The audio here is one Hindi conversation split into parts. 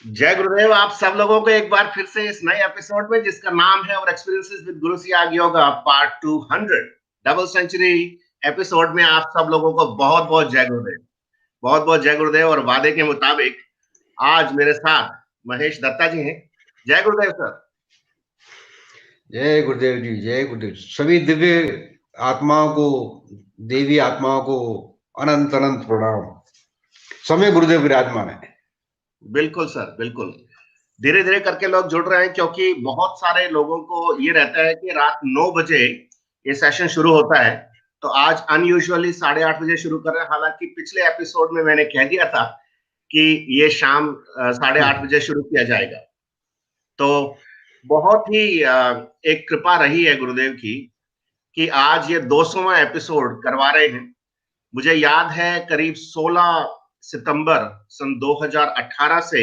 जय गुरुदेव। आप सब लोगों को एक बार फिर से इस नए एपिसोड में, जिसका नाम है और experiences with Guru Siyag yoga part 200 double century episode में आप सब लोगों को बहुत बहुत जय गुरुदेव। बहुत बहुत जय गुरुदेव। और वादे के मुताबिक आज मेरे साथ महेश दत्ता जी हैं। जय गुरुदेव सर। जय गुरुदेव जी, जय गुरुदेव। सभी दिव्य आत्माओं को, देवी आत्माओं को अनंत अनंत प्रणाम। समय गुरुदेव विराजमान है। बिल्कुल सर, बिल्कुल। धीरे धीरे करके लोग जुड़ रहे हैं, क्योंकि बहुत सारे लोगों को ये रहता है कि रात 9 बजे ये सेशन शुरू होता है। तो आज अनयूजुअली 8:30 बजे शुरू कर रहे हैं। हालांकि पिछले एपिसोड में मैंने कह दिया था कि ये शाम 8:30 बजे शुरू किया जाएगा। तो बहुत ही एक कृपा रही है गुरुदेव की कि आज ये 200वां एपिसोड करवा रहे हैं। मुझे याद है करीब 16 सितंबर सन 2018 से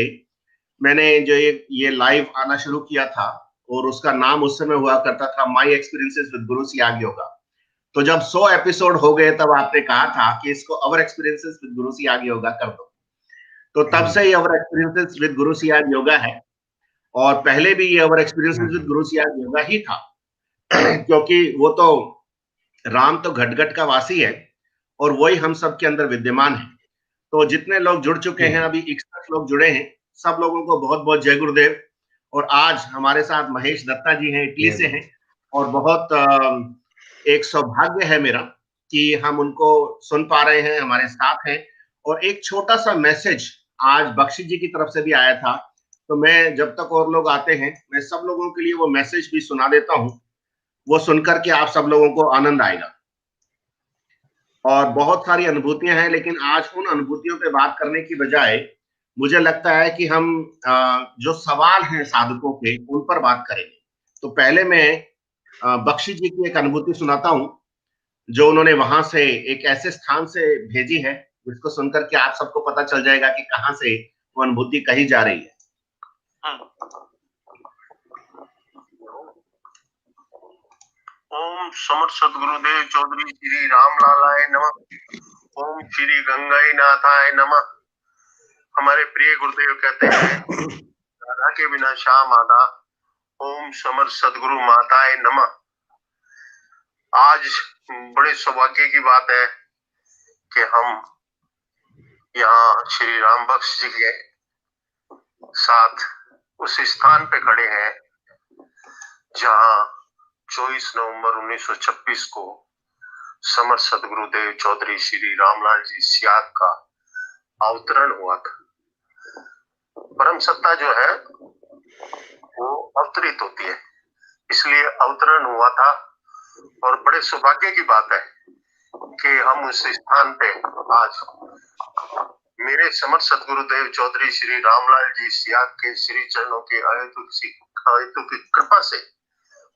मैंने जो ये लाइव आना शुरू किया था, और उसका नाम उस समय हुआ करता था my experiences with Guru Siyag yoga. तो जब 100 एपिसोड हो गए, तब आपने कहा था कि इसको अवर एक्सपीरियंसेस विद गुरु सियाग योगा कर दो। तो तब से ये अवर एक्सपीरियंसेस विद गुरु सियाग योगा है। और पहले भी ये अवर एक्सपीरियंसेस विद गुरु सियाग योगा ही था। क्योंकि वो तो राम तो घट घट का वासी है, और वही हम सब के अंदर विद्यमान है। तो जितने लोग जुड़ चुके हैं, अभी 61 लोग जुड़े हैं, सब लोगों को बहुत बहुत जय गुरुदेव। और आज हमारे साथ महेश दत्ता जी हैं, इटली से हैं। और बहुत एक सौभाग्य है मेरा कि हम उनको सुन पा रहे हैं, हमारे साथ हैं। और एक छोटा सा मैसेज आज बख्शी जी की तरफ से भी आया था। तो मैं, जब तक और लोग आते हैं, मैं सब लोगों के लिए वो मैसेज भी सुना देता हूं। वो सुनकर के आप सब लोगों को आनंद आएगा। और बहुत सारी अनुभूतियां हैं, लेकिन आज उन अनुभूतियों पे बात करने की बजाय मुझे लगता है कि हम जो सवाल हैं साधकों के, उन पर बात करेंगे। तो पहले मैं बख्शी जी की एक अनुभूति सुनाता हूं, जो उन्होंने वहां से एक ऐसे स्थान से भेजी है, जिसको सुनकर के आप सबको पता चल जाएगा कि कहां से वो अनुभूति कही जा रही है। ओम समर्थ सदगुरुदेव चौधरी श्री रामलालाय नमः। ओम श्री गंगाई नाथाय नमः। हमारे प्रिय गुरुदेव कहते हैं, राधा के बिना श्याम आधा। ओम समर्थ सदगुरु माताय नमः। आज बड़े सौभाग्य की बात है कि हम यहाँ श्री राम बख्श जी के साथ उस स्थान पे खड़े हैं जहाँ 24 नवंबर 1926 को समर्थ सदगुरुदेव चौधरी श्री रामलाल जी सियाग का अवतरण हुआ था। परम सत्ता जो है वो अवतरित होती है, इसलिए अवतरण हुआ था। और बड़े सौभाग्य की बात है कि हम उस स्थान पे आज मेरे समर्थ सदगुरुदेव चौधरी श्री रामलाल जी सियाग के श्री चरणों के आयतु की कृपा से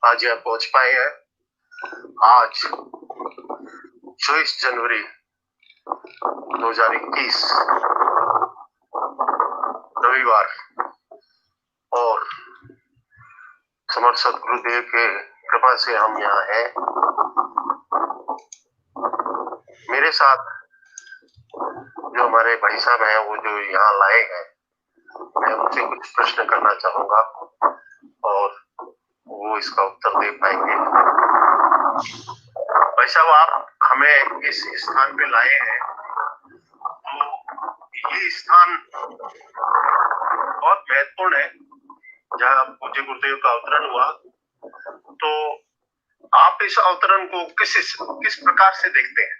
आज यहाँ पहुंच पाए हैं। आज 24 जनवरी 2021 रविवार, और समर्थ सदगुरुदेव के कृपा से हम यहाँ हैं। मेरे साथ जो हमारे भाई साहब हैं, वो जो यहाँ लाए हैं, मैं उनसे कुछ प्रश्न करना चाहूंगा और वो इसका उत्तर दे पाएंगे। भाई साहब, आप हमें इस स्थान पे लाए हैं, तो ये स्थान बहुत महत्वपूर्ण है जहाँ पूज्य गुरुदेव का अवतरण हुआ। तो आप इस अवतरण को किस प्रकार से देखते हैं?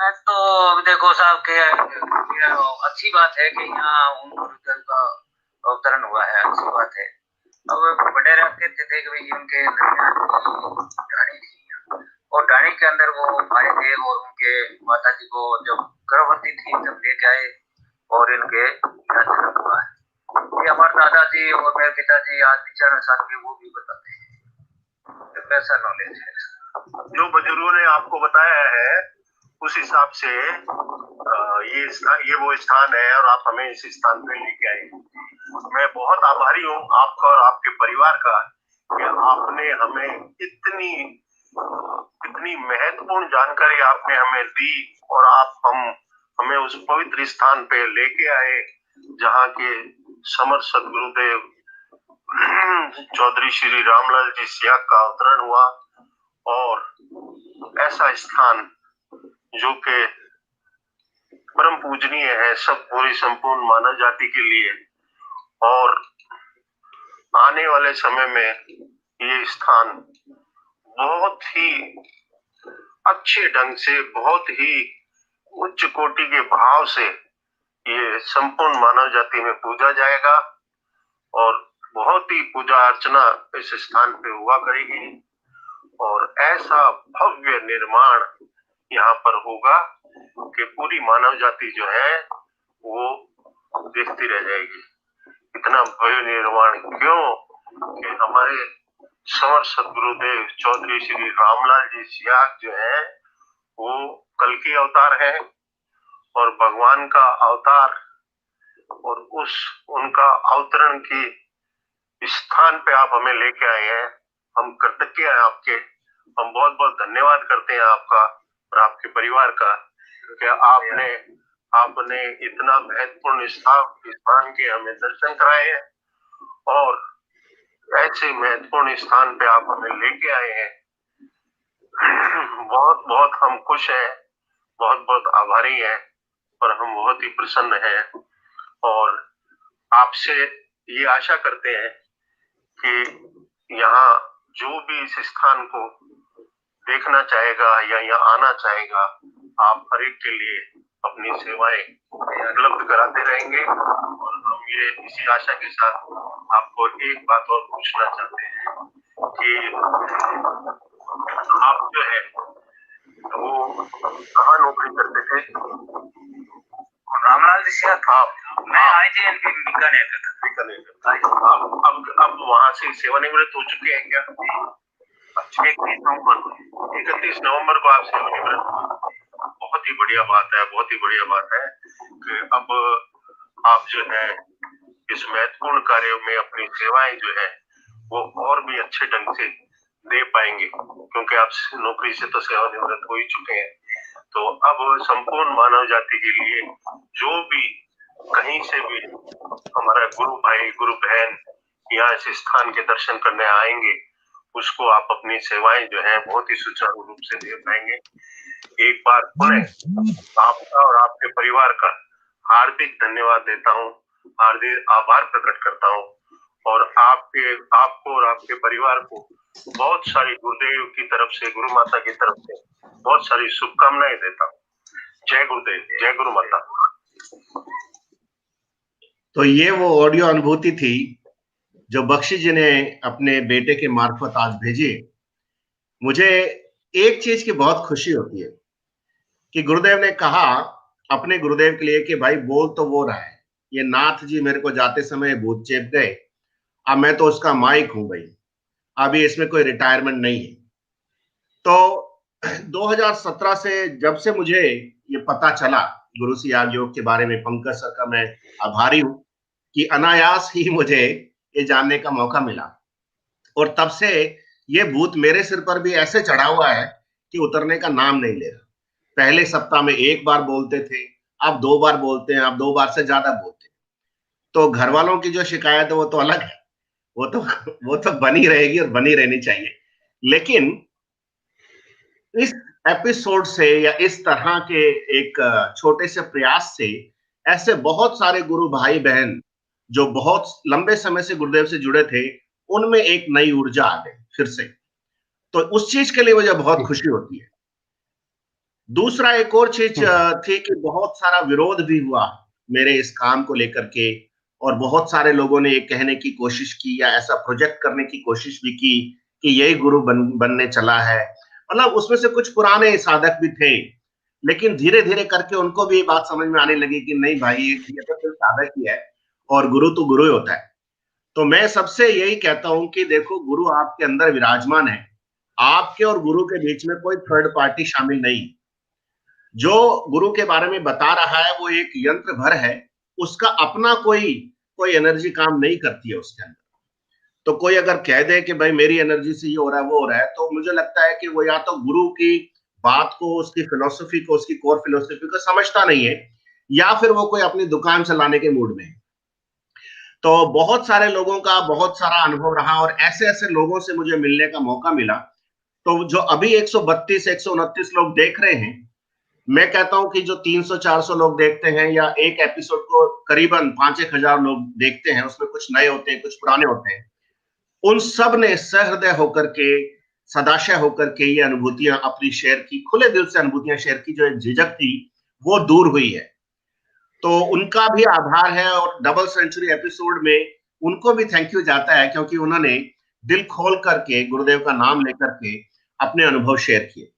मैं तो देखो साहब के अच्छी बात है कि यहाँ उन गुरुदेव का अवतरण हुआ है, अच्छी बात है। अब बड़े रहते थे कि भाई उनके डाणी थी, और डाणी के अंदर वो आए थे, और उनके माता जी को जब गर्भवती थी तब लेके आए, और इनके जन्म हुआ है। ये हमारे दादाजी और मेरे पिताजी आज 95 साल के, वो भी बताते हैं। ऐसा नॉलेज है जो बुजुर्गों ने आपको बताया है, उस हिसाब से ये वो स्थान है, और आप हमें इस स्थान पे लेके आए। मैं बहुत आभारी हूँ आपका और आपके परिवार का कि आपने हमें इतनी महत्वपूर्ण जानकारी आपने हमें दी, और आप हमें उस पवित्र स्थान पे लेके आए जहाँ के समर सदगुरुदेव चौधरी श्री रामलाल जी सियाग का अवतरण हुआ, और ऐसा स्थान जो कि परम पूजनीय है सब पूरी संपूर्ण मानव जाति के लिए, और आने वाले समय में ये स्थान बहुत ही अच्छे ढंग से, बहुत ही उच्च कोटि के भाव से ये संपूर्ण मानव जाति में पूजा जाएगा, और बहुत ही पूजा अर्चना इस स्थान पे हुआ करेगी, और ऐसा भव्य निर्माण यहाँ पर होगा कि पूरी मानव जाति जो है वो देखती रह जाएगी। इतना भव्य निर्माण क्यों कि हमारे समर सदगुरुदेव चौधरी श्री रामलाल जी सियाग जो है वो कल्कि अवतार है, और भगवान का अवतार, और उनका अवतरण की स्थान पे आप हमें लेके आए हैं। हम कृतज्ञ हैं आपके, हम बहुत बहुत धन्यवाद करते हैं आपका और आपके परिवार का कि आपने इतना महत्वपूर्ण स्थान के हमें दर्शन कराए हैं, और ऐसे महत्वपूर्ण स्थान पे आप हमें लेके आए हैं। बहुत बहुत हम खुश हैं, बहुत बहुत आभारी हैं, और हम बहुत ही प्रसन्न हैं, और आपसे ये आशा करते हैं कि यहाँ जो भी इस स्थान को देखना चाहेगा या यहाँ आना चाहेगा, आप हर एक के लिए अपनी सेवाएं उपलब्ध कराते रहेंगे। और हम ये इसी आशा के साथ आपको एक बात और पूछना चाहते हैं कि आप जो है वो कहाँ नौकरी करते थे? रामलाल जी से मैं IJN बीकानेर करता। अब वहां से सेवानिवृत्त हो चुके हैं क्या? 31 नवंबर को आप सेवानिवृत्त हुए। बहुत ही बढ़िया बात है, बहुत ही बढ़िया बात है कि अब आप जो है इस महत्वपूर्ण कार्य में अपनी सेवाएं जो है वो और भी अच्छे ढंग से दे पाएंगे, क्योंकि आप नौकरी से तो सेवानिवृत्त हो ही चुके हैं। तो अब संपूर्ण मानव जाति के लिए जो भी कहीं से भी हमारा गुरु भाई गुरु बहन यहाँ इस स्थान के दर्शन करने आएंगे, उसको आप अपनी सेवाएं जो है बहुत ही सुचारू रूप से दे पाएंगे। एक बार पुनः आपका और आपके परिवार का हार्दिक धन्यवाद देता हूँ, हार्दिक आभार प्रकट करता हूँ, और आपको और आपके परिवार को बहुत सारी गुरुदेव की तरफ से, गुरु माता की तरफ से बहुत सारी शुभकामनाएं देता हूँ। जय गुरुदेव, जय गुरु माता। तो ये वो ऑडियो अनुभूति थी जो बख्शी जी ने अपने बेटे के मार्फत आज भेजी। मुझे एक चीज की बहुत खुशी होती है कि गुरुदेव ने कहा अपने गुरुदेव के लिए कि भाई बोल तो वो रहा है, ये नाथ जी मेरे को जाते समय भूत चेप गए, अब मैं तो उसका माइक हूं भाई, अभी इसमें कोई रिटायरमेंट नहीं है। तो 2017 से जब से मुझे ये पता चला गुरु सियाग योग के बारे में, पंकज सर का मैं आभारी हूं कि अनायास ही मुझे ये जानने का मौका मिला, और तब से ये भूत मेरे सिर पर भी ऐसे चढ़ा हुआ है कि उतरने का नाम नहीं ले रहा। पहले सप्ताह में एक बार बोलते थे, अब 2 बार बोलते हैं, अब 2 बार से ज्यादा बोलते हैं। तो घर वालों की जो शिकायत है वो तो अलग है, वो तो बनी रहेगी और बनी रहनी चाहिए। लेकिन इस एपिसोड से या इस तरह के एक छोटे से प्रयास से ऐसे बहुत सारे गुरु भाई बहन जो बहुत लंबे समय से गुरुदेव से जुड़े थे, उनमें एक नई ऊर्जा आ गई फिर से। तो उस चीज के लिए मुझे बहुत खुशी होती है। दूसरा एक और चीज थी कि बहुत सारा विरोध भी हुआ मेरे इस काम को लेकर के, और बहुत सारे लोगों ने ये कहने की कोशिश की या ऐसा प्रोजेक्ट करने की कोशिश भी की कि यही गुरु बनने चला है। मतलब उसमें से कुछ पुराने साधक भी थे, लेकिन धीरे धीरे करके उनको भी ये बात समझ में आने लगी कि नहीं भाई, ये तो सिर्फ साधक ही है और गुरु तो गुरु ही होता है। तो मैं सबसे यही कहता हूं कि देखो, गुरु आपके अंदर विराजमान है, आपके और गुरु के बीच में कोई थर्ड पार्टी शामिल नहीं। जो गुरु के बारे में बता रहा है वो एक यंत्र भर है, उसका अपना कोई एनर्जी काम नहीं करती है उसके अंदर। तो कोई अगर कह दे कि भाई मेरी एनर्जी से ये हो रहा है वो हो रहा है, तो मुझे लगता है कि वो या तो गुरु की बात को, उसकी फिलोसफी को, उसकी कोर फिलोसफी को समझता नहीं है, या फिर वो कोई अपनी दुकान चलाने के मूड में है। तो बहुत सारे लोगों का बहुत सारा अनुभव रहा और ऐसे ऐसे लोगों से मुझे मिलने का मौका मिला। तो जो अभी 132 129 लोग देख रहे हैं, मैं कहता हूं कि जो 300-400 लोग देखते हैं या एक एपिसोड को करीबन 5-1 हजार लोग देखते हैं, उसमें कुछ नए होते हैं, कुछ पुराने होते हैं, उन सब ने सहृदय होकर के, सदाशय होकर के ये अनुभूतियां अपनी शेयर की, खुले दिल से अनुभूतियां शेयर की। जो एक झिझक थी वो दूर हुई है, तो उनका भी आभार है। और डबल सेंचुरी एपिसोड में उनको भी थैंक यू जाता है, क्योंकि उन्होंने दिल खोल करके गुरुदेव का नाम लेकर के अपने अनुभव शेयर किए।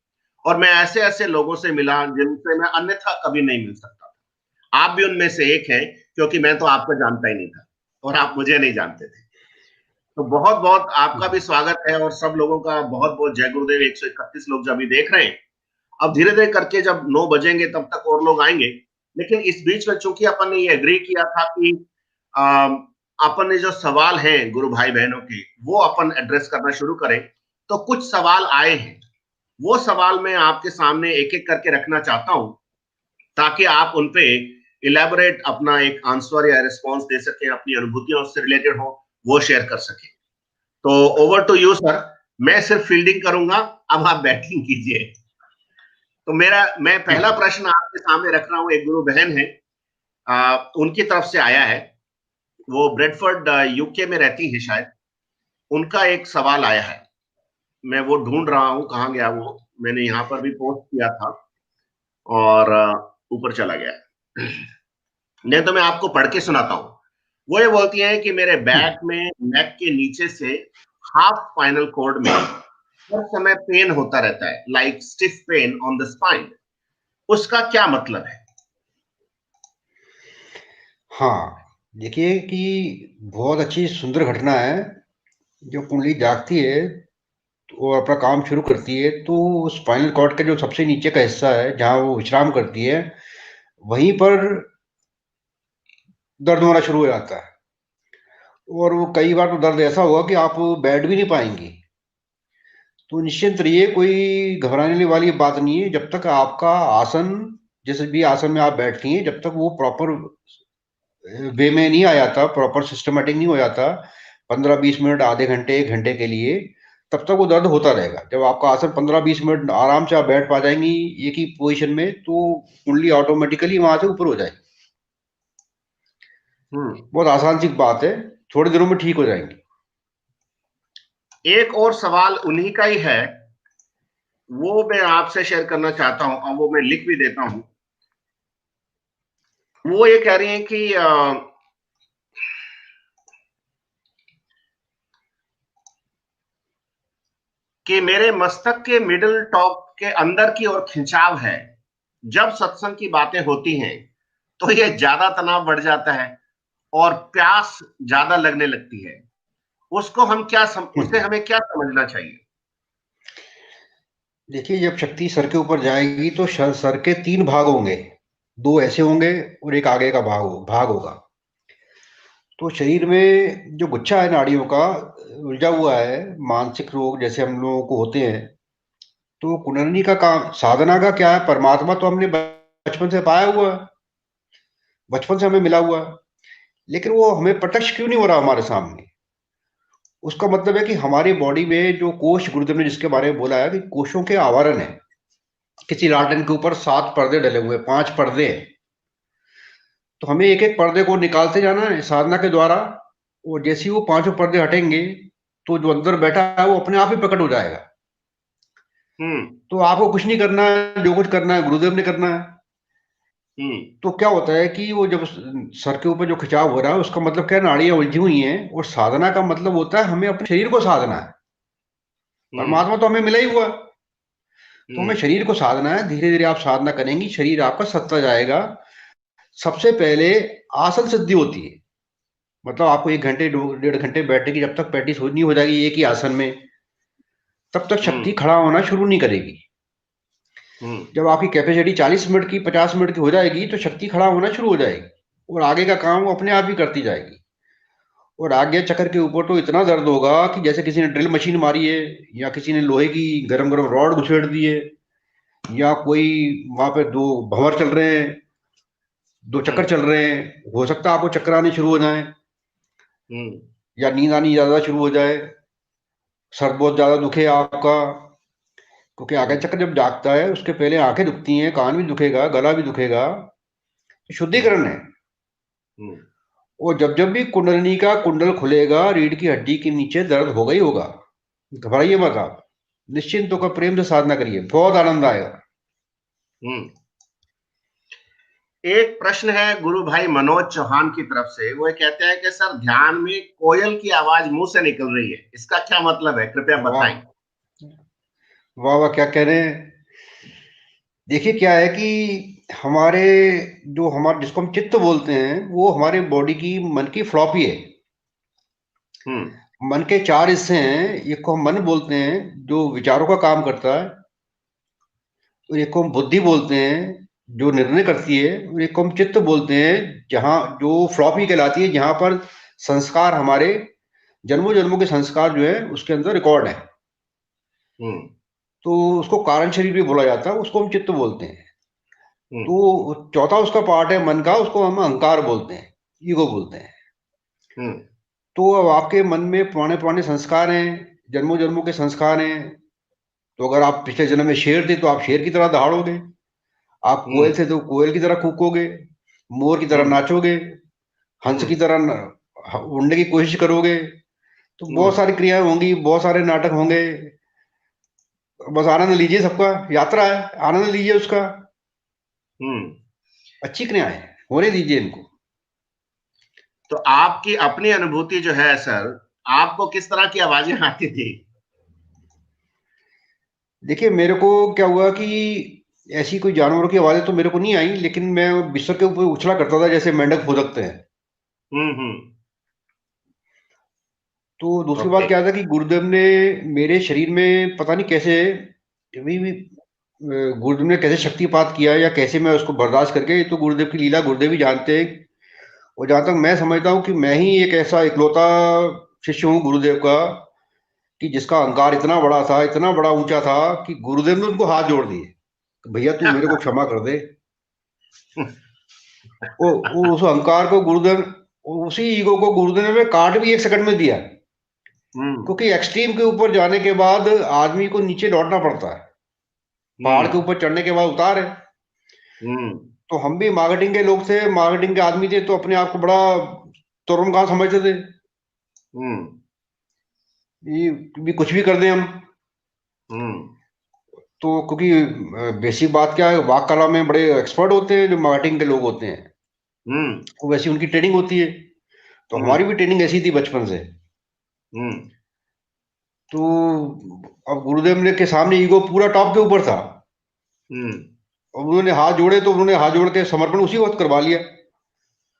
और मैं ऐसे ऐसे लोगों से मिला जिनसे मैं अन्यथा कभी नहीं मिल सकता था। आप भी उनमें से एक हैं, क्योंकि मैं तो आपको जानता ही नहीं था और आप मुझे नहीं जानते थे। तो बहुत बहुत आपका भी स्वागत है और सब लोगों का बहुत बहुत जय गुरुदेव। 131 लोग जब भी देख रहे हैं, अब धीरे धीरे करके जब 9 बजेंगे तब तक और लोग आएंगे। लेकिन इस बीच में चूंकि अपन ने ये एग्री किया था कि अपन ने जो सवाल हैं गुरु भाई बहनों के, वो अपन एड्रेस करना शुरू करें। तो कुछ सवाल आए हैं, वो सवाल मैं आपके सामने एक एक करके रखना चाहता हूं, ताकि आप उनपे इलेबोरेट अपना एक आंसर या रिस्पॉन्स दे सकें, अपनी अनुभूतियां उससे रिलेटेड हो वो शेयर कर सके। तो ओवर टू यू सर, मैं सिर्फ फील्डिंग करूंगा, अब आप बैटिंग कीजिए। तो मैं पहला प्रश्न आपके सामने रख रहा हूं। एक गुरु बहन है, उनकी तरफ से आया है, वो ब्रेडफोर्ड यूके में रहती है शायद। उनका एक सवाल आया है, मैं वो ढूंढ रहा हूं, कहां गया वो, मैंने यहां पर भी पोस्ट किया था और ऊपर चला गया। नहीं तो मैं आपको पढ़ के सुनाता हूं। वो ये बोलती है कि मेरे बैक में नेक के नीचे से हाफ स्पाइनल कॉर्ड में हर समय पेन होता रहता है, like stiff pain on the spine. उसका क्या मतलब है? हाँ, देखिए कि बहुत अच्छी सुंदर घटना है। जो कुंडली जागती है वो अपना काम शुरू करती है, तो स्पाइनल कॉर्ड का जो सबसे नीचे का हिस्सा है जहाँ वो विश्राम करती है, वहीं पर दर्द होना शुरू हो जाता है। और वो कई बार तो दर्द ऐसा होगा कि आप बैठ भी नहीं पाएंगे। तो निश्चिंत रहिए, कोई घबराने वाली बात नहीं है। जब तक आपका आसन, जिस भी आसन में आप बैठती हैं, जब तक वो प्रॉपर वे में नहीं आ जाता, प्रॉपर सिस्टमेटिक नहीं हो जाता, 15-20 मिनट, आधे घंटे, 1 घंटे के लिए, तब तक वो दर्द होता रहेगा। जब आपका आसन 15-20 मिनट आराम से आप बैठ पा जाएंगी एक ही पोजीशन में, तो कुंडली ऑटोमेटिकली वहां से ऊपर हो जाएगी। बहुत आसान सी बात है, थोड़े दिनों में ठीक हो जाएंगी। एक और सवाल उन्हीं का ही है, वो मैं आपसे शेयर करना चाहता हूं और वो मैं लिख भी देता हूं। वो ये कह रही हैं कि मेरे मस्तक के मिडिल टॉप के अंदर की ओर खिंचाव है। जब सत्संग की बातें होती हैं तो ये ज्यादा तनाव बढ़ जाता है और प्यास ज्यादा लगने लगती है। उसको उसे हमें क्या समझना चाहिए? देखिए, जब शक्ति सर के ऊपर जाएगी तो सर के 3 भाग होंगे, 2 ऐसे होंगे और एक आगे का भाग होगा। तो शरीर में जो गुच्छा है नाड़ियों का उलझा हुआ है, मानसिक रोग जैसे हम लोगों को होते हैं, तो कुंडलिनी का काम, साधना का क्या है, परमात्मा तो हमने बचपन से पाया हुआ है, बचपन से हमें मिला हुआ है, लेकिन वो हमें प्रत्यक्ष क्यों नहीं हो रहा हमारे सामने? उसका मतलब है कि हमारी बॉडी में जो कोष, गुरुदेव ने जिसके बारे में बोला है कि कोषों के आवरण है, किसी लालटेन के ऊपर 7 पर्दे डले हुए, 5 पर्दे हैं। तो हमें एक एक पर्दे को निकालते जाना है साधना के द्वारा, और जैसे ही वो 5 पर्दे हटेंगे तो जो अंदर बैठा है वो अपने आप ही प्रकट हो जाएगा। तो आपको कुछ नहीं करना है, जो कुछ करना है गुरुदेव ने करना है। तो क्या होता है कि वो जब सर के ऊपर जो खिंचाव हो रहा है, उसका मतलब क्या, नाड़ियां उलझी हुई हैं, और साधना का मतलब होता है हमें अपने शरीर को साधना है। परमात्मा तो हमें मिला ही हुआ, तो हमें शरीर को साधना है। धीरे धीरे आप साधना करेंगी, शरीर आपका सत्ता जाएगा। सबसे पहले आसन सिद्धि होती है, मतलब आपको 1 घंटे 1.5 घंटे बैठने की जब तक प्रैक्टिस नहीं हो जाएगी एक ही आसन में, तब तक शक्ति खड़ा होना शुरू नहीं करेगी। जब आपकी कैपेसिटी 40 मिनट की, 50 मिनट की हो जाएगी, तो शक्ति खड़ा होना शुरू हो जाएगी और आगे का काम वो अपने आप ही करती जाएगी। और आगे चक्कर के ऊपर तो इतना दर्द होगा कि जैसे किसी ने ड्रिल मशीन मारी है, या किसी ने लोहे की गरम गरम रॉड घुसेड़ दी है, या कोई वहां पे 2 भंवर चल रहे हैं, 2 चक्कर चल रहे हैं, हो सकता है आपको चक्कर आने शुरू हो जाए। या नींद आनी ज्यादा शुरू हो जाए, सर बहुत ज्यादा दुखे आपका, क्योंकि आगे चक्र जब जागता है उसके पहले आंखें दुखती हैं, कान भी दुखेगा, गला भी दुखेगा, तो शुद्धिकरण है। और जब जब भी कुंडलिनी का कुंडल खुलेगा, रीढ़ की हड्डी के नीचे दर्द होगा ही होगा। घबराइए मत आप, निश्चिंत होकर प्रेम से साधना करिए, बहुत आनंद आएगा। एक प्रश्न है गुरु भाई मनोज चौहान की तरफ से, वो कहते हैं कि सर ध्यान में कोयल की आवाज मुंह से निकल रही है, इसका क्या मतलब है, कृपया बताएं। वाह वाह, क्या कह रहे हैं। देखिए क्या है कि हमारे जिसको हम चित्त बोलते हैं, वो हमारे बॉडी की, मन की फ्लॉपी है। मन के 4 हिस्से हैं। एक को हम मन बोलते हैं जो विचारों का काम करता है, और एक को हम बुद्धि बोलते हैं जो निर्णय करती है, और एक को हम चित्त बोलते हैं जहां जो फ्लॉपी कहलाती है, जहां पर संस्कार, हमारे जन्मों जन्मों के संस्कार जो है उसके अंदर रिकॉर्ड है। तो उसको कारण शरीर भी बोला जाता है, उसको हम चित्त बोलते हैं। तो चौथा उसका पार्ट है मन का, उसको हम अहंकार बोलते हैं, ईगो बोलते हैं। तो अब आपके मन में पुराने पुराने संस्कार हैं, जन्मों जन्मों के संस्कार हैं। तो अगर आप पिछले जन्म में शेर थे तो आप शेर की तरह दहाड़ोगे, आप कोयल थे तो कोयल की तरह कूकोगे, मोर की तरह नाचोगे, हंस की तरह उड़ने की कोशिश करोगे। तो बहुत सारी क्रियाएं होंगी, बहुत सारे नाटक होंगे। बस आनंद लीजिए, सबका यात्रा है, आनंद लीजिए उसका। अच्छी क्रियाएं होने दीजिए इनको। तो आपकी अपनी अनुभूति जो है सर, आपको किस तरह की आवाजें आती थी? देखिए मेरे को क्या हुआ कि ऐसी कोई जानवरों की आवाजें तो मेरे को नहीं आई, लेकिन मैं बिस्तर के ऊपर उछला करता था जैसे मेंढक फुदकते हैं। तो दूसरी बात क्या था कि गुरुदेव ने मेरे शरीर में पता नहीं कैसे, गुरुदेव ने कैसे शक्तिपात किया या कैसे मैं उसको बर्दाश्त करके, तो गुरुदेव की लीला गुरुदेव ही जानते हैं। और जहां तक मैं समझता हूँ कि मैं ही एक ऐसा इकलौता शिष्य हूँ गुरुदेव का कि जिसका अहंकार इतना बड़ा था, इतना बड़ा ऊंचा था कि गुरुदेव ने उनको हाथ जोड़ दिए, भैया तू मेरे को क्षमा कर दे। उस अहंकार को गुरुदेव, उसी ईगो को गुरुदेव ने काट भी 1 सेकंड में दिया। क्योंकि एक्सट्रीम के ऊपर जाने के बाद आदमी को नीचे लौटना पड़ता है, पहाड़ के ऊपर चढ़ने के बाद उतार है। तो हम भी मार्केटिंग के लोग थे, मार्केटिंग के आदमी थे, तो अपने आप को बड़ा तरुण कहाँ समझते थे, ये भी कुछ भी कर दें हम। तो क्योंकि बेसिक बात क्या है, वाक कला में बड़े एक्सपर्ट होते हैं जो मार्केटिंग के लोग होते हैं, वो वैसी उनकी ट्रेनिंग होती है। तो हमारी भी ट्रेनिंग ऐसी थी बचपन से। तो अब गुरुदेव ने के सामने ईगो पूरा टॉप के ऊपर था, और उन्होंने हाथ जोड़े, तो उन्होंने हाथ जोड़ के समर्पण उसी वक्त करवा लिया।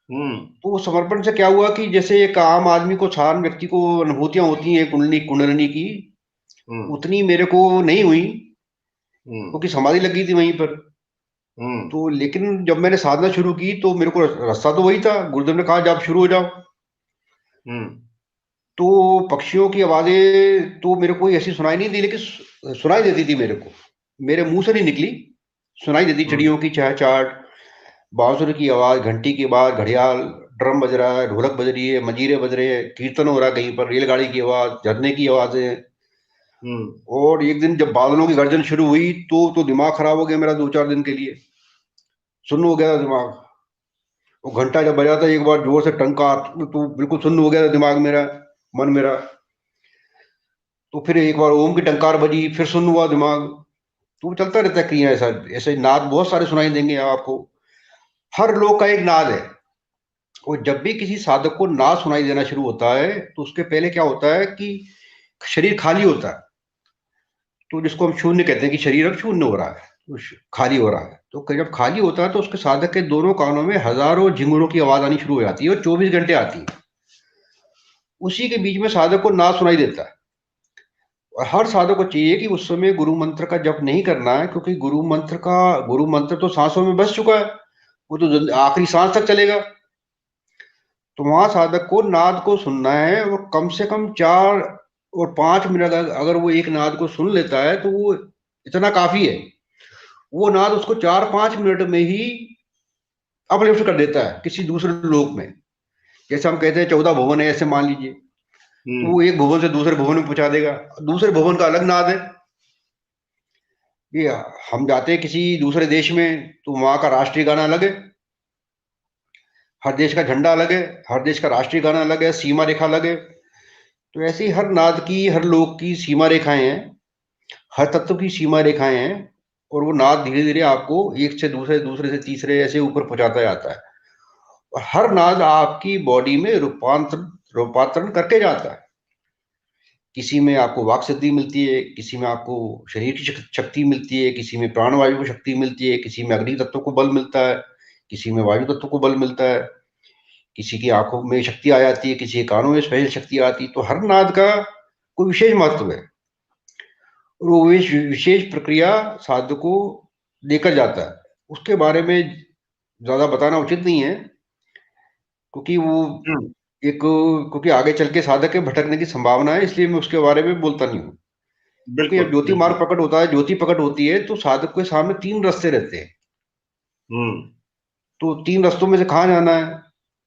तो समर्पण से क्या हुआ कि जैसे एक आम आदमी को, साधारण व्यक्ति को अनुभूतियां होती हैं कुंडलिनी की, उतनी मेरे को नहीं हुई, क्योंकि समाधि लगी थी वहीं पर। तो लेकिन जब मैंने साधना शुरू की तो मेरे को रास्ता तो वही था, गुरुदेव ने कहा जब शुरू हो जाओ। तो पक्षियों की आवाजें तो मेरे को ऐसी सुनाई नहीं दी, लेकिन सुनाई देती थी मेरे को, मेरे मुंह से नहीं निकली, सुनाई देती। चिड़ियों की चहचहाट, बांसुरी की आवाज, घंटी की आवाज, घड़ियाल, ड्रम बज रहा है, ढोलक बज रही है, मंजीरे बज रहे हैं, कीर्तन हो रहा है कहीं पर, रेलगाड़ी की आवाज, झरने की आवाजें। और एक दिन जब बादलों की गर्जन शुरू हुई तो दिमाग खराब हो गया मेरा 2-4 दिन के लिए, सुन्न हो गया दिमाग। वो घंटा जब बजा था एक बार जोर से टंका, तो बिल्कुल सुन्न हो गया दिमाग मेरा, मन मेरा। तो फिर एक बार ओम की टंकार बजी, फिर सुन्न हुआ दिमाग। तो चलता रहता है क्रिया ऐसा। ऐसे नाद बहुत सारे सुनाई देंगे आपको, हर लोग का एक नाद है। और जब भी किसी साधक को नाद सुनाई देना शुरू होता है तो उसके पहले क्या होता है कि शरीर खाली होता है। तो जिसको हम शून्य कहते हैं कि शरीर अब शून्य हो रहा है, तो खाली हो रहा है। तो जब खाली होता है तो उसके साधक के दोनों कानों में हजारों झिंगुरों की आवाज आनी शुरू हो जाती है, और 24 घंटे आती है। उसी के बीच में साधक को नाद सुनाई देता है। और हर साधक को चाहिए कि उस समय गुरु मंत्र का जप नहीं करना है, क्योंकि गुरु मंत्र तो सांसों में बस चुका है, वो तो आखिरी सांस तक चलेगा। तो वहां साधक को नाद को सुनना है, और कम से कम 4 और 5 मिनट अगर वो एक नाद को सुन लेता है तो वो इतना काफी है। वो नाद उसको 4-5 मिनट में ही अपलिफ्ट कर देता है किसी दूसरे लोक में, जैसे हम कहते हैं 14 भुवन है, ऐसे मान लीजिए, तो वो एक भुवन से दूसरे भुवन में पहुंचा देगा। दूसरे भुवन का अलग नाद है। ये हम जाते हैं किसी दूसरे देश में, तो वहां का राष्ट्रीय गाना अलग है, हर देश का झंडा अलग है, हर देश का राष्ट्रीय गाना अलग है, सीमा रेखा अलग है। तो ऐसे ही हर नाद की, हर लोक की सीमा रेखाएं हैं, हर तत्व की सीमा रेखाएं हैं, और वो नाद धीरे धीरे आपको एक से दूसरे, दूसरे से तीसरे, ऐसे ऊपर पहुंचाता जाता है। और हर नाद आपकी बॉडी में रूपांतरण करके जाता है। किसी में आपको वाक सिद्धि मिलती है, किसी में आपको शरीर की शक्ति मिलती है, किसी में प्राणवायु को शक्ति मिलती है, किसी में अग्नि तत्व को बल मिलता है, किसी में वायु तत्व को बल मिलता है, किसी की आंखों में शक्ति आ जाती है, किसी के कानों में स्पेशल शक्ति आती है। तो हर नाद का कोई विशेष महत्व है, और वो विशेष प्रक्रिया साधक को लेकर जाता है। उसके बारे में ज्यादा बताना उचित नहीं है, क्योंकि वो क्योंकि आगे चल के साधक के भटकने की संभावना है, इसलिए मैं उसके बारे में बोलता नहीं हूँ। क्योंकि जब ज्योति मार्ग प्रकट होता है, ज्योति प्रकट होती है, तो साधक के सामने 3 रास्ते रहते हैं। तो 3 रास्तों में से कहाँ जाना है,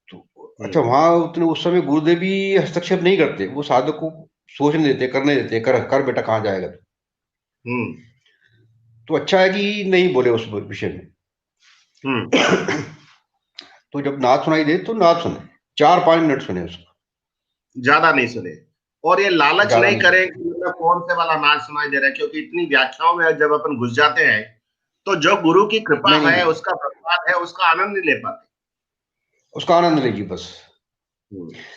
तो अच्छा, वहां उतने उस समय गुरुदेव भी हस्तक्षेप नहीं करते, वो साधक को सोचने देते, करने देते, कर बेटा कहाँ जाएगा। तो अच्छा है कि नहीं बोले उस विषय में। तो जब नाद सुनाई दे तो नाद सुने, 4-5 मिनट सुने, उसको ज्यादा नहीं सुने। और ये लालच नहीं करें कि मतलब कौन से वाला नाद सुनाई दे रहा है, क्योंकि इतनी व्याख्याओं में जब अपन घुस जाते हैं तो जो गुरु की कृपा है, उसका प्रसाद है, उसका आनंद नहीं ले पाते। उसका आनंद लीजिए बस।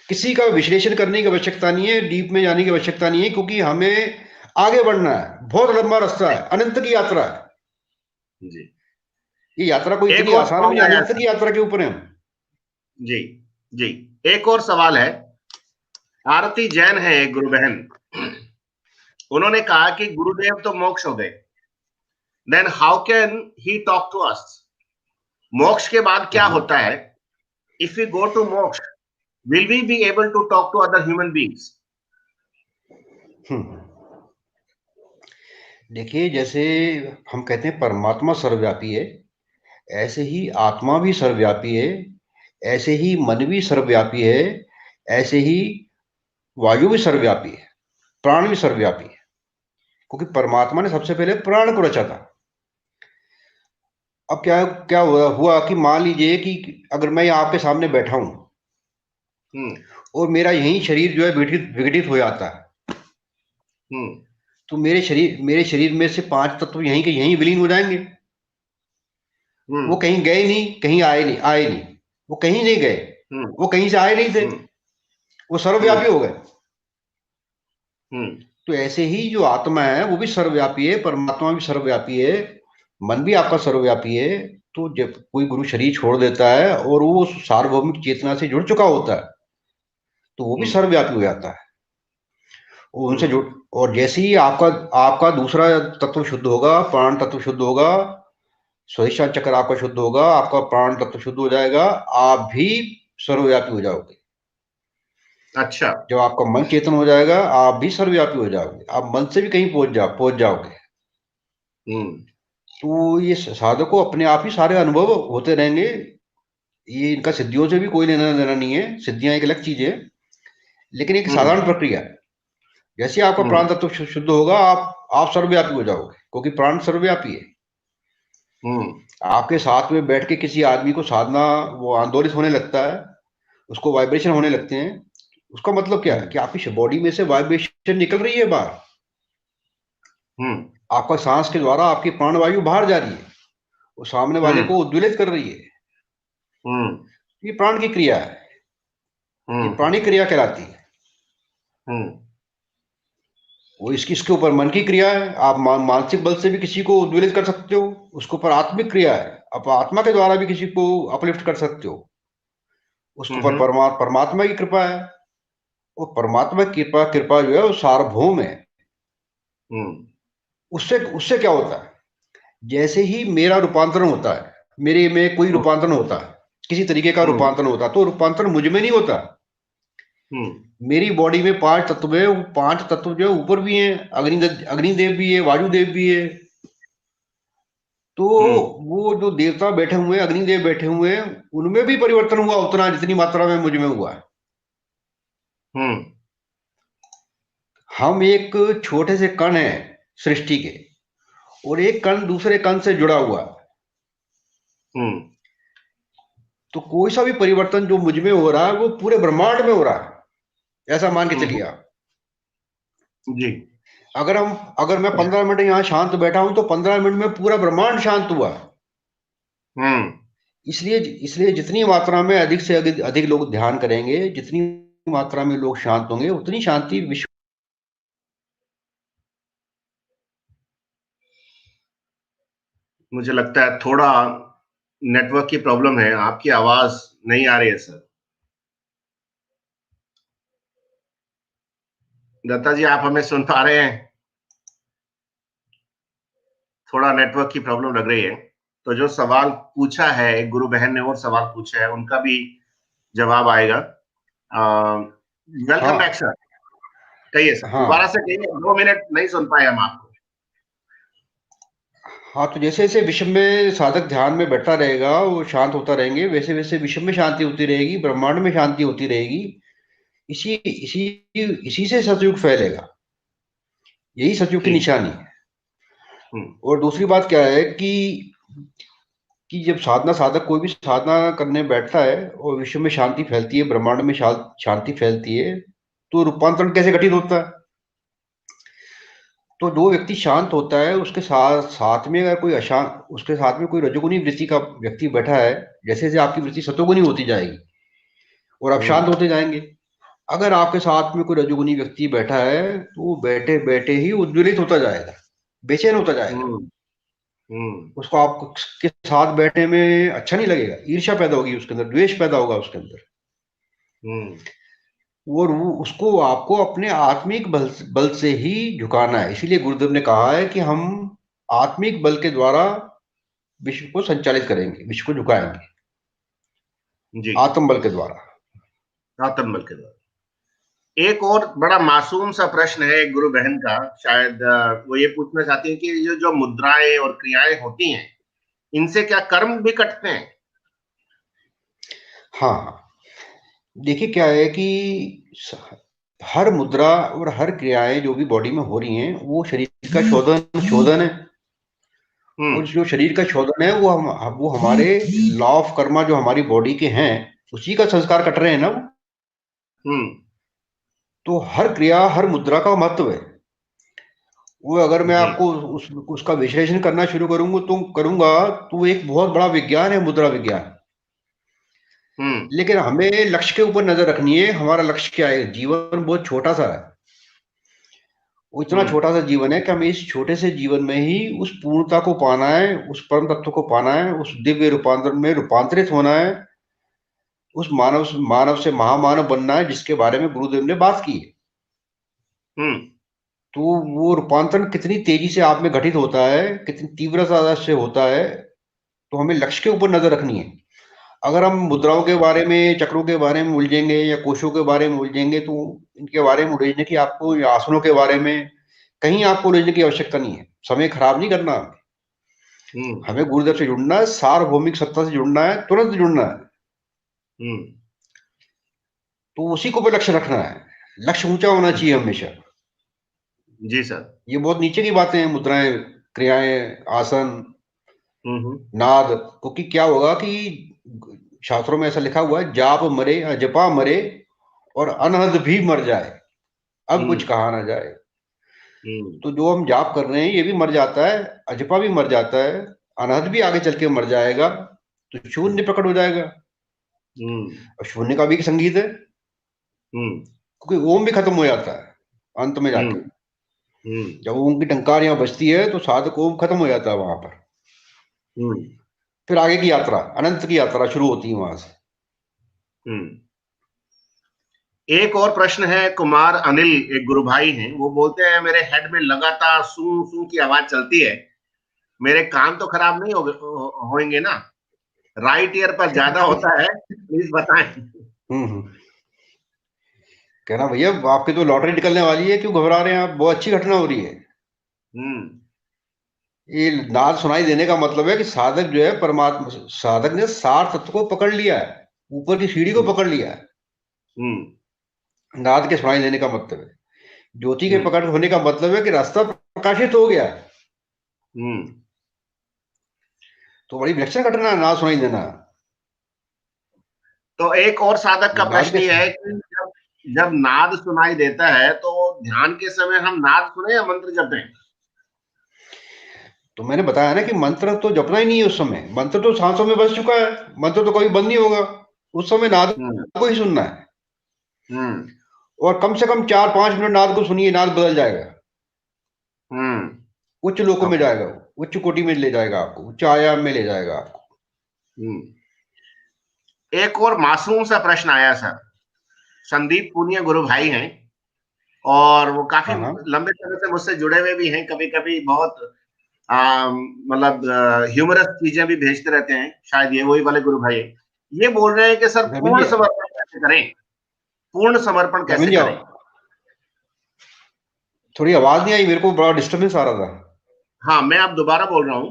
किसी का विश्लेषण करने की आवश्यकता नहीं है, डीप में जाने की आवश्यकता नहीं है, क्योंकि हमें आगे बढ़ना है। बहुत लंबा रास्ता है, अनंत की यात्रा है जी। ये यात्रा कोई इतनी आसान नहीं, अनंत की यात्रा के ऊपर है हम। जी जी। एक और सवाल है, आरती जैन है एक गुरु बहन, उन्होंने कहा कि गुरुदेव तो मोक्ष हो गए, then how can he talk to us? मोक्ष के बाद क्या होता है? If we go to moksha, will we be able to talk to other human beings? देखिए, जैसे हम कहते हैं परमात्मा सर्वव्यापी है, ऐसे ही आत्मा भी सर्वव्यापी है, ऐसे ही मन भी सर्वव्यापी है, ऐसे ही वायु भी सर्वव्यापी है, प्राण भी सर्वव्यापी है, क्योंकि परमात्मा ने सबसे पहले प्राण को रचा था। अब क्या क्या हुआ कि मान लीजिए कि अगर मैं आपके सामने बैठा हूं और मेरा यही शरीर जो है विघटित हो जाता है, तो मेरे शरीर में से 5 तत्व यहीं के यहीं विलीन हो जाएंगे। वो कहीं गए नहीं, कहीं आए नहीं, वो कहीं नहीं गए, वो कहीं से आए नहीं थे, वो सर्वव्यापी हो गए। तो ऐसे ही जो आत्मा है वो भी सर्वव्यापी है, परमात्मा भी सर्वव्यापी है, मन भी आपका सर्वव्यापी है। तो जब कोई गुरु शरीर छोड़ देता है और वो सार्वभौमिक चेतना से जुड़ चुका होता है, तो वो भी सर्वव्यापी हो जाता है, उनसे जुड़। और जैसे ही आपका दूसरा तत्व शुद्ध होगा, प्राण तत्व शुद्ध होगा, स्वादिष्टान चक्र आपका शुद्ध होगा, आपका प्राण तत्व शुद्ध हो जाएगा, आप भी सर्वव्यापी हो जाओगे। अच्छा, जब आपका मन चेतन हो जाएगा, आप भी सर्वव्यापी हो जाओगे, आप मन से भी कहीं पहुंच जाओगे। तो ये साधक को अपने आप ही सारे अनुभव होते रहेंगे। ये इनका सिद्धियों से भी कोई लेना देना नहीं है, सिद्धियां एक अलग चीज है, लेकिन एक साधारण प्रक्रिया है। जैसे आपका प्राण तत्व शुद्ध होगा, आप सर्वव्यापी हो जाओगे, क्योंकि प्राण सर्वव्यापी है। आपके साथ में बैठ के किसी आदमी को साधना, वो आंदोलित होने लगता है, उसको वाइब्रेशन होने लगते हैं। उसका मतलब क्या है कि आपकी बॉडी में से वाइब्रेशन निकल रही है बाहर, आपका सांस के द्वारा आपकी प्राणवायु बाहर जा रही है, वो सामने वाले को उद्वेलित कर रही है। ये प्राण की क्रिया है, ये प्राणी क्रिया कहलाती है। वो इसके ऊपर मन की क्रिया है। आप मानसिक बल से भी किसी को उद्वेलित कर सकते हो, उसके ऊपर आत्मिक क्रिया है, आप आत्मा के द्वारा भी किसी को अपलिफ्ट कर सकते हो, उसके ऊपर परमात्मा की कृपा है। और परमात्मा की कृपा जो है वो सार्वभौम है। उससे क्या होता है, जैसे ही मेरा रूपांतरण होता है, मेरे में कोई रूपांतरण होता है, किसी तरीके का रूपांतरण होता है, तो रूपांतरण मुझ में नहीं होता। मेरी बॉडी में 5 तत्व है, वो 5 तत्व जो है ऊपर भी हैं, अग्निदेव भी है, वायुदेव भी है, तो वो जो देवता बैठे हुए हैं, अग्निदेव बैठे हुए हैं, उनमें भी परिवर्तन हुआ उतना जितनी मात्रा में मुझ में हुआ है। हम एक छोटे से कण है सृष्टि के, और एक कण दूसरे कण से जुड़ा हुआ है। तो कोई सा भी परिवर्तन जो मुझ में हो रहा है वो पूरे ब्रह्मांड में हो रहा है, ऐसा मान के चलिए आप जी। अगर मैं 15 मिनट यहाँ शांत बैठा हूं तो 15 मिनट में पूरा ब्रह्मांड शांत हुआ। इसलिए इसलिए जितनी मात्रा में अधिक से अधिक लोग ध्यान करेंगे, जितनी मात्रा में लोग शांत होंगे, उतनी शांति विश्व। मुझे लगता है थोड़ा नेटवर्क की प्रॉब्लम है, आपकी आवाज नहीं आ रही है सर। दत्ता जी, आप हमें सुन पा रहे हैं? थोड़ा नेटवर्क की प्रॉब्लम लग रही है। तो जो सवाल पूछा है, एक गुरु बहन ने और सवाल पूछा है, उनका भी जवाब आएगा। Welcome back sir. कहिए सर, दोबारा से कहिए, 2 मिनट नहीं सुन पाए हम आपको। हाँ, तो जैसे जैसे विश्व में साधक ध्यान में बैठा रहेगा, वो शांत होता रहेंगे, वैसे वैसे विश्व में शांति होती रहेगी, ब्रह्मांड में शांति होती रहेगी। इसी इसी इसी से सतयुग फैलेगा। यही सतयुग की निशानी है। और दूसरी बात क्या है कि जब साधक कोई भी साधना करने बैठता है और विश्व में शांति फैलती है, ब्रह्मांड में शांति फैलती है, तो रूपांतरण कैसे घटित होता है? तो जो व्यक्ति शांत होता है उसके साथ में अगर कोई अशांत, उसके साथ में कोई रजोगुनी वृत्ति का व्यक्ति बैठा है, जैसे जैसे आपकी वृत्ति सतोगुनी होती जाएगी और आप शांत होते जाएंगे। अगर आपके साथ में कोई रजोगुनी व्यक्ति बैठा है तो वो बैठे बैठे ही उद्वेलित होता जाएगा, बेचैन होता जाएगा। उसको आपके साथ बैठने में अच्छा नहीं लगेगा, ईर्ष्या पैदा होगी उसके अंदर, द्वेष पैदा होगा उसके अंदर। और वो उसको आपको अपने आत्मिक बल से ही झुकाना है। इसीलिए गुरुदेव ने कहा है कि हम आत्मिक बल के द्वारा विश्व को संचालित करेंगे, विश्व को झुकाएंगे जी, आत्म बल के द्वारा। आत्म बल के द्वारा। एक और बड़ा मासूम सा प्रश्न है एक गुरु बहन का, शायद वो ये पूछना चाहती है कि ये जो मुद्राएं और क्रियाएं होती हैं, इनसे क्या कर्म भी कटते हैं? हाँ, देखिए क्या है कि हर मुद्रा और हर क्रियाएं जो भी बॉडी में हो रही हैं वो शरीर का शोधन है। और जो शरीर का शोधन है वो हमारे लॉ ऑफ कर्मा जो हमारी बॉडी के हैं उसी का संस्कार कट रहे हैं ना वो। तो हर क्रिया हर मुद्रा का महत्व है। वो अगर मैं आपको उसका विश्लेषण करना शुरू करूंगा तो एक बहुत बड़ा विज्ञान है मुद्रा विज्ञान। लेकिन हमें लक्ष्य के ऊपर नजर रखनी है। हमारा लक्ष्य क्या है? जीवन बहुत छोटा सा है, वो इतना छोटा सा जीवन है कि हमें इस छोटे से जीवन में ही उस पूर्णता को पाना है, उस परम तत्व को पाना है, उस दिव्य रूपांतर में रूपांतरित होना है, उस मानव से महामानव बनना है जिसके बारे में गुरुदेव ने बात की है। तो वो रूपांतरण कितनी तेजी से आप में घटित होता है, कितनी तीव्रता से होता है, तो हमें लक्ष्य के ऊपर नजर रखनी है। अगर हम मुद्राओं के बारे में, चक्रों के बारे में उलझेंगे या कोशों के बारे में उलझेंगे तो इनके बारे में उलझने की आपको, या आसनों के बारे में कहीं आपको उलझने की आवश्यकता नहीं है। समय खराब नहीं करना हमें गुरुदेव से जुड़ना है, सार्वभौमिक सत्ता से जुड़ना है, तुरंत जुड़ना है। तो उसी को भी लक्ष्य रखना है। लक्ष्य ऊंचा होना चाहिए हमेशा। जी सर। ये बहुत नीचे की बातें हैं, मुद्राएं, क्रियाएं, आसन, नाद। क्योंकि क्या होगा कि शास्त्रों में ऐसा लिखा हुआ है, जाप मरे, जपा मरे और अनहद भी मर जाए, अब कुछ कहा ना जाए। तो जो हम जाप कर रहे हैं ये भी मर जाता है, अजपा भी मर जाता है, अनहद भी आगे चल के मर जाएगा, तो शून्य प्रकट हो जाएगा। और शून्य का भी एक संगीत है, क्योंकि ओम भी खत्म हो जाता है अंत में जाके। जब ओम की टंकार यहाँ बजती है तो साधक ओम खत्म हो जाता है वहां पर। फिर आगे की यात्रा, अनंत की यात्रा शुरू होती है वहां से। एक और प्रश्न है, कुमार अनिल एक गुरु भाई हैं, वो बोलते हैं मेरे हेड में लगातार सू सू की आवाज चलती है, मेरे कान तो खराब नहीं होंगे ना? राइट ईयर पर ज्यादा होता है, प्लीज बताएं। कहना भैया आपकी तो लॉटरी निकलने वाली है, क्यों घबरा रहे हैं आप? बहुत अच्छी घटना हो रही है। ये नाद सुनाई देने का मतलब है कि साधक जो है, परमात्मा साधक ने सार तत्व को पकड़ लिया है, ऊपर की सीढ़ी को पकड़ लिया है। नाद के सुनाई देने का मतलब है, ज्योति के पकड़ होने का मतलब है कि रास्ता प्रकाशित हो गया। तो बड़ी विलक्षण घटना है नाद सुनाई देना। तो एक और साधक का नाद प्रश्न के ये है कि जब नाद सुनाई देता है तो ध्यान के समय हम नाद सुने या मंत्र जपें? तो मैंने बताया ना कि मंत्र तो जपना ही नहीं है उस समय, मंत्र तो सांसों में बस चुका है, मंत्र तो कभी बंद नहीं होगा, उस समय नाद को ही सुनना है। और कम से कम 4-5 मिनट नाद को सुनिए, नाद बदल जाएगा, उच्च लोकों में जाएगा, उच्च कोटि में ले जाएगा आपको, उच्च आयाम में ले जाएगा आपको। एक और मासूम सा प्रश्न आया सर, संदीप पुनिया गुरु भाई हैं और वो काफी लंबे समय से मुझसे जुड़े हुए भी हैं, कभी कभी बहुत मतलब ह्यूमरस चीजें भी भेजते रहते हैं, शायद ये वही वाले गुरु भाई हैं। ये बोल रहे हैं कि सर पूर्ण समर्पण कैसे करें, पूर्ण समर्पण कैसे करें? थोड़ी आवाज नहीं आई मेरे को, बड़ा डिस्टर्बेंस आ रहा था। हाँ, मैं अब दोबारा बोल रहा हूं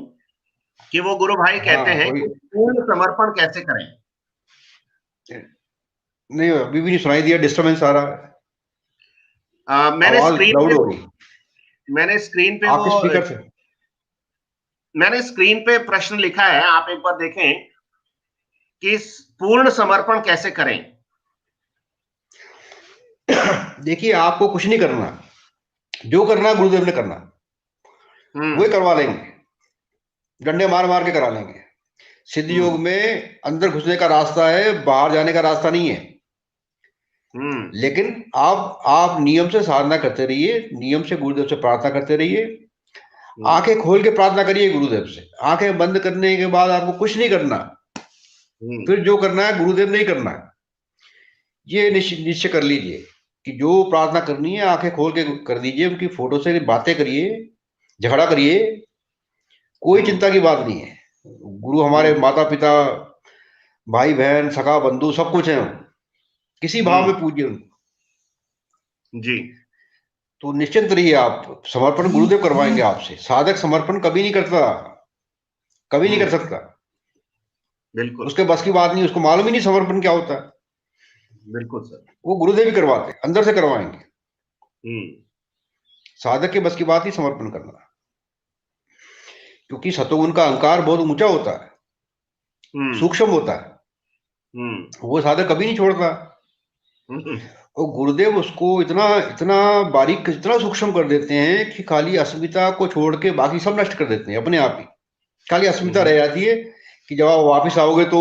कि वो गुरु भाई कहते हैं कि पूर्ण समर्पण कैसे करें। नहीं, अभी भी नहीं सुनाई दिया, डिस्टर्बेंस आ रहा है। मैंने स्क्रीन पे आपके स्पीकर से मैंने स्क्रीन पे प्रश्न लिखा है, आप एक बार देखें कि पूर्ण समर्पण कैसे करें। देखिए, आपको कुछ नहीं करना, जो करना गुरुदेव ने करना, वही करवा लेंगे, डंडे मार मार के करा लेंगे। सिद्ध योग में अंदर घुसने का रास्ता है, बाहर जाने का रास्ता नहीं है। लेकिन आप नियम से साधना करते रहिए, नियम से गुरुदेव से प्रार्थना करते रहिए, आंखें खोल के प्रार्थना करिए गुरुदेव से। आंखें बंद करने के बाद आपको कुछ नहीं करना, फिर जो करना है गुरुदेव ने ही करना है। ये निश्चय कर लीजिए कि जो प्रार्थना करनी है आंखें खोल के कर दीजिए, उनकी फोटो से बातें करिए, झगड़ा करिए, कोई चिंता की बात नहीं है। गुरु हमारे माता पिता, भाई बहन, सखा बंधु सब कुछ है, किसी भाव में पूजिए उनको जी। तो निश्चिंत रहिए, आप समर्पण गुरुदेव करवाएंगे आपसे। साधक समर्पण कभी नहीं करता, कभी नहीं कर सकता, बिल्कुल उसके बस की बात नहीं, उसको मालूम ही नहीं समर्पण क्या होता है। बिल्कुल सर, वो गुरुदेव ही करवाते, अंदर से करवाएंगे। साधक के बस की बात ही समर्पण करना, क्योंकि सतोगुण का अहंकार बहुत ऊंचा होता है, सूक्ष्म होता है, वो साधक कभी नहीं छोड़ता। और गुरुदेव उसको इतना इतना बारीक, इतना सूक्ष्म कर देते हैं कि खाली अस्मिता को छोड़ के बाकी सब नष्ट कर देते हैं अपने आप ही। खाली अस्मिता रह जाती है कि जब आप वापिस आओगे तो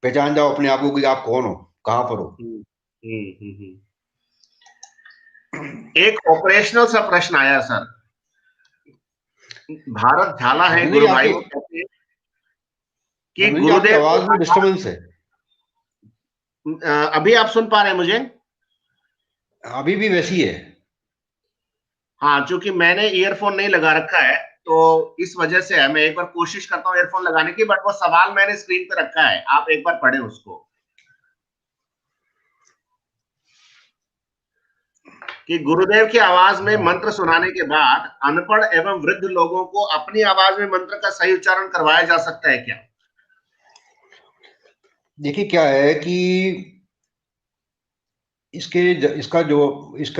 पहचान जाओ अपने आप को कि आप कौन हो, कहां पर हो। एक ऑपरेशनल सा प्रश्न आया सर, भारत झाला है गुरु भाई, वो कहते हैं कि गुरुदेव आवाज में डिस्टर्बेंस है। अभी आप सुन पा रहे हैं मुझे? अभी भी वैसी है। हाँ, चूंकि मैंने ईयरफोन नहीं लगा रखा है तो इस वजह से है। मैं एक बार कोशिश करता हूँ ईयरफोन लगाने की, बट वो सवाल मैंने स्क्रीन पे रखा है, आप एक बार पढ़े उसको, कि गुरुदेव की आवाज में मंत्र सुनाने के बाद अनपढ़ एवं वृद्ध लोगों को अपनी आवाज में मंत्र का सही उच्चारण करवाया जा सकता है क्या? देखिए क्या है कि इसका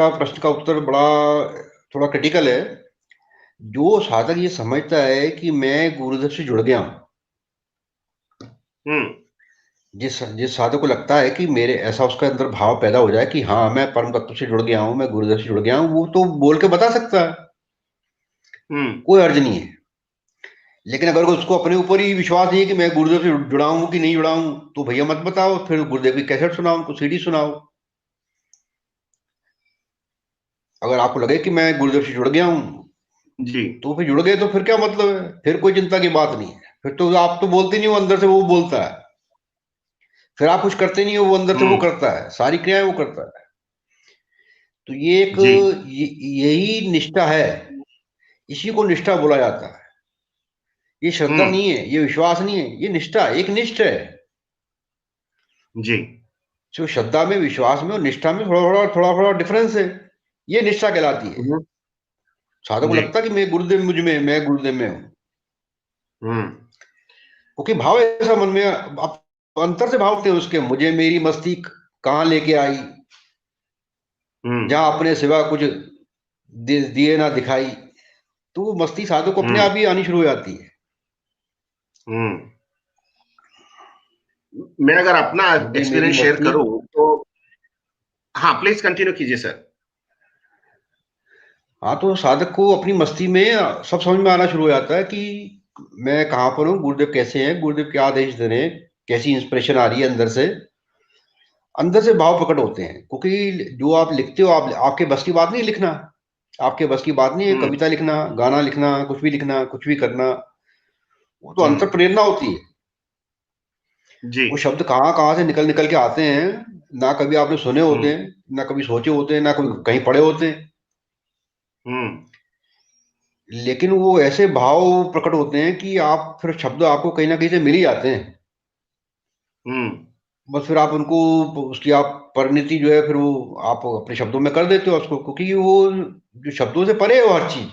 प्रश्न का उत्तर बड़ा थोड़ा क्रिटिकल है। जो साधक ये समझता है कि मैं गुरुदेव से जुड़ गया हूं, जिस साधक को लगता है कि मेरे ऐसा उसके अंदर भाव पैदा हो जाए कि हाँ मैं परम तत्व से जुड़ गया हूं, मैं गुरुदेव से जुड़ गया हूं, वो तो बोल के बता सकता है, कोई अर्ज नहीं है। लेकिन अगर उसको अपने ऊपर ही विश्वास नहीं है कि मैं गुरुदेव से जुड़ा हूं कि नहीं जुड़ा हूं, तो भैया मत बताओ, फिर गुरुदेव की कैसेट सुनाओ, उनको सीडी सुनाओ। अगर आपको लगे कि मैं गुरुदेव से जुड़ गया हूं जी, तो फिर जुड़ गए, तो फिर क्या मतलब है, फिर कोई चिंता की बात नहीं है। फिर तो आप तो बोलते नहीं हो, अंदर से वो बोलता है। फिर आप कुछ करते नहीं हो, वो अंदर से वो करता है, सारी क्रियाएं वो करता है। तो ये एक यही निष्ठा है, इसी को निष्ठा बोला जाता है। ये श्रद्धा नहीं है, ये विश्वास नहीं है, ये निष्ठा, एक निष्ठ है जी। जो श्रद्धा में, विश्वास में और निष्ठा में थोड़ा डिफरेंस है, ये निष्ठा कहलाती है। साधक को लगता है कि मैं गुरुदेव मुझ में, मैं गुरुदेव में हूं, क्योंकि भाव ऐसा मन में आप अंतर से भाव थे उसके, मुझे मेरी मस्ती कहाँ लेके आई, जहां अपने सिवा कुछ दिए ना दिखाई। तो वो मस्ती साधक को अपने आप ही आनी शुरू हो जाती है। मैं अगर अपना मुझे मेरी एक्सपीरियंस शेयर मस्ती, करूं तो हाँ प्लीज कंटिन्यू कीजिए सर। हाँ, तो साधक को अपनी मस्ती में सब समझ में आना शुरू हो जाता है कि मैं कहाँ पर हूँ, गुरुदेव कैसे हैं, गुरुदेव क्या आदेश दे रहे हैं, कैसी इंस्पिरेशन आ रही है अंदर से। अंदर से भाव प्रकट होते हैं, क्योंकि जो आप लिखते हो, आप आपके बस की बात नहीं लिखना, आपके बस की बात नहीं है कविता लिखना, गाना लिखना, कुछ भी करना। वो तो अंतर प्रेरणा होती है। जी। वो शब्द कहाँ कहाँ से निकल निकल के आते हैं, ना कभी आपने सुने होते हैं, ना कभी सोचे होते हैं, ना कभी कहीं पढ़े होते हैं, लेकिन वो ऐसे भाव प्रकट होते हैं कि आप फिर शब्द आपको कहीं ना कहीं से मिल ही जाते हैं। बस फिर आप उनको, उसकी आप परिणति जो है फिर वो आप अपने शब्दों में कर देते हो उसको, क्योंकि वो जो शब्दों से परे है वो हर चीज।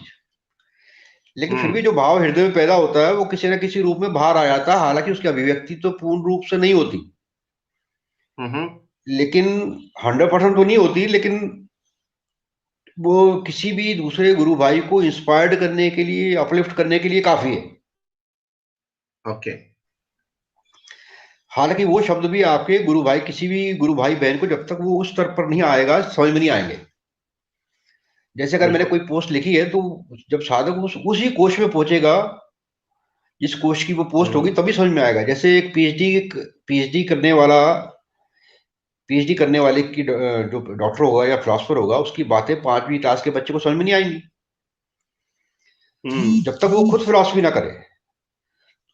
लेकिन फिर भी जो भाव हृदय में पैदा होता है वो किसी न किसी रूप में बाहर आ जाता है, हालांकि उसकी अभिव्यक्ति तो पूर्ण रूप से नहीं होती, लेकिन 100% तो नहीं होती, लेकिन वो किसी भी दूसरे गुरु भाई को इंस्पायर्ड करने के लिए, अपलिफ्ट करने के लिए काफी है। ओके। हालांकि वो शब्द भी आपके गुरु भाई, किसी भी गुरु भाई बहन को जब तक वो उस स्तर पर नहीं आएगा समझ में नहीं आएंगे। जैसे अगर मैंने कोई पोस्ट लिखी है तो जब साधक उसी कोश में पहुंचेगा जिस कोश की वो पोस्ट होगी तभी समझ में आएगा। जैसे एक पीएचडी करने वाला, पीएचडी करने वाले की जो डॉक्टर होगा या फिलोसफर होगा, उसकी बातें 5वीं क्लास के बच्चे को समझ में नहीं आएंगी जब तक वो खुद फिलोसफी ना करे।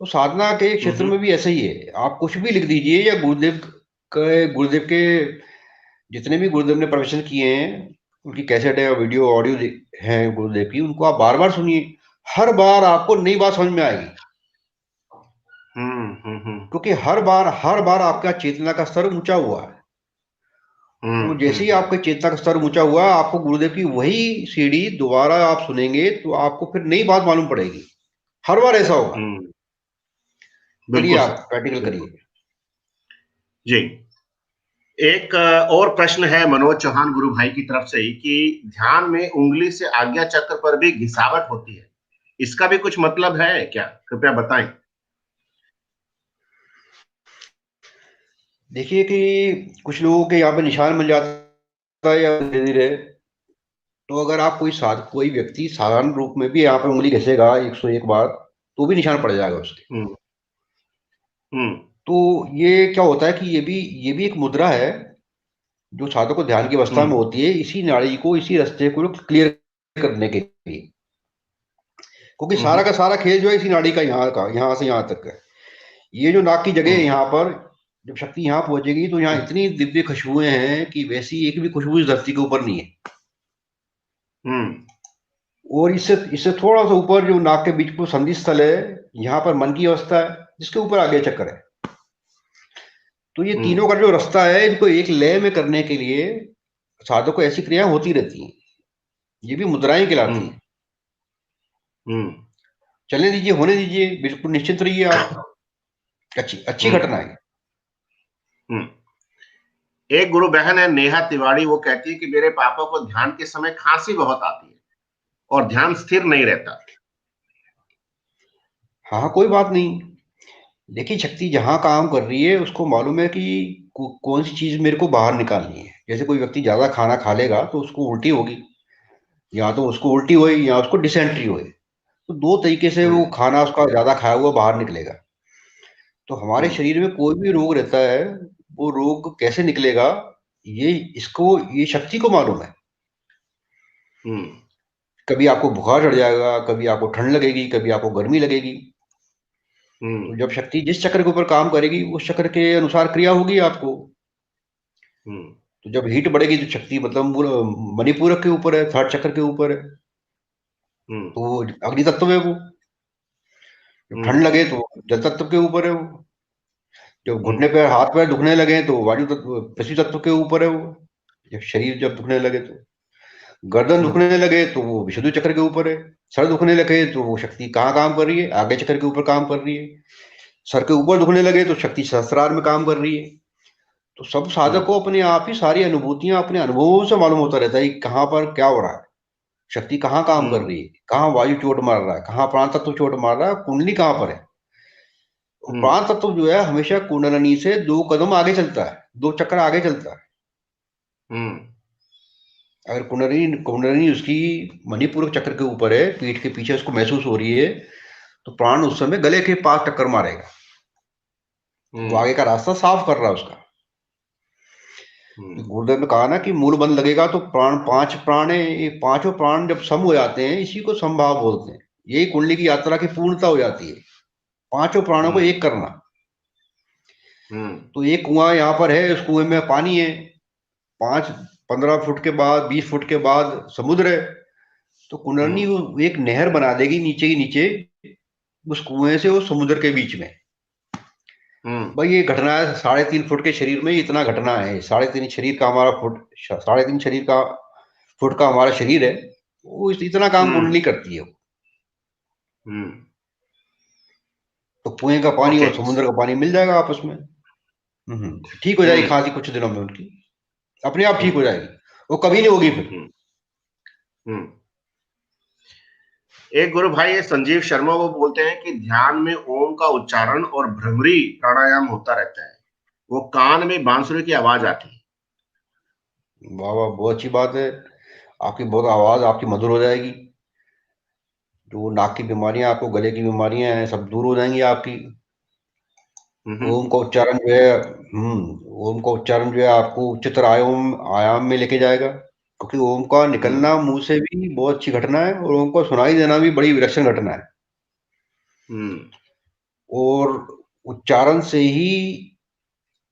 तो साधना के क्षेत्र में भी ऐसा ही है, आप कुछ भी लिख दीजिए, या गुरुदेव के जितने भी गुरुदेव ने प्रवचन किए हैं उनकी कैसेट है, वीडियो ऑडियो है गुरुदेव की, उनको आप बार बार सुनिए, हर बार आपको नई बात समझ में आएगी। क्योंकि हर बार आपका चेतना का स्तर ऊंचा हुआ है। तो जैसे ही आपके चेतना का स्तर ऊंचा हुआ, आपको गुरुदेव की वही सीढ़ी दोबारा आप सुनेंगे तो आपको फिर नई बात मालूम पड़ेगी। हर बार ऐसा होगा। करिए, आप प्रैक्टिकल करिए। जी। एक और प्रश्न है मनोज चौहान गुरु भाई की तरफ से ही कि ध्यान में उंगली से आज्ञा चक्र पर भी घिसावट होती है, इसका भी कुछ मतलब है क्या? कृपया बताएं। देखिए कि कुछ लोगों के यहाँ पे निशान बन जाता है या धीरे धीरे, तो अगर आप कोई व्यक्ति साधारण रूप में भी यहाँ पे उंगली घिसेगा 101 बार तो भी निशान पड़ जाएगा उसके। तो ये क्या होता है कि ये भी एक मुद्रा है जो साधक को ध्यान की अवस्था में होती है, इसी नाड़ी को, इसी रास्ते को क्लियर करने के लिए। क्योंकि सारा का सारा खेल जो है इसी नाड़ी का, यहाँ से यहाँ तक है। ये जो नाक की जगह है, यहाँ पर जब शक्ति यहाँ पहुंचेगी तो यहाँ इतनी दिव्य खुशबुएं हैं कि वैसी एक भी खुशबू इस धरती के ऊपर नहीं है। और इससे थोड़ा सा ऊपर जो नाक के बीच में संधि स्थल है, यहाँ पर मन की अवस्था है, जिसके ऊपर आगे चक्कर है। तो ये तीनों का जो रास्ता है, इनको एक लय में करने के लिए साधक को ऐसी क्रियाएं होती रहती हैं। ये भी मुद्राएं कहलाती हैं। चलने दीजिए, होने दीजिए, बिल्कुल निश्चित रहिए आप। अच्छी घटना है। एक गुरु बहन है नेहा तिवारी, वो कहती है कि मेरे पापा को ध्यान के समय खांसी बहुत आती है और ध्यान स्थिर नहीं रहता। हाँ, कोई बात नहीं। देखिए, शक्ति जहां काम कर रही है उसको मालूम है कि कौन सी चीज मेरे को बाहर निकालनी है। जैसे कोई व्यक्ति ज्यादा खाना खा लेगा तो उसको उल्टी होगी, या तो उसको उल्टी हुई या उसको डिसेंट्री हुई। तो दो तरीके से वो खाना उसका ज्यादा खाया हुआ बाहर निकलेगा। तो हमारे शरीर में कोई भी रोग रहता है, वो रोग कैसे निकलेगा, ये शक्ति को मालूम है। कभी आपको बुखार चढ़ जाएगा, कभी आपको ठंड लगेगी, कभी आपको गर्मी लगेगी। तो जब शक्ति जिस चक्र के ऊपर काम करेगी उस चक्र के अनुसार क्रिया होगी आपको। तो जब हीट बढ़ेगी तो शक्ति मतलब मणिपूरक के ऊपर है, थर्ड चक्र के ऊपर है, तो अग्नि तत्व है वो। जब ठंड लगे तो जल तत्व के ऊपर है वो। जब घुटने पे हाथ पैर दुखने लगे तो वायु तत्व, पृथ्वी तत्व के ऊपर है वो। जब शरीर दुखने लगे तो गर्दन दुखने लगे तो वो विशुद्ध चक्र के ऊपर है, सर दुखने लगे तो वो शक्ति कहाँ काम कर रही है, आगे चक्र के ऊपर काम कर रही है, सर के ऊपर दुखने लगे तो शक्ति सहस्त्रार में काम कर रही है। तो सब साधक को अपने आप ही सारी अनुभूतियां अपने अनुभवों से मालूम होता रहता है कि कहाँ पर क्या हो रहा है, शक्ति कहाँ काम कर रही है, कहाँ वायु चोट मार रहा है, कहाँ प्राण तत्व चोट मार रहा है, कुंडली कहाँ पर है। प्राण तत्व जो है हमेशा कुंडलनी से 2 कदम आगे चलता है, 2 चक्र आगे चलता है। अगर कुंडलनी कुंडलनी उसकी मणिपुर चक्र के ऊपर है, पीठ के पीछे उसको महसूस हो रही है, तो प्राण उस समय गले के पास टक्कर मारेगा, वो आगे का रास्ता साफ कर रहा है उसका। गुरुदेव ने कहा ना कि मूल बंद लगेगा तो प्राण 5 प्राण है, ये पांचों प्राण जब सम हो जाते हैं, इसी को समभाव बोलते हैं। यही कुंडली की यात्रा की पूर्णता हो जाती है, पांचों प्राणों को एक करना। तो एक कुआं यहाँ पर है, उस कुएं में पानी है, 5-15 फुट के बाद 20 फुट के बाद समुद्र है, तो कुंडलनी एक नहर बना देगी नीचे ही नीचे उस कुएं से उस समुद्र के बीच में। भाई ये घटना है 3.5 फुट के शरीर में इतना घटना है, 3.5 शरीर का हमारा फुट, 3.5 शरीर का फुट का हमारा शरीर है, वो इतना काम कुंडली करती है। तो कुएं का पानी और समुद्र का पानी मिल जाएगा आपस में, ठीक हो जाएगी खांसी कुछ दिनों में, उनकी अपने आप ठीक हो जाएगी, वो कभी नहीं होगी फिर। एक गुरु भाई संजीव शर्मा वो बोलते हैं कि ध्यान में ओम का उच्चारण और भ्रमरी प्राणायाम होता रहता है, वो कान में बांसुरी की आवाज आती है। वाह वाह, बहुत अच्छी बात है, आपकी बहुत आवाज आपकी मधुर हो जाएगी, जो नाक की बीमारियां, आपको गले की बीमारियां हैं, सब दूर हो जाएंगी आपकी। ओम का उच्चारण जो है ओम का उच्चारण जो है आपको उच्चतर आयाम में लेके जाएगा, क्योंकि ओम का निकलना मुंह से भी बहुत अच्छी घटना है, और ओम को सुनाई देना भी बड़ी विलक्षण घटना है। और उच्चारण से ही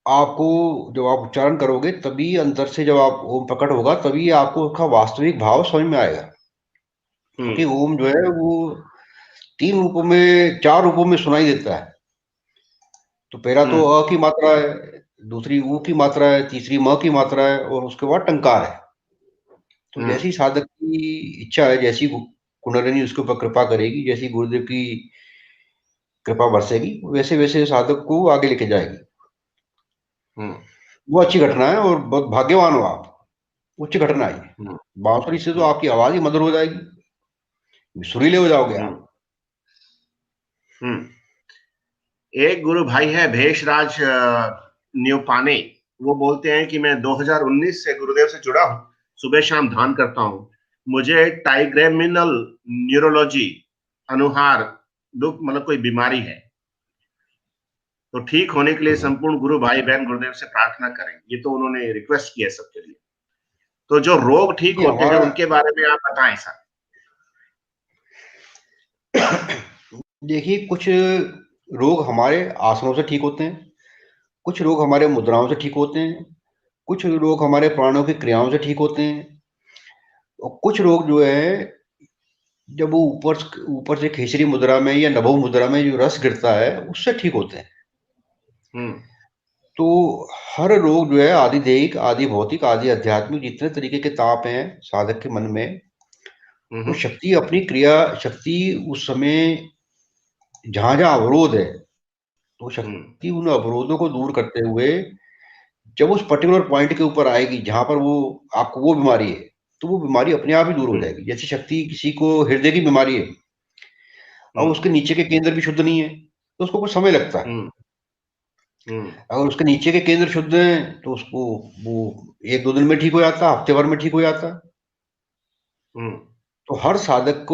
आपको, जब आप उच्चारण करोगे तभी अंदर से जब आप ओम प्रकट होगा, तभी आपको उसका वास्तविक भाव समझ में आएगा। क्योंकि ओम जो है वो 3 रूपों में 4 रूपों में सुनाई देता है। तो पहला तो अ की मात्रा है, दूसरी ऊ की मात्रा है, तीसरी म की मात्रा है, और उसके बाद टंकार है। तो जैसी साधक की इच्छा है, जैसी कुंडलिनी उसके ऊपर कृपा करेगी, जैसी गुरुदेव की कृपा बरसेगी, वैसे वैसे साधक को आगे लेके जाएगी। वो अच्छी घटना है, और बहुत भाग्यवान हो आप, उच्च घटना है। बांसुरी से तो आपकी आवाज ही मधुर हो जाएगी, सुरीले हो जाओगे आप। एक गुरु भाई है भेषराज न्यूपाने, वो बोलते हैं कि मैं 2019 से गुरुदेव से जुड़ा हूं, सुबह शाम ध्यान करता हूं, मुझे टाइग्रेमिनल न्यूरोलॉजी अनुहार दुख मतलब कोई बीमारी है, तो ठीक होने के लिए संपूर्ण गुरु भाई बहन गुरुदेव से प्रार्थना करें। ये तो उन्होंने रिक्वेस्ट किया सबके लिए। तो जो रोग ठीक होते हैं उनके बारे में आप बताएं सर। देखिए, कुछ रोग हमारे आसनों से ठीक होते हैं, कुछ रोग हमारे मुद्राओं से ठीक होते हैं, कुछ रोग हमारे प्राणों की क्रियाओं से ठीक होते हैं, और कुछ रोग जो है जब वो ऊपर से खेसरी मुद्रा में या नभो मुद्रा में जो रस गिरता है उससे ठीक होते हैं। तो हर रोग जो है आदि दैहिक, आदि भौतिक, आदि आध्यात्मिक, जितने तरीके के ताप हैं साधक के मन में, तो शक्ति अपनी क्रिया शक्ति उस समय जहां जहां अवरोध है, तो शक्ति उन अवरोधों को दूर करते हुए जब उस पर्टिकुलर पॉइंट के ऊपर आएगी जहां पर वो आपको वो बीमारी है, तो वो बीमारी अपने आप ही दूर हो जाएगी। जैसे शक्ति किसी को हृदय की बीमारी है, और उसके नीचे के केंद्र भी शुद्ध नहीं है, तो उसको कुछ समय लगता है। अगर उसके नीचे के केंद्र शुद्ध हैं तो उसको वो 1-2 दिन में ठीक हो जाता है, हफ्ते भर में ठीक हो जाता है। तो हर साधक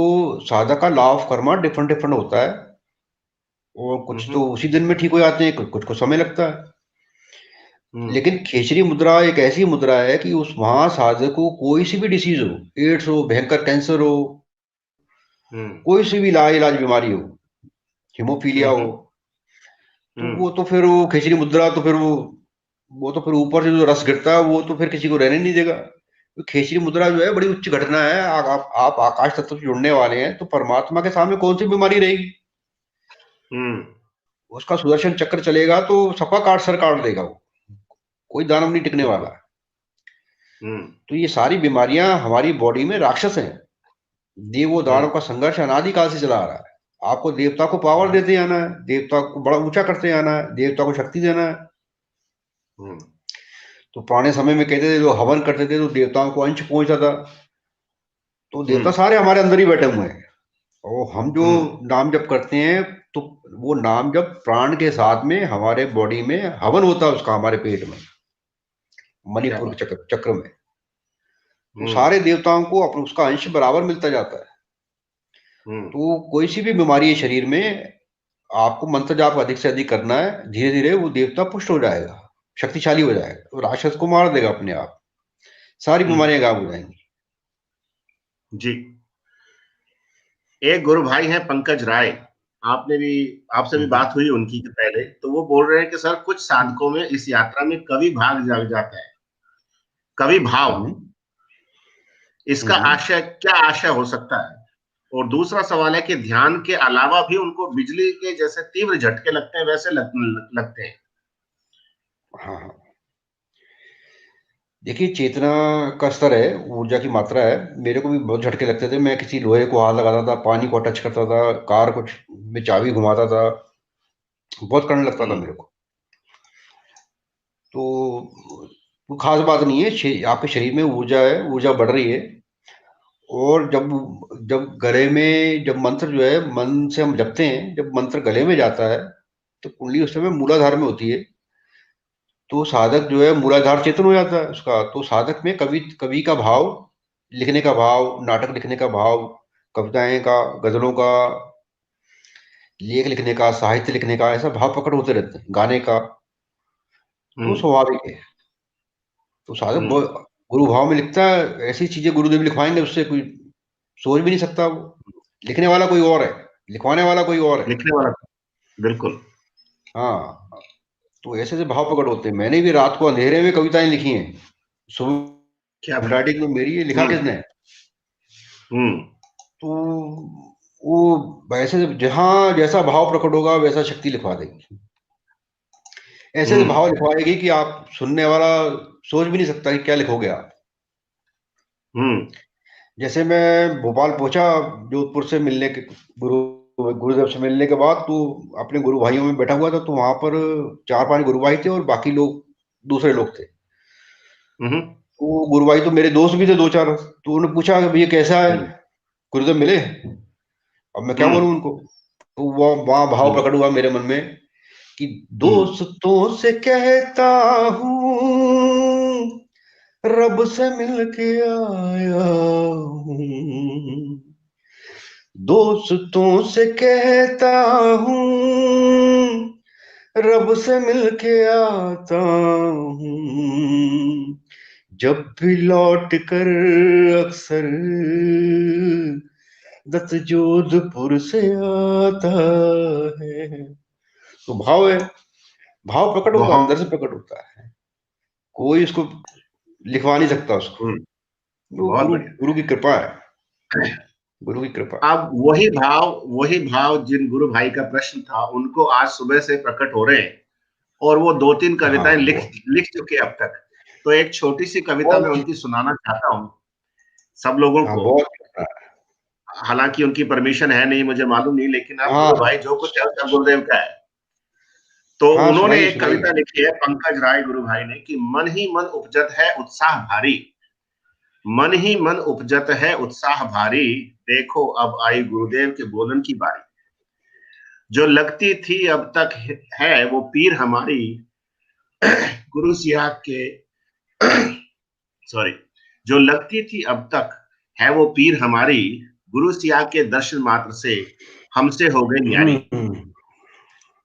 का law of Karma different different होता है, और कुछ तो उसी दिन में ठीक हो जाते हैं, कुछ को समय लगता है। लेकिन खेचरी मुद्रा एक ऐसी मुद्रा है कि उस वहां साधक को कोई सी भी डिसीज हो, एड्स हो, भयंकर कैंसर हो, कोई सी भी लाइलाज बीमारी हो, हीमोफीलिया हो, तो वो तो फिर वो खेचरी मुद्रा तो फिर वो तो फिर ऊपर से जो रस गिरता है वो तो फिर किसी को रहने नहीं देगा। तो खेचरी मुद्रा जो है बड़ी उच्च घटना है। आप आकाश तत्व से जुड़ने वाले हैं, तो परमात्मा के सामने कौन सी बीमारी रहेगी। उसका सुदर्शन चक्र चलेगा तो सबका काट सर काट देगा, वो कोई दानव नहीं टिकने वाला। तो ये सारी बीमारियां हमारी बॉडी में राक्षस हैं। देव और दानव का संघर्ष अनादिकाल से चला आ रहा है। आपको देवता को पावर देते आना है, देवता को बड़ा ऊंचा करते आना है, देवता को शक्ति देना है। तो पुराने समय में कहते थे, जो हवन करते थे तो देवताओं को अंश पहुंचता था। तो देवता सारे हमारे अंदर ही बैठे हुए हैं, और हम जो नाम जप करते हैं, तो वो नाम जप प्राण के साथ में हमारे बॉडी में हवन होता है उसका, हमारे पेट में, मणिपुर चक्र में। तो सारे देवताओं को अपना उसका अंश बराबर मिलता जाता है। तो कोई सी भी बीमारी है शरीर में, आपको मंत्र जाप अधिक से अधिक करना है, धीरे धीरे वो देवता पुष्ट हो जाएगा, शक्तिशाली हो जाएगा, तो राक्षस को मार देगा अपने आप, सारी बीमारियां गायब हो जाएंगी। जी। एक गुरु भाई हैं पंकज राय, आपसे भी बात हुई उनकी पहले, तो वो बोल रहे हैं कि सर कुछ साधकों में इस यात्रा में कवि भाग जाग जाता है, कवि भाव, इसका आशय क्या आशय हो सकता है? और दूसरा सवाल है कि ध्यान के अलावा भी उनको बिजली के जैसे तीव्र झटके लगते हैं, वैसे लगते हैं। हाँ, देखिए, चेतना का स्तर है, ऊर्जा की मात्रा है। मेरे को भी बहुत झटके लगते थे। मैं किसी लोहे को हाथ लगाता था, पानी को टच करता था, कार को में चाबी घुमाता था, बहुत करंट लगता था मेरे को। तो खास बात नहीं है, आपके शरीर में ऊर्जा है, ऊर्जा बढ़ रही है। और जब गले में, जब मंत्र जो है मन से हम जपते हैं, जब मंत्र गले में जाता है तो कुंडली उस समय मूलाधार में होती है। तो साधक जो है मूलाधार चेतन हो जाता है उसका। तो साधक में कवि का भाव, लिखने का भाव, नाटक लिखने का भाव, कविताएं का, गजलों का, लेख लिखने का, साहित्य लिखने का, ऐसा भाव प्रकट होते रहते हैं, गाने का। तो स्वाभाविक है। तो साधक गुरु भाव में लिखता है, ऐसी चीजें गुरुदेव लिखवाएंगे, उससे कोई सोच भी नहीं सकता। वो लिखने वाला कोई और है, लिखवाने वाला कोई और है। लिखने वाला, बिल्कुल। हाँ, तो ऐसे से भाव प्रकट होते हैं। मैंने भी रात को अंधेरे में कविताएं लिखी हैं, सुबह राइटिंग में मेरी, ये लिखा किसने? तो वो वैसे जहां जैसा भाव प्रकट होगा वैसा शक्ति लिखवा देगी, ऐसे भाव लिखवाएगी कि आप सुनने वाला सोच भी नहीं सकता कि क्या लिखोगे आप। जैसे मैं भोपाल पहुंचा जोधपुर से मिलने के, गुरुदेव से मिलने के बाद, तो अपने गुरु भाइयों में बैठा हुआ था। तो वहां पर 4-5 गुरु भाई थे और बाकी लोग दूसरे लोग थे। तो गुरु भाई तो मेरे दोस्त भी थे 2-4। तो उन्होंने पूछा कि भैया कैसा है, गुरुदेव मिले? अब मैं क्या बोलूं उनको। तो वो वहां भाव प्रकट हुआ मेरे मन में कि दोस्तों से कहता हूं, रब से मिल के आया हूं, दोस्तों से कहता हूं, रब से मिल के आता हूं, जब भी लौट कर अक्सर दत्त जोधपुर से आता है। तो भाव है, भाव प्रकट होगा, अंदर से प्रकट होता है, कोई इसको लिखवा नहीं सकता उसको। गुरु की कृपा है, गुरु की कृपा। अब वही भाव जिन गुरु भाई का प्रश्न था, उनको आज सुबह से प्रकट हो रहे हैं, और वो 2-3 कविताएं लिख चुके अब तक। तो एक छोटी सी कविता मैं उनकी सुनाना चाहता हूँ सब लोगों को। हालांकि उनकी परमिशन है नहीं, मुझे मालूम नहीं, लेकिन अब गुरु भाई जो कुछ है सब गुरुदेव का है। तो उन्होंने एक कविता लिखी है, पंकज राय गुरु भाई ने, कि मन ही मन उपजत है उत्साह भारी, मन ही मन उपजत है उत्साह भारी, देखो अब आई गुरुदेव के बोलन की बारी, जो लगती थी अब तक है वो पीर हमारी, गुरु सियाग के सॉरी, जो लगती थी अब तक है वो पीर हमारी, गुरु सियाग के दर्शन मात्र से हमसे हो गई न्यारी।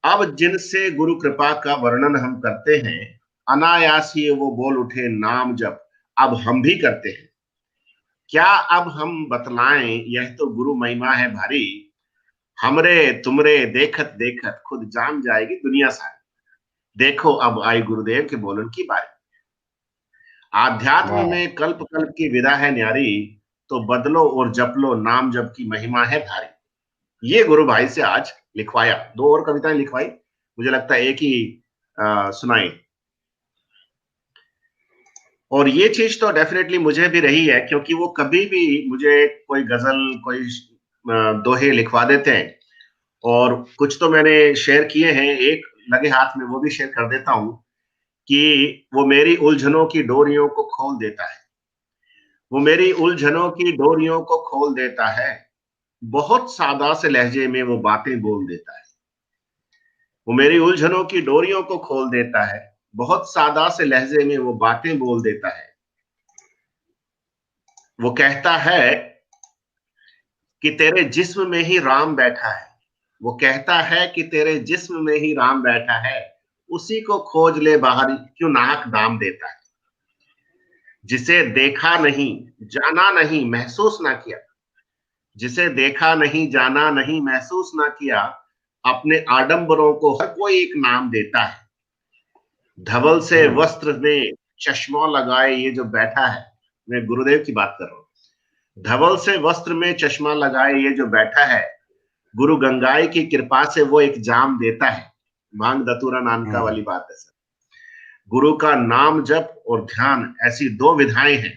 अब जिनसे गुरु कृपा का वर्णन हम करते हैं, अनायास ही वो बोल उठे नाम जप अब हम भी करते हैं, क्या अब हम बतलाएं यह तो गुरु महिमा है भारी, हमरे तुमरे देखत देखत खुद जान जाएगी दुनिया सारी, देखो अब आई गुरुदेव के बोलन की बारी, आध्यात्म में कल्प कल्प की विदा है न्यारी, तो बदलो और जप लो नाम जप की महिमा है भारी। ये गुरु भाई से आज लिखवाया, 2 और कविताएं लिखवाई, मुझे लगता है एक ही सुनाई। और ये चीज तो डेफिनेटली मुझे भी रही है, क्योंकि वो कभी भी मुझे कोई गजल, कोई दोहे लिखवा देते हैं, और कुछ तो मैंने शेयर किए हैं, एक लगे हाथ में वो भी शेयर कर देता हूं कि वो मेरी उलझनों की डोरियों को खोल देता है, वो मेरी उलझनों की डोरियों को खोल देता है, बहुत सादा से लहजे में वो बातें बोल देता है, वो मेरी उलझनों की डोरियों को खोल देता है, बहुत सादा से लहजे में वो बातें बोल देता है। वो कहता है कि तेरे जिस्म में ही राम बैठा है, वो कहता है कि तेरे जिस्म में ही राम बैठा है, उसी को खोज ले बाहर क्यों नाहक दाम देता है। जिसे देखा नहीं, जाना नहीं, महसूस ना किया, जिसे देखा नहीं, जाना नहीं, महसूस ना किया, अपने आडंबरों को हर कोई एक नाम देता है। धवल से वस्त्र में चश्मा लगाए ये जो बैठा है, मैं गुरुदेव की बात कर रहा हूं, धवल से वस्त्र में चश्मा लगाए ये जो बैठा है, गुरु गंगाई की कृपा से वो एक जाम देता है। मांग दतूरा नानका वाली बात है सर। गुरु का नाम जप और ध्यान ऐसी दो विधाएं हैं,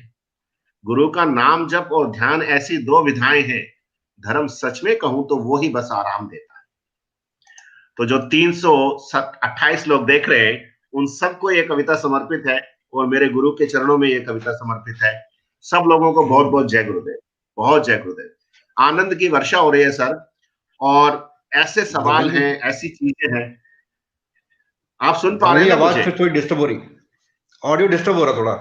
गुरु का नाम जप और ध्यान ऐसी दो विधाएं हैं, धर्म सच में कहूं तो वो ही बस आराम देता है। तो जो 328 लोग देख रहे हैं, उन सबको ये कविता समर्पित है, और मेरे गुरु के चरणों में ये कविता समर्पित है। सब लोगों को बहुत बहुत जय गुरुदेव, बहुत जय गुरुदेव। आनंद की वर्षा हो रही है सर, और ऐसे सवाल हैं, ऐसी चीजें हैं। आप सुन पा रहे हैं ना आवाज मुझे? फिर थोड़ी डिस्टर्ब हो रही, ऑडियो डिस्टर्ब हो रहा थोड़ा।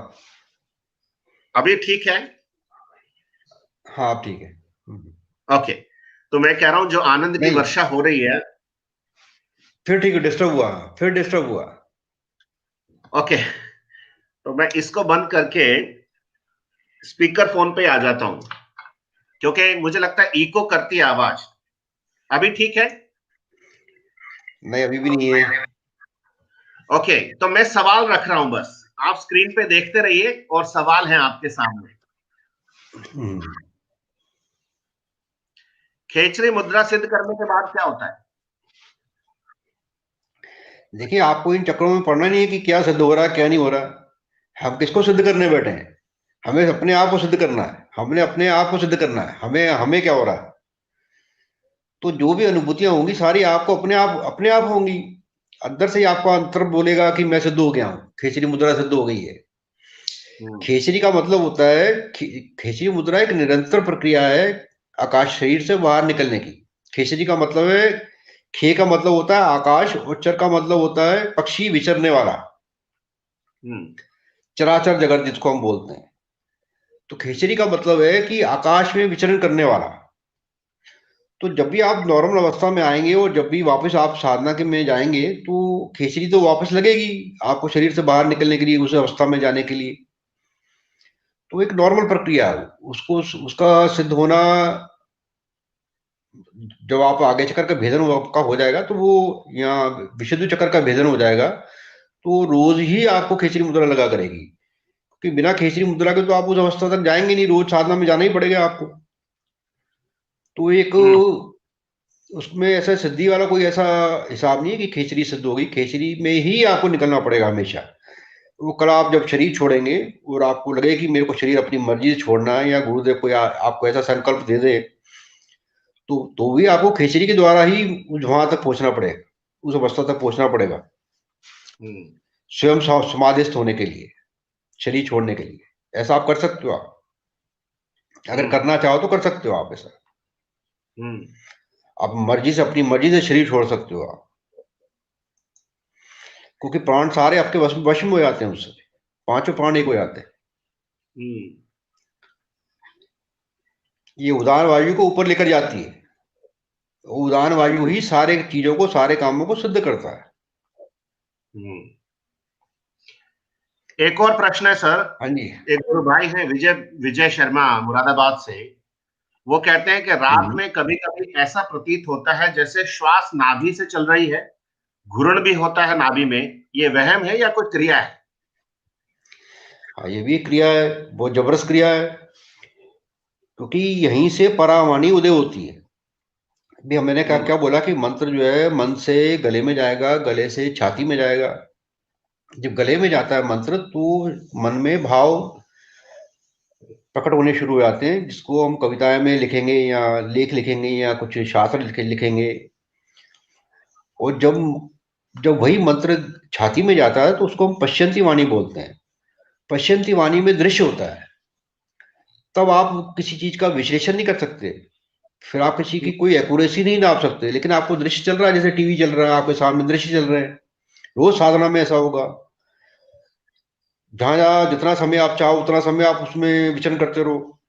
अभी ठीक है? हाँ ठीक है। ओके, तो मैं कह रहा हूं जो आनंद की वर्षा हो रही है, फिर ठीक है, डिस्टर्ब हुआ, फिर डिस्टर्ब हुआ। ओके, तो मैं इसको बंद करके स्पीकर फोन पे आ जाता हूं, क्योंकि मुझे लगता है इको करती है आवाज। अभी ठीक है? नहीं अभी भी नहीं है। ओके, तो मैं सवाल रख रहा हूं, बस आप स्क्रीन पे देखते रहिए और सवाल है आपके सामने। खेचरी मुद्रा सिद्ध करने के बाद क्या होता है? देखिए, आपको इन चक्रों में पढ़ना नहीं है कि क्या सिद्ध हो रहा है क्या नहीं हो रहा। हम किसको सिद्ध करने बैठे हैं? हमें अपने आप को सिद्ध करना है, हमने अपने आप को सिद्ध करना है। हमें हमें क्या हो रहा है? तो जो भी अनुभूतियां होंगी सारी आपको अपने आप होंगी। अंदर से ही आपका अंतर बोलेगा कि मैं सिद्ध हो गया हूं, खेचरी मुद्रा सिद्ध हो गई है। खेचरी का मतलब होता है, खेचरी मुद्रा एक निरंतर प्रक्रिया है आकाश शरीर से बाहर निकलने की। खेचरी का मतलब है, खे का मतलब होता है आकाश, और चर का मतलब होता है पक्षी, विचरने वाला, चराचर जगत जिसको हम बोलते हैं। तो खेचरी का मतलब है कि आकाश में विचरण करने वाला। तो जब भी आप नॉर्मल अवस्था में आएंगे और जब भी वापस आप साधना के में जाएंगे, तो खेचरी तो वापस लगेगी आपको शरीर से बाहर निकलने के लिए, उस अवस्था में जाने के लिए। तो एक नॉर्मल प्रक्रिया है उसको, उसका सिद्ध होना, जब आप आगे चक्कर का भेदन आपका हो जाएगा, तो वो यहाँ विशुद्ध चक्कर का भेदन हो जाएगा, तो रोज ही आपको खेचरी मुद्रा लगा करेगी। क्योंकि बिना खेचरी मुद्रा के तो आप उस अवस्था तक जाएंगे नहीं, रोज साधना में जाना ही पड़ेगा आपको। तो एक उसमें ऐसा सिद्धि वाला कोई ऐसा हिसाब नहीं है कि खेचरी सिद्ध होगी, खेचरी में ही आपको निकलना पड़ेगा हमेशा। वो कल आप जब शरीर छोड़ेंगे और आपको लगे कि मेरे को शरीर अपनी मर्जी से छोड़ना है, या गुरुदेव कोई आपको ऐसा संकल्प दे दे, तो भी आपको खेचरी के द्वारा ही वहां तक पहुंचना पड़ेगा, उस अवस्था तक पहुंचना पड़ेगा स्वयं समाधिस्थ होने के लिए, शरीर छोड़ने के लिए। ऐसा आप कर सकते हो, आप अगर करना चाहो तो कर सकते हो आप ऐसा। आप मर्जी से, अपनी मर्जी से शरीर छोड़ सकते हो आप, क्योंकि प्राण सारे आपके वश में हो जाते हैं उससे, पांचों प्राण एक हो जाते हैं। ये उदान वायु को ऊपर लेकर जाती है, उदान वायु ही सारे चीजों को, सारे कामों को सिद्ध करता है। एक और प्रश्न है सर। हाँ जी। एक गुरु भाई है विजय शर्मा मुरादाबाद से, वो कहते हैं कि रात में कभी कभी ऐसा प्रतीत होता है जैसे श्वास नाभि से चल रही है, घूर्ण भी होता है नाभि में, ये वहम है या कोई क्रिया है? हाँ, ये भी क्रिया है, बहुत जबरदस्त क्रिया है, क्योंकि यहीं से परावाणी उदय होती है। अभी मैंने क्या बोला कि मंत्र जो है मन से गले में जाएगा, गले से छाती में जाएगा, जब गले में जाता है मंत्र तो मन में भाव प्रकट होने शुरू हो जाते हैं, जिसको हम कविताएं में लिखेंगे या लेख लिखेंगे या कुछ शास्त्र लिखेंगे। और जब जब वही मंत्र छाती में जाता है तो उसको हम पश्यंती वाणी बोलते हैं। पश्यंती वाणी में दृश्य होता है, तब आप किसी चीज का विश्लेषण नहीं कर सकते, फिर आप किसी की कोई एक्यूरेसी नहीं नाप सकते, लेकिन आपको दृश्य चल रहा है, जैसे टीवी चल रहा है, आपके सामने दृश्य चल रहे हैं। रोज साधना में ऐसा होगा, जहां जहां जितना समय आप चाहो उतना समय आप उसमें विचरण करते रहो।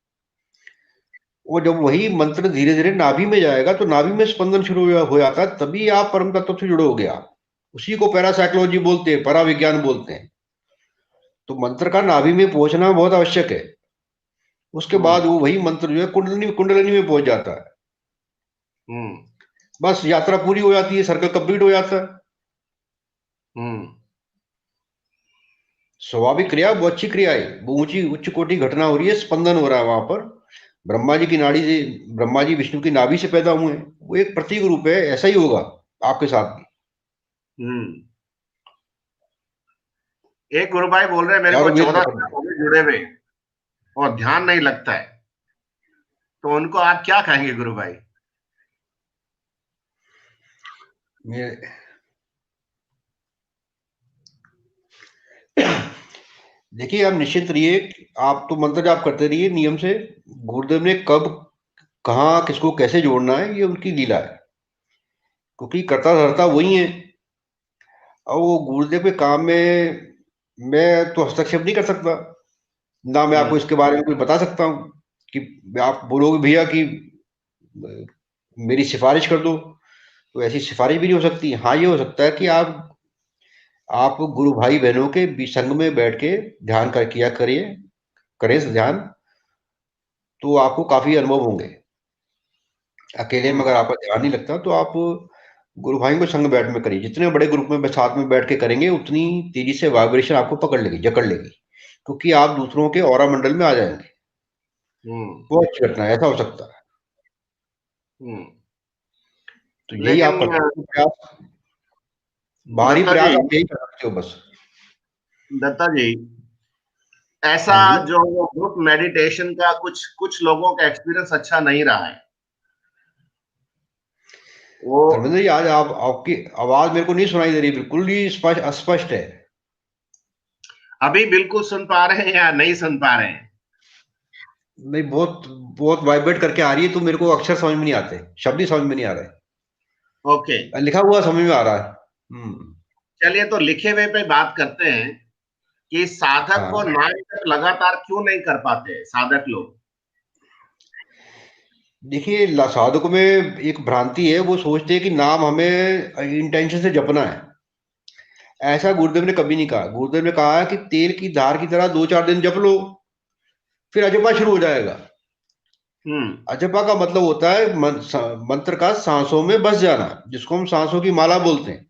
वो जब वही मंत्र धीरे धीरे नाभि में जाएगा तो नाभि में स्पंदन शुरू हो जाता है, तभी आप परम तत्व से जुड़ोगे। आप उसी को पैरासाइकोलॉजी बोलते हैं, पराविज्ञान बोलते हैं। तो मंत्र का नाभि में पहुंचना बहुत आवश्यक है। उसके बाद वो वही मंत्र जो है कुंडलिनी कुंडलिनी में पहुंच जाता है। बस यात्रा पूरी हो जाती है, सर्कल कंप्लीट हो जाता है। स्वाभाविक क्रिया, वो अच्छी क्रिया है, वो ऊंची उच्च कोटि घटना हो रही है, स्पंदन हो रहा है वहां पर। ब्रह्मा जी की नाड़ी से, ब्रह्मा जी विष्णु की नाभि से पैदा हुए हैं, वो एक प्रतीक रूप है। ऐसा ही होगा आपके साथ भी। एक गुरु भाई बोल रहे हैं मेरे को 14 साल हो गए जुड़े हुए और ध्यान नहीं लगता है, तो उनको आप क्या कहेंगे गुरु भाई? देखिए, आप निश्चित रहिए, आप तो मंत्र जाप करते रहिए नियम से। गुरुदेव ने कब कहाँ किसको कैसे जोड़ना है ये उनकी लीला है, क्योंकि करता धरता वही है। और वो गुरुदेव के काम में मैं तो हस्तक्षेप नहीं कर सकता, ना मैं आपको इसके बारे में कुछ बता सकता हूँ कि आप बोलोगे भैया कि मेरी सिफारिश कर दो, तो ऐसी सिफारिश भी नहीं हो सकती। हाँ, ये हो सकता है कि आप गुरु भाई बहनों के संग में बैठ के ध्यान किया करें ध्यान, तो आपको काफी अनुभव होंगे। अकेले में अगर आपका ध्यान नहीं लगता तो आप गुरु भाई को संग बैठ में करिए। जितने बड़े ग्रुप में साथ में बैठ के करेंगे उतनी तेजी से वाइब्रेशन आपको पकड़ लेगी, जकड़ लेगी, क्योंकि आप दूसरों के ऑरा मंडल में आ जाएंगे। वो अच्छी घटना है, ऐसा हो सकता है। तो यही आप प्रयास, बाहरी प्रयास आप यही कर सकते हो बस। दत्ता जी, ऐसा जो ग्रुप मेडिटेशन का कुछ लोगों का एक्सपीरियंस अच्छा नहीं रहा है। वो धर्मेंद्र जी, आज आपकी आवाज मेरे को नहीं सुनाई दे रही, बिल्कुल ही अस्पष्ट है। अभी बिल्कुल सुन पा रहे हैं या नहीं सुन पा रहे हैं? नहीं, बहुत बहुत वाइब्रेट करके आ रही है, तो मेरे को अक्षर समझ में नहीं आते, शब्द ही समझ में नहीं आ रहे। ओके, लिखा हुआ समझ में आ रहा है। चलिए, तो लिखे हुए पे बात करते हैं कि साधक को नाम तक लगातार क्यों नहीं कर पाते साधक लोग? देखिए, साधकों में एक भ्रांति है, वो सोचते हैं कि नाम हमें इंटेंशन से जपना है। ऐसा गुरुदेव ने कभी नहीं कहा। गुरुदेव ने कहा है कि तेल की धार की तरह 2-4 दिन जप लो, फिर अजपा शुरू हो जाएगा। अजपा का मतलब होता है मंत्र का सांसों में बस जाना, जिसको हम सांसों की माला बोलते हैं।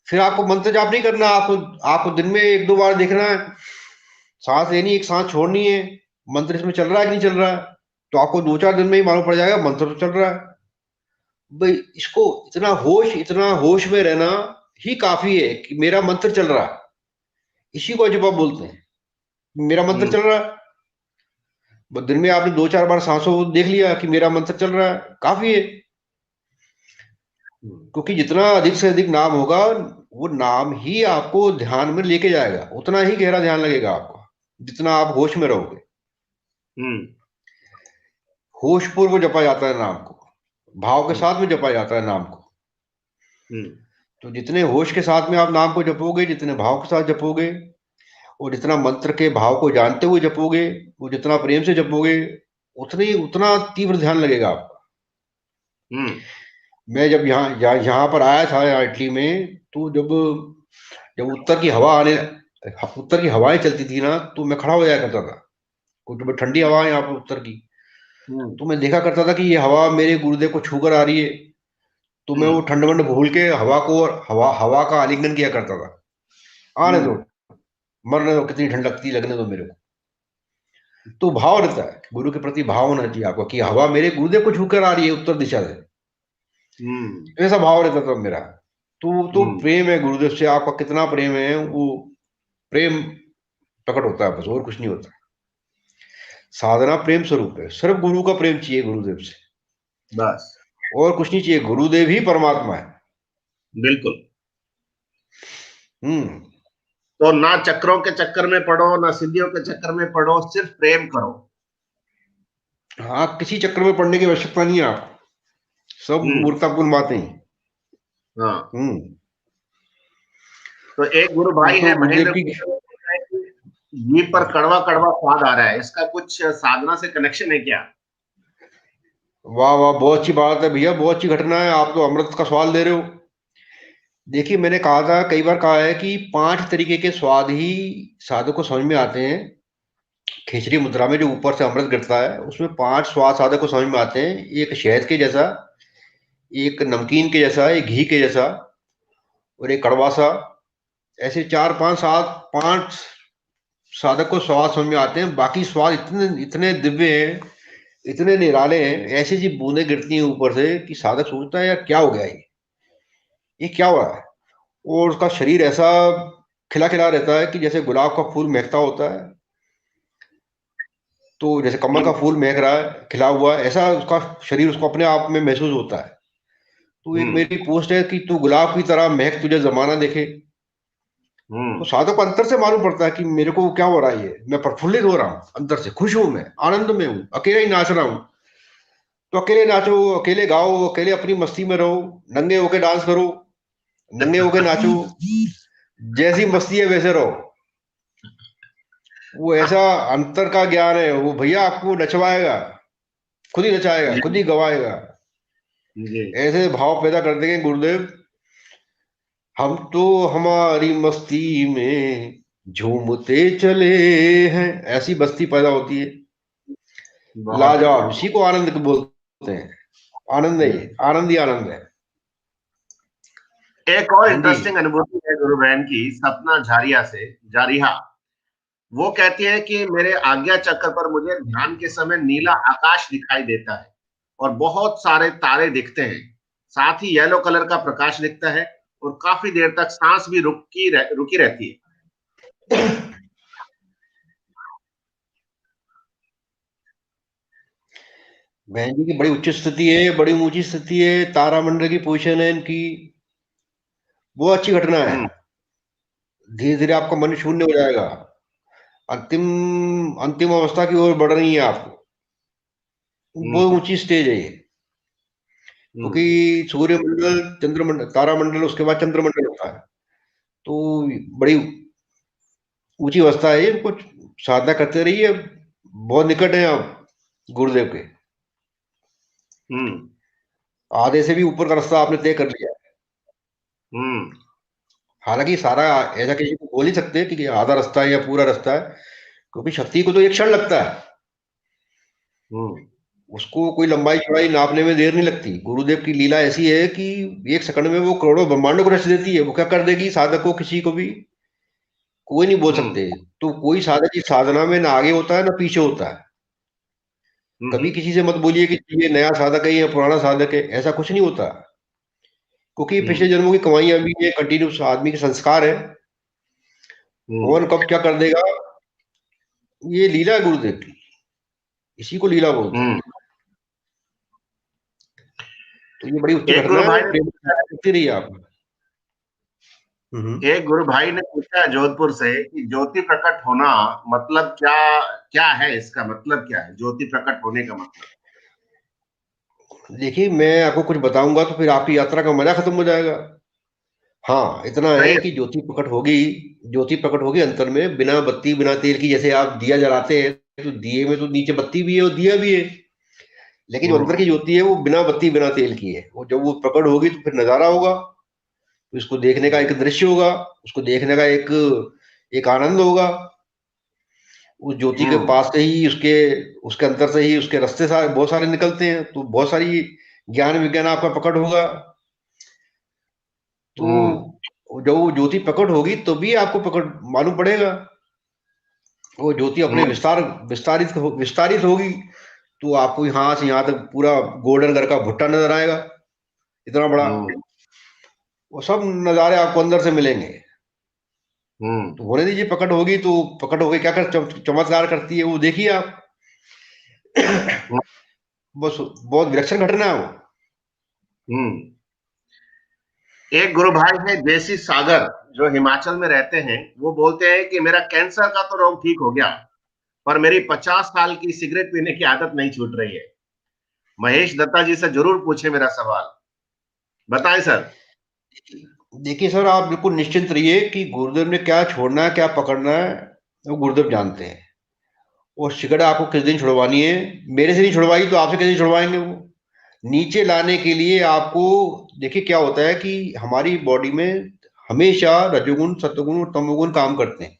फिर आपको मंत्र जाप नहीं करना, आपको दिन में 1-2 बार देखना है, सांस लेनी, एक सांस छोड़नी है, मंत्र इसमें चल रहा है कि नहीं चल रहा है। तो आपको 2-4 दिन में ही मालूम पड़ जाएगा मंत्र तो चल रहा है। भाई, इसको इतना होश में रहना ही काफी है कि मेरा मंत्र चल रहा है। इसी को अजपा बोलते हैं, मेरा मंत्र चल रहा है। दिन में आपने 2-4 बार सांसों को देख लिया कि मेरा मंत्र चल रहा है, काफी है। क्योंकि जितना अधिक से अधिक नाम होगा, वो नाम ही आपको ध्यान में लेके जाएगा, उतना ही गहरा ध्यान लगेगा आपको, जितना आप होश में रहोगे। होशपूर्वक जपा जाता है नाम को, भाव के साथ में जपा जाता है नाम को। तो जितने होश के साथ में आप नाम को जपोगे, जितने भाव के साथ जपोगे, और जितना मंत्र के भाव को जानते हुए जपोगे, वो जितना प्रेम से जपोगे, उतना तीव्र ध्यान लगेगा आपका। मैं जब यहाँ पर आया था इटली में, तो जब उत्तर की हवाएं चलती थी ना, तो मैं खड़ा हो जाया करता था। कुछ ठंडी हवा है यहाँ पर उत्तर की, तो मैं देखा करता था कि ये हवा मेरे गुरुदेव को छूकर आ रही है, तो मैं वो ठंड वंड भूल के हवा का आलिंगन किया करता था। आने दो, मरने दो, कितनी ठंड लगती लगने दो मेरे को। तो भाव रहता है, गुरु के प्रति भाव होना चाहिए आपको कि हवा मेरे गुरुदेव को छूकर आ रही है उत्तर दिशा से। ऐसा भाव रहता था मेरा। तो प्रेम है गुरुदेव से, आपका कितना प्रेम है, वो प्रेम प्रकट होता है बस, और कुछ नहीं होता। साधना प्रेम स्वरूप है, सिर्फ गुरु का प्रेम चाहिए गुरुदेव से, बस, और कुछ नहीं चाहिए। गुरुदेव ही परमात्मा है। बिल्कुल। हम्म। तो ना चक्रों के चक्कर में पड़ो, ना सिद्धियों के चक्कर में पड़ो, सिर्फ प्रेम करो। हाँ, किसी चक्कर में पड़ने की आवश्यकता नहीं है आपको, सब मूर्खतापूर्ण बातें हैं। हाँ। हम्म। तो एक गुरु भाई तो है गुरुदेव महेंद्र, की, घी पर कड़वा कड़वा स्वाद आ रहा है, इसका कुछ साधना से कनेक्शन है क्या? वाह वाह, बहुत अच्छी बात है भैया, बहुत अच्छी घटना है, आप तो अमृत का स्वाद ले रहे हो। देखिए, मैंने कहा था, कई बार कहा है कि 5 तरीके के स्वाद ही साधक को समझ में आते हैं। खिचड़ी मुद्रा में जो ऊपर से अमृत गिरता है, उसमें 5 स्वाद साधक को समझ में आते हैं। एक शहद के जैसा, एक नमकीन के जैसा, एक घी के जैसा, और एक कड़वा सा। ऐसे 4 5 7 5 साधक को स्वाद समझ में आते हैं। बाकी स्वाद इतने इतने दिव्य हैं, इतने निराले हैं, ऐसी ऐसी बूंदें गिरती हैं ऊपर से कि साधक सोचता है, यार क्या हो गया ये क्या हो रहा है। और उसका शरीर ऐसा खिला खिला रहता है कि जैसे गुलाब का फूल महकता होता है, तो जैसे कमल का फूल महक रहा है खिला हुआ, ऐसा उसका शरीर उसको अपने आप में महसूस होता है। तो एक मेरी पोस्ट है कि तू गुलाब की तरह महक, तुझे जमाना देखे। तो साधक को अंतर से मालूम पड़ता है कि मेरे को क्या हो रहा है, ये मैं प्रफुल्लित हो रहा हूँ, अंदर से खुश हूं, मैं आनंद में हूँ, अकेले ही नाच रहा हूँ। तो अकेले नाचो, अकेले गाओ, अकेले अपनी मस्ती में रहो, नंगे होके डांस करो, नंगे होके नाचो, जैसी मस्ती है वैसे रहो। वो ऐसा अंतर का ज्ञान है, वो भैया आपको नचवाएगा, खुद ही नचाएगा, खुद ही गवाएगा। ऐसे भाव पैदा कर देंगे गुरुदेव, हम तो हमारी मस्ती में झूमते चले हैं, ऐसी मस्ती पैदा होती है। लाजवाब, इसी को आनंद बोलते हैं। आनंद है ये, आनंद ही आनंद है। एक और हाँ जी। इंटरेस्टिंग अनुभूति है गुरु बहन की, सपना झारिया से, जारिहा। वो कहती है कि मेरे आज्ञा चक्र पर मुझे ध्यान के समय नीला आकाश दिखाई देता है और बहुत सारे तारे दिखते हैं, साथ ही येलो कलर का प्रकाश दिखता है और काफी देर तक सांस भी रुकी रहती है। बहन जी की बड़ी उच्च स्थिति है, बड़ी ऊंची स्थिति है, तारामंडल की पोजीशन है इनकी, बहुत अच्छी घटना है। धीरे धीरे आपका मन शून्य हो जाएगा, अंतिम अंतिम अवस्था की ओर बढ़ रही है आपको। बहुत ऊंची स्टेज है ये, क्योंकि सूर्यमंडल, चंद्रमंडल, तारामंडल, उसके बाद चंद्रमंडल होता है। तो बड़ी ऊंची अवस्था है ये, इनको साधना करते रहिए, बहुत निकट है आप गुरुदेव के। आधे से भी ऊपर का रास्ता आपने तय कर लिया है। हालांकि सारा ऐसा किसी को बोल नहीं सकते कि आधा रास्ता है या पूरा रास्ता है, क्योंकि शक्ति को तो एक क्षण लगता है, उसको कोई लंबाई चौड़ाई नापने में देर नहीं लगती। गुरुदेव की लीला ऐसी है कि 1 सेकंड में वो करोड़ों ब्रह्मांडों को रच देती है। वो क्या कर देगी साधक को, किसी को भी कोई नहीं बोल सकते। तो कोई साधक की साधना में ना आगे होता है ना पीछे होता है। कभी किसी से मत बोलिए कि ये नया साधक है या पुराना साधक है, ऐसा कुछ नहीं होता, क्योंकि पिछले जन्मों की कमाइयां भी है, कंटिन्यूस आदमी के संस्कार है। कौन कब क्या कर देगा, ये लीला है गुरुदेव की, इसी को लीला बोलते हैं। तो ये बड़ी उच्च घटना है, करती रहिए आप। एक गुरु भाई ने पूछा जोधपुर से कि ज्योति प्रकट होना मतलब क्या, क्या है इसका मतलब, क्या है ज्योति प्रकट होने का मतलब? देखिए, मैं आपको कुछ बताऊंगा तो फिर आपकी यात्रा का मजा खत्म हो जाएगा। हाँ, इतना है कि ज्योति प्रकट होगी, ज्योति प्रकट होगी अंतर में, बिना बत्ती बिना तेल की। जैसे आप दिया जलाते हैं तो दिए में तो नीचे बत्ती भी है और दिया भी है, लेकिन जो अंदर की ज्योति है वो बिना बत्ती बिना तेल की है। वो जब वो प्रकट होगी तो फिर नजारा होगा, तो इसको देखने का एक दृश्य होगा, उसको देखने का एक एक आनंद होगा। उस ज्योति के पास से ही, उसके उसके अंदर से ही उसके रास्ते सारे बहुत सारे निकलते हैं, तो बहुत सारी ज्ञान विज्ञान आपका प्रकट होगा। तो जब वो ज्योति प्रकट होगी तो भी आपको प्रकट मालूम पड़ेगा। वो ज्योति अपने विस्तारित होगी, तो आपको यहाँ से यहाँ तक पूरा गोल्डन कलर का भुट्टा नजर आएगा, इतना बड़ा। वो सब नजारे आपको अंदर से मिलेंगे। हम्म। तो होने दीजिए, पकड़ होगी तो पकड़ होगी, क्या कर चमत्कार करती है वो देखिए आप। बस बहुत विलक्षण घटना है वो। हम्म। एक गुरु भाई है जेसी सागर, जो हिमाचल में रहते हैं। वो बोलते हैं कि मेरा कैंसर का तो रोग ठीक हो गया, पर मेरी 50 साल की सिगरेट पीने की आदत नहीं छूट रही है। महेश दत्ता जी से जरूर पूछे मेरा सवाल, बताएं सर। देखिए सर, आप बिल्कुल निश्चिंत रहिए कि गुरुदेव ने क्या छोड़ना है क्या पकड़ना है वो गुरुदेव जानते हैं। और सिगरेट आपको किस दिन छुड़वानी है, मेरे से नहीं छुड़वाई तो आपसे कैसे छुड़वाएंगे वो। नीचे लाने के लिए आपको, देखिए क्या होता है कि हमारी बॉडी में हमेशा रजोगुण सत्वगुण और तमोगुण काम करते हैं।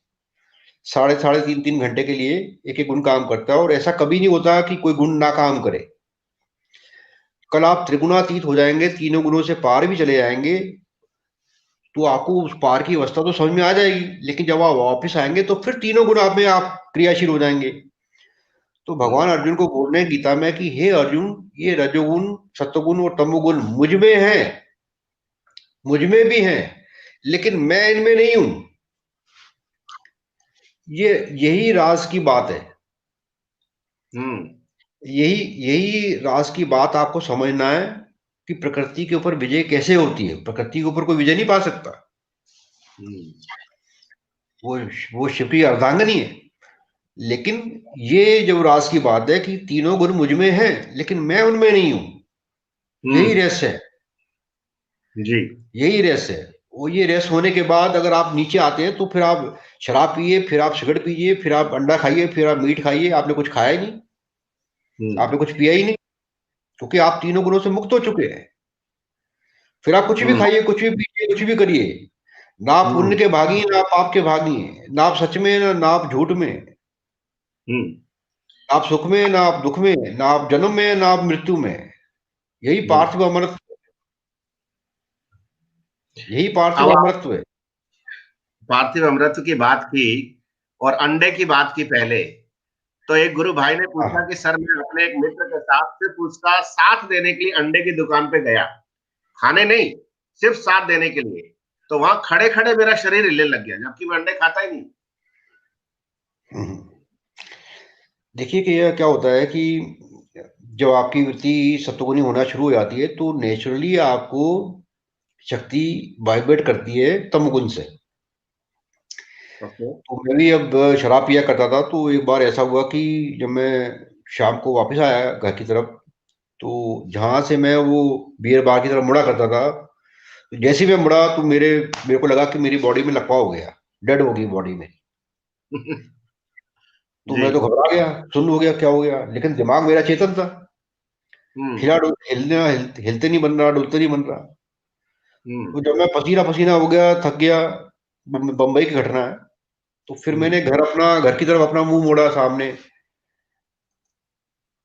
साढ़े साढ़े 3 3 घंटे के लिए एक एक गुण काम करता है, और ऐसा कभी नहीं होता कि कोई गुण ना काम करे। कल आप त्रिगुणातीत हो जाएंगे, तीनों गुणों से पार भी चले जाएंगे, तो आपको उस पार की अवस्था तो समझ में आ जाएगी। लेकिन जब आप वापस आएंगे तो फिर तीनों गुण आप में आप क्रियाशील हो जाएंगे। तो भगवान अर्जुन को बोल रहे हैं गीता में कि हे अर्जुन, ये रजोगुण सत्वगुण और तमोगुण मुझ में है, मुझ में भी है, लेकिन मैं इनमें नहीं हूं। ये यही राज की बात है। हम्म। यही यही राज की बात आपको समझना है कि प्रकृति के ऊपर विजय कैसे होती है। प्रकृति के ऊपर कोई विजय नहीं पा सकता। हम्म। वो वो शिव की अर्धांगिनी है। लेकिन ये जो राज की बात है कि तीनों गुण मुझ में हैं लेकिन मैं उनमें नहीं हूं, यही हम्म। रहस्य है। जी। यही रहस्य है। वो ये रहस्य होने के बाद अगर आप नीचे आते हैं तो फिर आप शराब पिए, फिर आप सिगरेट पीजिए, फिर आप अंडा खाइए, फिर आप मीट खाइए, आपने कुछ खाया ही नहीं, हम्म। आपने कुछ पिया ही नहीं, क्योंकि आप तीनों गुणों से मुक्त हो चुके हैं। फिर आप कुछ भी हम्म। खाइए, कुछ भी पीजिए, कुछ भी करिए, ना आप पुण्य हम्म। के भागी हैं, ना आप पाप के भागी हैं, ना आप सच में ना आप झूठ में, हम्म। ना आप सुख में ना आप दुख में, ना आप जन्म में ना आप मृत्यु में। यही हम्म। पार्थिव अमृत, यही अब पार्थिव आप अमृत है। पार्थिव अमृत की बात की और अंडे की बात की पहले, तो एक गुरु भाई ने पूछा हाँ, कि सर, मैं अपने एक मित्र के साथ सिर्फ उसका साथ देने के लिए अंडे की दुकान पे गया, खाने नहीं, सिर्फ साथ देने के लिए। तो वहां खड़े खड़े मेरा शरीर हिलने लग गया, जबकि मैं अंडे खाता ही नहीं। हम्म। देखिए कि यह क्या होता है कि जब आपकी वृत्ति सत्वगुणी होना शुरू हो जाती है तो नेचुरली आपको शक्ति वाइब्रेट करती है तमगुण से। ओके। तो मैं भी अब शराब पिया करता था, तो एक बार ऐसा हुआ कि जब मैं शाम को वापस आया घर की तरफ, तो जहां से मैं वो बियर बार की तरफ मुड़ा करता था, तो जैसे ही मैं मुड़ा तो मेरे मेरे को लगा कि मेरी बॉडी में लकवा हो गया, डेड हो गई बॉडी में। तो जी। मैं तो घबरा गया, सुन्न हो गया क्या हो गया, लेकिन दिमाग मेरा चेतन था। हम्म। हिलते नहीं बन रहा, डुलते नहीं बन रहा। हम्म। तो जब मैं पसीना पसीना हो गया, थक गया, बम्बई की घटना है, तो फिर हम्म। मैंने घर की तरफ अपना मुंह मोड़ा सामने।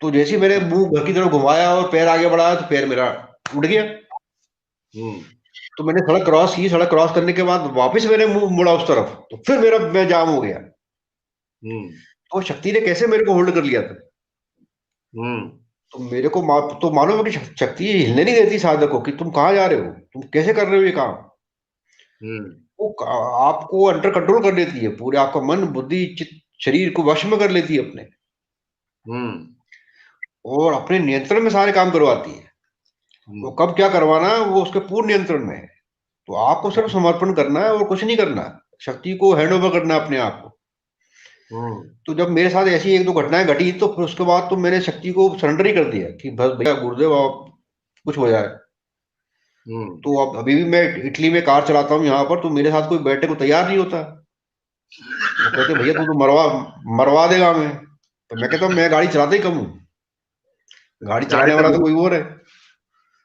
तो जैसे ही मैंने मुंह घर की तरफ घुमाया और पैर आगे बढ़ाया तो पैर मेरा उठ गया। हम्म। तो मैंने सड़क क्रॉस की, सड़क क्रॉस करने के बाद वापस मैंने मुंह मुड़ा उस तरफ, तो फिर मैं जाम हो गया। हम्म। तो शक्ति ने कैसे मेरे को होल्ड कर लिया था। हम्म। तो तो मालूम है कि शक्ति हिलने नहीं देती साधक को कि तुम कहाँ जा रहे हो, तुम कैसे कर रहे हो ये काम। हम्म। वो आपको अंडर कंट्रोल कर लेती है, पूरे आपका मन बुद्धि चित्त शरीर को वश में कर लेती है अपने, हम्म। और अपने नियंत्रण में सारे काम करवाती है। वो हम्म। कब क्या करवाना है वो उसके पूर्ण नियंत्रण में है। तो आपको सिर्फ समर्पण करना है और कुछ नहीं करना, शक्ति को हैंड ओवर करना है अपने आप को। हम्म। तो जब मेरे साथ ऐसी एक दो घटनाएं घटी तो फिर उसके बाद तो मैंने शक्ति को सरेंडर ही कर दिया कि बस भैया गुरुदेव आप कुछ हो जाए। हम्म। तो अब अभी भी मैं इटली में कार चलाता हूँ यहाँ पर, तो मेरे साथ कोई बैठने को तैयार नहीं होता। वो कहते भैया तू तो मरवा मरवा देगा हमें। तो मैं कहता हूँ मैं गाड़ी चलाता ही कम हूँ, गाड़ी गाड़ी चलाने तो वाला तो कोई और है,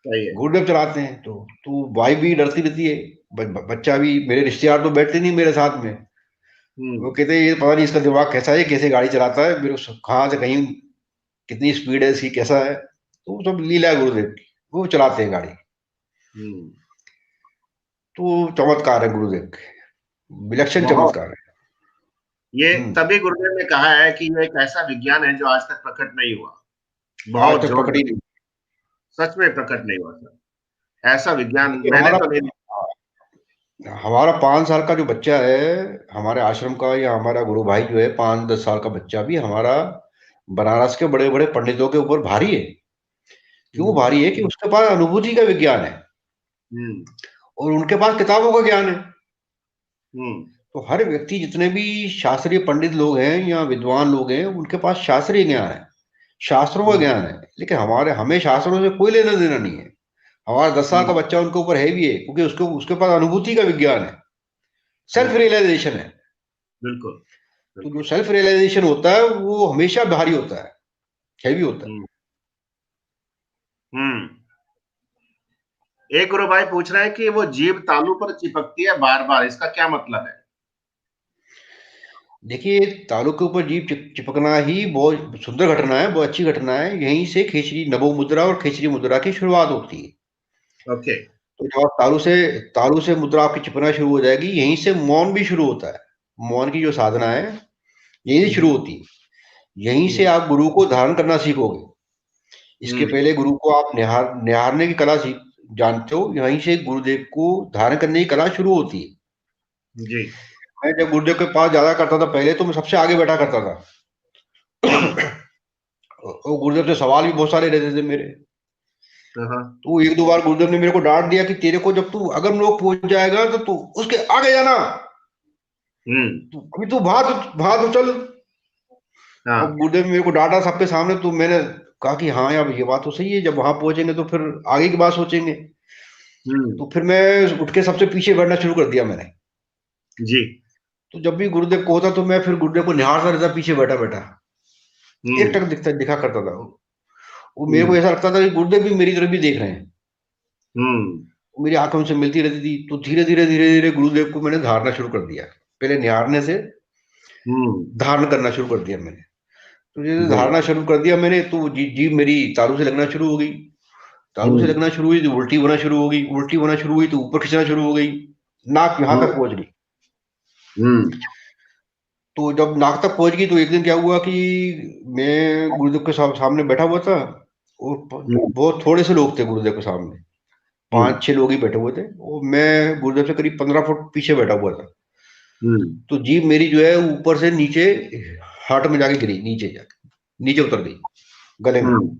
सही है। गुरुदेव चलाते हैं। तो वाइफ भी डरती रहती है, बच्चा भी, मेरे रिश्तेदार तो बैठते नहीं मेरे साथ में। वो हम्म। कहते हैं ये पता नहीं इसका दिमाग कैसा है, कैसे गाड़ी चलाता है, मेरे को कहाँ से कहीं कितनी स्पीड है इसकी, कैसा है। तो वो सब लीला है गुरुदेव की, वो चलाते हैं गाड़ी। हम्म। तो चमत्कार है गुरुदेव के, विलक्षण बहुत। चमत्कार है। ये हम्म। तभी गुरुदेव ने कहा है कि ये एक ऐसा विज्ञान है जो आज तक प्रकट नहीं हुआ। आज बहुत तक जोर, पकड़ी नहीं। सच में प्रकट नहीं हुआ सर। ऐसा विज्ञान देखिए मैंने हमारा तो नहीं। हमारा 5 साल का जो बच्चा है हमारे आश्रम का, या हमारा गुरु भाई जो है 5-10 साल का बच्चा भी हमारा बनारस के बड़े बड़े पंडितों के ऊपर भारी है। क्यों भारी है? कि उसके पास अनुभूति का विज्ञान है और उनके पास किताबों का ज्ञान है। तो हर व्यक्ति, जितने भी शास्त्रीय पंडित लोग हैं या विद्वान लोग हैं, उनके पास शास्त्रीय ज्ञान है, शास्त्रों का ज्ञान है। लेकिन हमें शास्त्रों से कोई लेना देना नहीं है। हमारा 10 साल का बच्चा उनके ऊपर है भी है, क्योंकि उसके पास अनुभूति का विज्ञान है, सेल्फ रियलाइजेशन है। बिल्कुल। तो जो सेल्फ रियलाइजेशन होता है वो हमेशा भारी होता है, हैवी होता है। एक गुरु भाई पूछ रहे हैं कि वो जीभ तालू पर चिपकती है बार बार, इसका क्या मतलब है? देखिए, तालु के ऊपर जीभ चिपकना ही बहुत सुंदर घटना है, बहुत अच्छी घटना है। यहीं से खेचरी नभो मुद्रा और खेचरी मुद्रा की शुरुआत होती है। ओके। तो जब आप तालु से मुद्रा आपकी चिपकना शुरू हो जाएगी, यहीं से मौन भी शुरू होता है। मौन की जो साधना है यहीं से शुरू होती है। यहीं से आप गुरु को धारण करना सीखोगे। इसके पहले गुरु को आप निहारने की कला जानते हो। यहीं से गुरुदेव को धारण करने की कला शुरू होती है। जी। मैं जब गुरुदेव के पास ज्यादा करता था पहले, तो मैं सबसे आगे बैठा करता था। और गुरुदेव से सवाल भी बहुत सारे रहते थे मेरे। तो 1-2 बार गुरुदेव ने मेरे को डांट दिया कि तेरे को जब तू अगम लोग पहुंच जाएगा तो तू उसके आगे जाना, अभी तू बाहर तो चल। अब गुरुदेव ने मेरे को डांटा सबके सामने, तो मैंने कहा कि हाँ यार, ये बात तो सही है, जब वहां पहुंचेंगे तो फिर आगे की बात सोचेंगे। तो फिर मैं उठ के सबसे पीछे बैठना शुरू कर दिया मैंने। जी। तो जब भी गुरुदेव को होता तो मैं फिर गुरुदेव को निहारता रहता, पीछे बैठा बैठा एक टक दिखा करता था। वो मेरे को ऐसा लगता था कि गुरुदेव भी मेरी तरफ भी देख रहे हैं। मेरी आंखों से मिलती रहती थी। तो धीरे धीरे गुरुदेव को मैंने धारना शुरू कर दिया। पहले निहारने से धारण करना शुरू कर दिया मैंने। तो जैसे धारणा शुरू कर दिया मैंने, तो जीभ मेरी तालू से लगना शुरू हो गई। तालू से लगना शुरू हुई तो उल्टी होना शुरू हो गई। उल्टी होना शुरू हुई तो ऊपर खींचना शुरू हो गई। नाक यहां तक पहुंच गई। तो जब नाक तक पहुंच गई तो एक दिन क्या हुआ कि मैं गुरुदेव के सामने बैठा हुआ था, और बहुत थोड़े से लोग थे गुरुदेव के सामने, 5-6 लोग ही बैठे हुए थे, और मैं गुरुदेव से करीब 15 फुट पीछे बैठा हुआ था। तो जीभ मेरी जो है ऊपर से नीचे हार्ट में जाके गिरी, नीचे उतर गई गले में।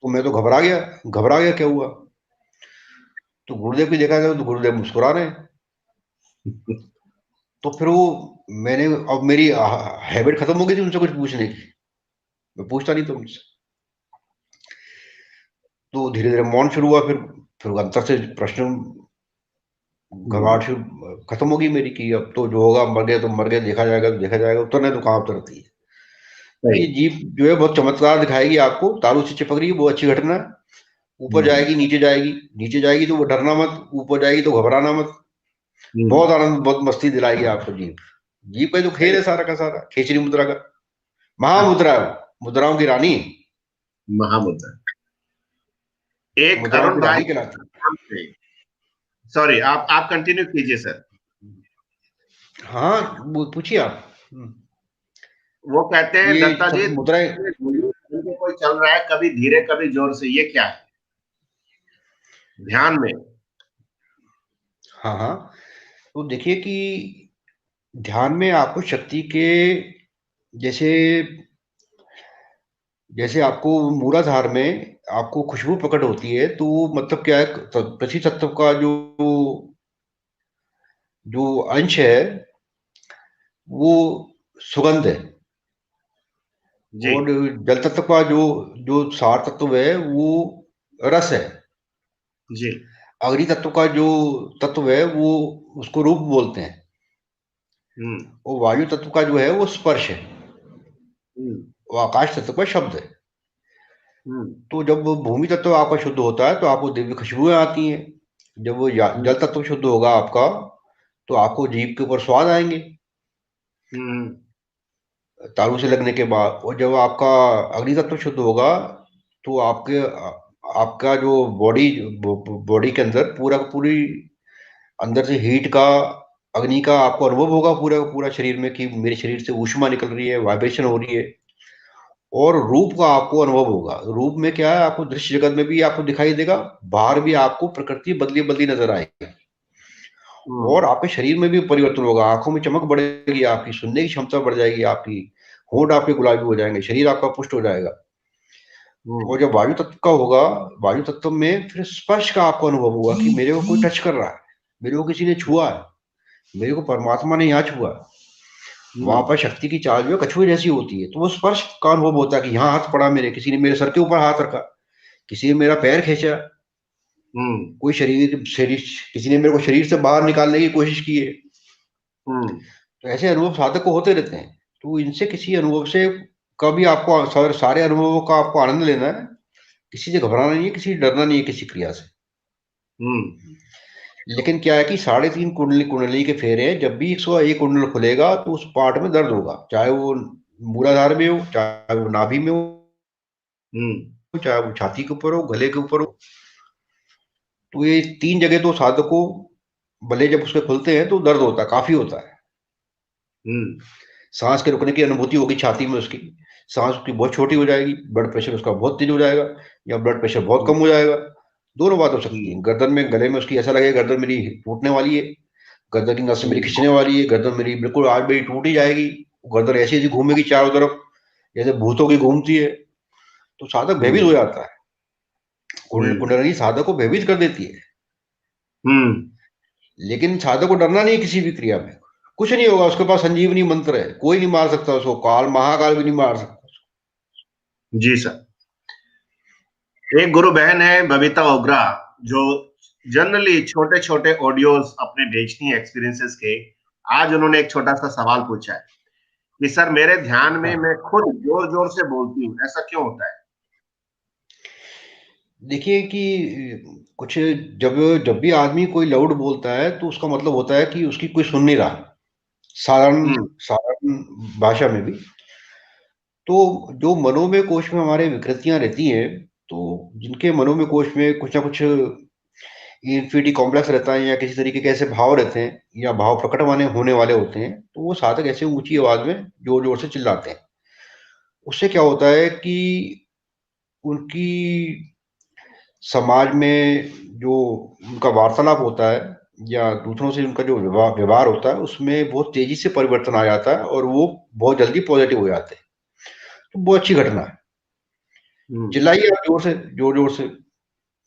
तो मैं तो घबरा गया क्या हुआ। तो गुरुदेव की देखा गया तो गुरुदेव मुस्कुरा रहे हैं। तो फिर वो मैंने, अब मेरी हैबिट खत्म हो गई थी उनसे कुछ पूछने की, मैं पूछता नहीं था उनसे। तो धीरे धीरे मौन शुरू हुआ। फिर अंतर से प्रश्न, घबराहट खत्म हो गई मेरी कि अब तो जो होगा, मर गए तो मर गए, देखा जाएगा, उतरने तो कहाँ उतरती है। ये जीभ जो है बहुत चमत्कार दिखाएगी आपको। तालू से चिपक रही है, बहुत अच्छी घटना है। ऊपर जाएगी, नीचे जाएगी तो वो डरना मत, ऊपर जाएगी तो घबराना मत। बहुत आनंद, बहुत मस्ती दिलाएगी आपको जीभ का जो खेल है सारा का सारा, खेचरी मुद्रा का। महामुद्रा है, मुद्राओं की रानी, महामुद्रा। एक अरुण भाई कहलाती। सॉरी, आप कंटिन्यू कीजिए सर। हाँ, वो पूछिए आप। वो कहते हैं दत्ता जी, मुद्राएं कोई चल रहा है कभी धीरे कभी जोर से, ये क्या है ध्यान में? हाँ, तो देखिए कि ध्यान में आपको शक्ति के, जैसे आपको मूलाधार में आपको खुशबू प्रकट होती है, तो मतलब क्या है, पृथ्वी तत्व का जो अंश है वो सुगंध है। और जल तत्व का जो सार तत्व है वो रस है जी। अग्नि तत्व का जो तत्व है वो उसको रूप बोलते हैं। और वायु तत्व का जो है वो स्पर्श है। वो आकाश तत्व का शब्द है। तो जब भूमि तत्व आपका शुद्ध होता है तो आपको दिव्य खुशबुएं आती हैं। जब वो जल तत्व शुद्ध होगा आपका, तो आपको जीभ के ऊपर स्वाद आएंगे तालू से लगने के बाद। और जब आपका अग्नि तत्व शुद्ध होगा तो आपका जो बॉडी के अंदर पूरी अंदर से हीट का, अग्नि का आपको अनुभव होगा पूरा शरीर में, कि मेरे शरीर से ऊष्मा निकल रही है, वाइब्रेशन हो रही है। और रूप का आपको अनुभव होगा। रूप में क्या है, आपको दृश्य जगत में भी आपको दिखाई देगा, बाहर भी आपको प्रकृति बदली नजर आएगी। और आपके शरीर में भी परिवर्तन होगा, आंखों में चमक बढ़ेगी, आपकी सुनने की क्षमता बढ़ जाएगी, आपकी होंठ आपके गुलाबी हो जाएंगे, शरीर आपका पुष्ट हो जाएगा। और जब वायु तत्व का होगा, वायु तत्व में फिर स्पर्श का आपको अनुभव होगा कि मेरे को कोई टच कर रहा है, मेरे को किसी ने छुआ है, मेरे को परमात्मा ने यहाँ छुआ। वहां पर शक्ति की चाल जो कछुए जैसी होती है, तो वो स्पर्श का अनुभव होता है कि यहाँ हाथ पड़ा मेरे, किसी ने मेरे सर के ऊपर हाथ रखा, किसी ने मेरा पैर खींचा, कोई शरीर किसी ने मेरे को शरीर से बाहर निकालने की कोशिश की है। तो ऐसे अनुभव साधक को होते रहते हैं। तो इनसे किसी अनुभव से कभी आपको सारे अनुभवों का आपको आनंद लेना है, किसी से घबराना नहीं है, किसी से डरना नहीं है, किसी क्रिया से। लेकिन क्या है कि 3.5 कुंडली के फेरे हैं, जब भी 101 कुंडल खुलेगा तो उस पार्ट में दर्द होगा, चाहे वो मूलाधार में हो, चाहे वो नाभि में हो, चाहे वो छाती के ऊपर हो, गले के ऊपर हो। तो ये 3 जगह तो साधक को भले जब उसके खुलते हैं तो दर्द होता है, काफी होता है। सांस के रुकने की अनुभूति होगी छाती में, उसकी सांस उसकी बहुत छोटी हो जाएगी, ब्लड प्रेशर उसका बहुत तेज हो जाएगा, या ब्लड प्रेशर बहुत कम हो जाएगा। दोनों बात हो सकती है। गर्दन में, गले में उसकी ऐसा लगेगा गर्दन मेरी टूटने वाली है, गर्दन की नस मेरी खिंचने वाली है, गर्दन मेरी बिल्कुल आज मेरी टूट ही जाएगी, गर्दन ऐसी ऐसी घूमेगी चारों तरफ जैसे भूतों की घूमती है। तो साधक भयभीत हो जाता है, कुंडली साधक को भयभीत कर देती है। लेकिन साधक को डरना नहीं है किसी भी क्रिया में, कुछ नहीं होगा, उसके पास संजीवनी मंत्र है, कोई नहीं मार सकता उसको, काल महाकाल भी नहीं मार सकता। जी सर। एक गुरु बहन है बबीता ओगरा, जो जनरली छोटे छोटे ऑडियोज अपने भेजती हैं एक्सपीरियंसेस के। आज उन्होंने एक छोटा सा सवाल पूछा है कि सर मेरे ध्यान में मैं खुद जोर जोर से बोलती हूँ, ऐसा क्यों होता है? देखिए कि कुछ जब भी आदमी कोई लाउड बोलता है तो उसका मतलब होता है कि उसकी कोई सुन नहीं रहा, साधारण भाषा में भी। तो जो मनोमय कोश में हमारे विकृतियां रहती हैं, तो जिनके मनोमय कोश में कुछ ना कुछ इन्फिनिटी कॉम्प्लेक्स रहता है, या किसी तरीके के ऐसे भाव रहते हैं, या भाव प्रकट होने वाले होते हैं, तो वो साधक ऐसे ऊंची आवाज में जोर जोर से चिल्लाते हैं। उससे क्या होता है कि उनकी समाज में जो उनका वार्तालाप होता है, या दूसरों से उनका जो व्यवहार होता है, उसमें बहुत तेजी से परिवर्तन आ जाता है, और वो बहुत जल्दी पॉजिटिव हो जाते हैं। तो बहुत अच्छी घटना है। चिल्लाइए आप जोर जोर से।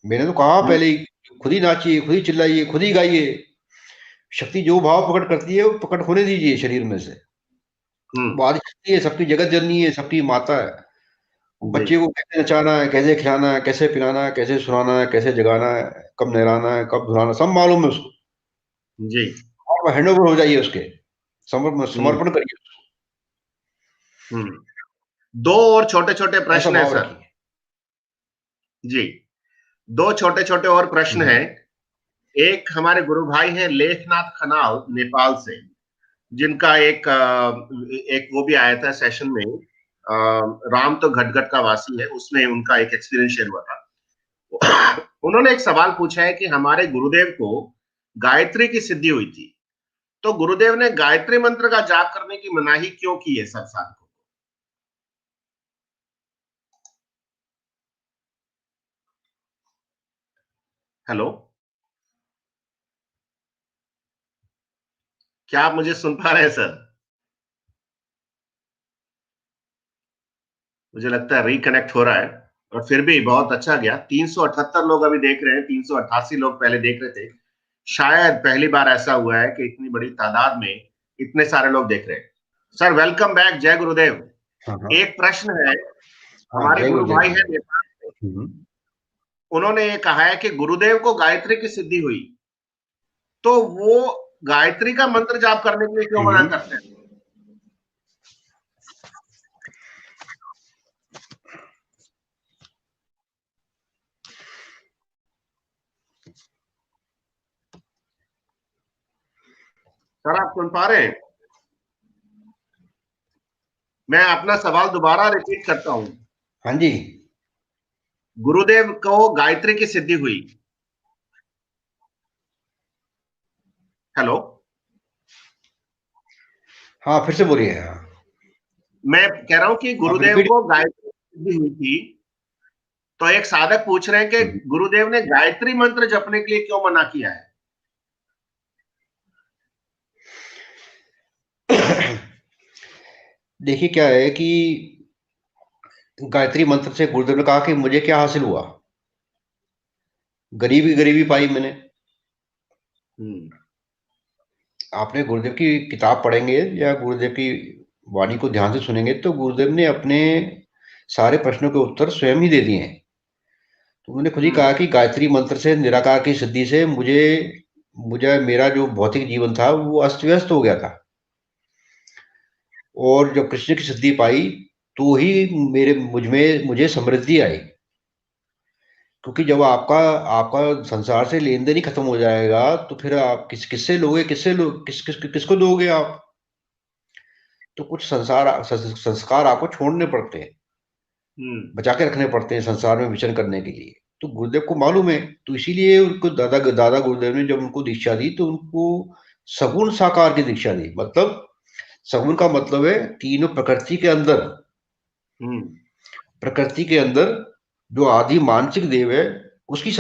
मैंने तो कहा पहले ही, खुद ही नाचिए, खुद ही चिल्लाइए, खुद ही गाइए। शक्ति जो भाव प्रकट करती है वो प्रकट होने दीजिए शरीर में से। बात शक्ति है, सबकी जगत जननी है, सबकी माता है। बच्चे को कैसे नचाना है, कैसे खिलाना है, कैसे पिलाना है, कैसे सुनाना है, कैसे जगाना है, कब नहलाना है, कब धुलाना, सब मालूम है उसको। जी। आप हैंड ओवर हो जाइए उसके, समर्पण करिए उसको। 2 और छोटे छोटे प्रश्न है सर। जी, 2 छोटे छोटे और प्रश्न हैं। एक हमारे गुरु भाई हैं लेखनाथ खनाल नेपाल से, जिनका एक वो भी आया था सेशन में। राम तो घटघट का वासी है, उसमें उनका एक एक्सपीरियंस शेयर हुआ था। उन्होंने एक सवाल पूछा है कि हमारे गुरुदेव को गायत्री की सिद्धि हुई थी, तो गुरुदेव ने गायत्री मंत्र का जाप करने की मनाही क्यों की है सब साधकों को? हेलो, क्या आप मुझे सुन पा रहे हैं सर? मुझे लगता है रिकनेक्ट हो रहा है, और फिर भी बहुत अच्छा गया। 378 लोग अभी देख रहे हैं, 388 लोग पहले देख रहे थे। शायद पहली बार ऐसा हुआ है कि इतनी बड़ी तादाद में इतने सारे लोग देख रहे हैं। सर वेलकम बैक, जय गुरुदेव। एक प्रश्न है, हमारे गुरु भाई है नेपाल से, उन्होंने ये कहा है कि गुरुदेव को गायत्री की सिद्धि हुई, तो वो गायत्री का मंत्र जाप करने के लिए क्यों मना करते हैं? सर आप सुन पा रहे हैं? मैं अपना सवाल दोबारा रिपीट करता हूं। हाँ जी। गुरुदेव को गायत्री की सिद्धि हुई। हेलो, हाँ फिर से बोलिए। मैं कह रहा हूं कि गुरुदेव को गायत्री की सिद्धि हुई थी, तो एक साधक पूछ रहे हैं कि गुरुदेव ने गायत्री मंत्र जपने के लिए क्यों मना किया है? देखिए क्या है कि गायत्री मंत्र से गुरुदेव ने कहा कि मुझे क्या हासिल हुआ, गरीबी गरीबी पाई मैंने। आपने गुरुदेव की किताब पढ़ेंगे या गुरुदेव की वाणी को ध्यान से सुनेंगे तो गुरुदेव ने अपने सारे प्रश्नों के उत्तर स्वयं ही दे दिए हैं। तो उन्होंने खुद ही कहा कि गायत्री मंत्र से, निराकार की सिद्धि से मुझे मुझे मेरा जो भौतिक जीवन था वो अस्त व्यस्त हो गया था, और जब कृष्ण की सिद्धि पाई तो ही मुझे समृद्धि आई। क्योंकि जब आपका आपका संसार से लेन देन ही खत्म हो जाएगा तो फिर आप किससे लोगे, किसको दोगे आप। तो कुछ संस्कार आपको छोड़ने पड़ते हैं, बचा के रखने पड़ते हैं संसार में विचरण करने के लिए। तो गुरुदेव को मालूम है, तो इसीलिए उनको दादा गुरुदेव ने जब उनको दीक्षा दी तो उनको सगुण साकार की दीक्षा दी। मतलब सगुण का मतलब है तीनों प्रकृति के अंदर, प्रकृति के अंदर जो आदि मानसिक देव है उसकी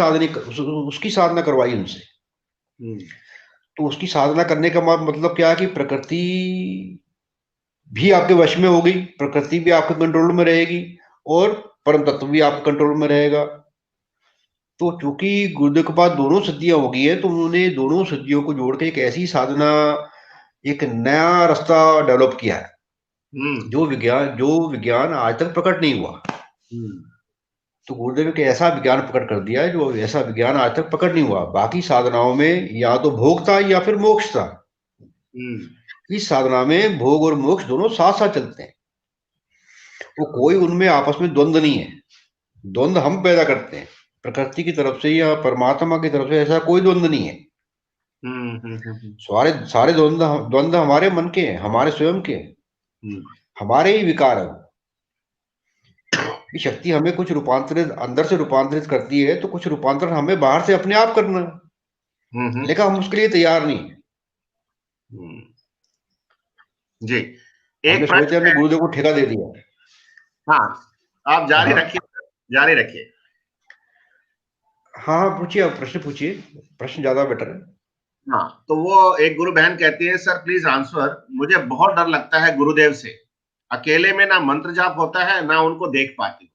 साधना करवाई उनसे। तो उसकी साधना करने का मतलब क्या है कि प्रकृति भी आपके वश में होगी, प्रकृति भी आपके कंट्रोल में रहेगी और परम तत्व भी आपके कंट्रोल में रहेगा। तो चूंकि गुरुदेव के पास दोनों सिद्धियां हो गई है तो उन्होंने दोनों सिद्धियों को जोड़ के एक ऐसी साधना, एक नया रास्ता डेवलप किया है जो विज्ञान आज तक प्रकट नहीं हुआ। तो गुरुदेव ने ऐसा विज्ञान प्रकट कर दिया है जो ऐसा विज्ञान आज तक प्रकट नहीं हुआ। बाकी साधनाओं में या तो भोग था या फिर मोक्ष था। इस साधना में भोग और मोक्ष दोनों साथ साथ चलते हैं, वो कोई उनमें आपस में द्वंद्व नहीं है। द्वंद्व हम पैदा करते हैं प्रकृति की तरफ से या परमात्मा की तरफ से, ऐसा कोई द्वंद्व नहीं है। सारे सारे द्वंद्व हमारे मन के हैं, हमारे स्वयं के, हमारे ही विकार है। ये शक्ति हमें कुछ रूपांतरित, अंदर से रूपांतरित करती है, तो कुछ रूपांतरण हमें बाहर से अपने आप करना है, लेकिन हम उसके लिए तैयार नहीं। जी, एक सोचते हमने गुरुदेव को ठेका दे दिया। हाँ, आप जारी रखिए, जारी रखिए। हाँ पूछिए, आप प्रश्न पूछिए, प्रश्न ज्यादा बेटर है। हाँ, तो वो एक गुरु बहन कहती है, सर प्लीज आंसर, मुझे बहुत डर लगता है गुरुदेव से, अकेले में ना मंत्र जाप होता है ना उनको देख पाती।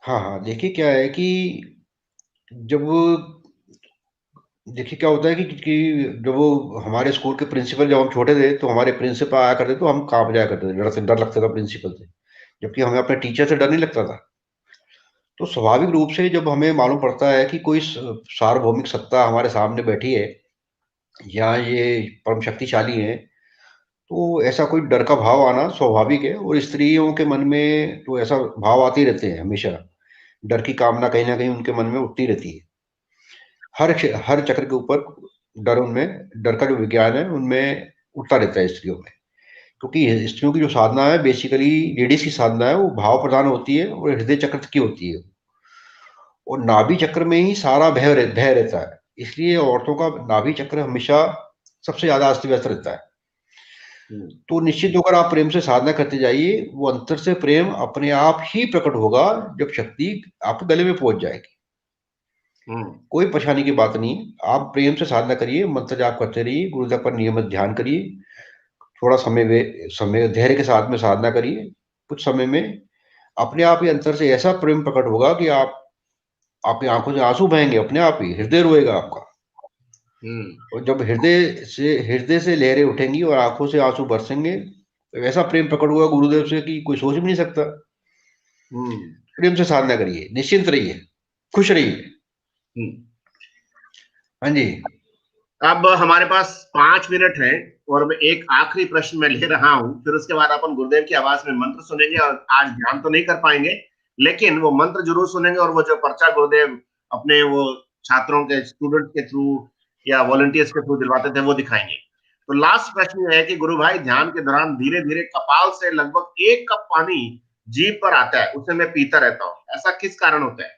हाँ हाँ, देखिए क्या है कि जब देखिए क्या होता है कि जब वो हमारे स्कूल के प्रिंसिपल, जब हम छोटे थे तो हमारे प्रिंसिपल आया करते तो हम कांप जाया करते थे, डर लगता था प्रिंसिपल से, जबकि हमें अपने टीचर से डर नहीं लगता था। तो स्वाभाविक रूप से जब हमें मालूम पड़ता है कि कोई सार्वभौमिक सत्ता हमारे सामने बैठी है या ये परम शक्तिशाली है, तो ऐसा कोई डर का भाव आना स्वाभाविक है। और स्त्रियों के मन में तो ऐसा भाव आते ही रहते हैं, हमेशा डर की कामना कहीं ना कहीं उनके मन में उठती रहती है। हर चक्र के ऊपर डर का जो विज्ञान है उनमें उठता रहता है स्त्रियों में। क्योंकि स्त्रियों की जो साधना है बेसिकली लेडीज की साधना है, वो भाव प्रधान होती है और हृदय चक्र की होती है, और नाभि चक्र में ही सारा भय रहता है। इसलिए औरतों का नाभि चक्र हमेशा सबसे ज्यादा अस्त व्यस्त रहता है। तो निश्चित होकर आप प्रेम से साधना करते जाइए, वो अंतर से प्रेम अपने आप ही प्रकट होगा जब शक्ति आपके गले में पहुंच जाएगी। कोई परेशानी की बात नहीं, आप प्रेम से साधना करिए, मंत्र जाप करते रहिए, गुरुदेव पर नियमित ध्यान करिए, थोड़ा समय धैर्य के साथ में साधना करिए। कुछ समय में अपने आप ही अंतर से ऐसा प्रेम प्रकट होगा कि आपकी आंखों से आंसू बहेंगे, अपने आप ही हृदय रोएगा आपका। और जब हृदय से लहरें उठेंगी और आंखों से आंसू बरसेंगे, तो ऐसा प्रेम प्रकट हुआ गुरुदेव से कि कोई सोच भी नहीं सकता। प्रेम से साधना करिए, निश्चिंत रहिए, खुश रहिए। हाँ जी, अब हमारे पास 5 मिनट है और मैं एक आखिरी प्रश्न में ले रहा हूं, फिर उसके बाद अपन गुरुदेव की आवाज में मंत्र सुनेंगे। और आज ध्यान तो नहीं कर पाएंगे, लेकिन वो मंत्र जरूर सुनेंगे, और वो जो पर्चा गुरुदेव अपने वो छात्रों के, स्टूडेंट के थ्रू या वॉलंटियर्स के थ्रू दिलवाते थे, वो दिखाएंगे। तो लास्ट प्रश्न ये है कि गुरु भाई, ध्यान के दौरान धीरे धीरे कपाल से लगभग 1 कप पानी जीभ पर आता है, उसे मैं पीता रहता हूँ, ऐसा किस कारण होता है?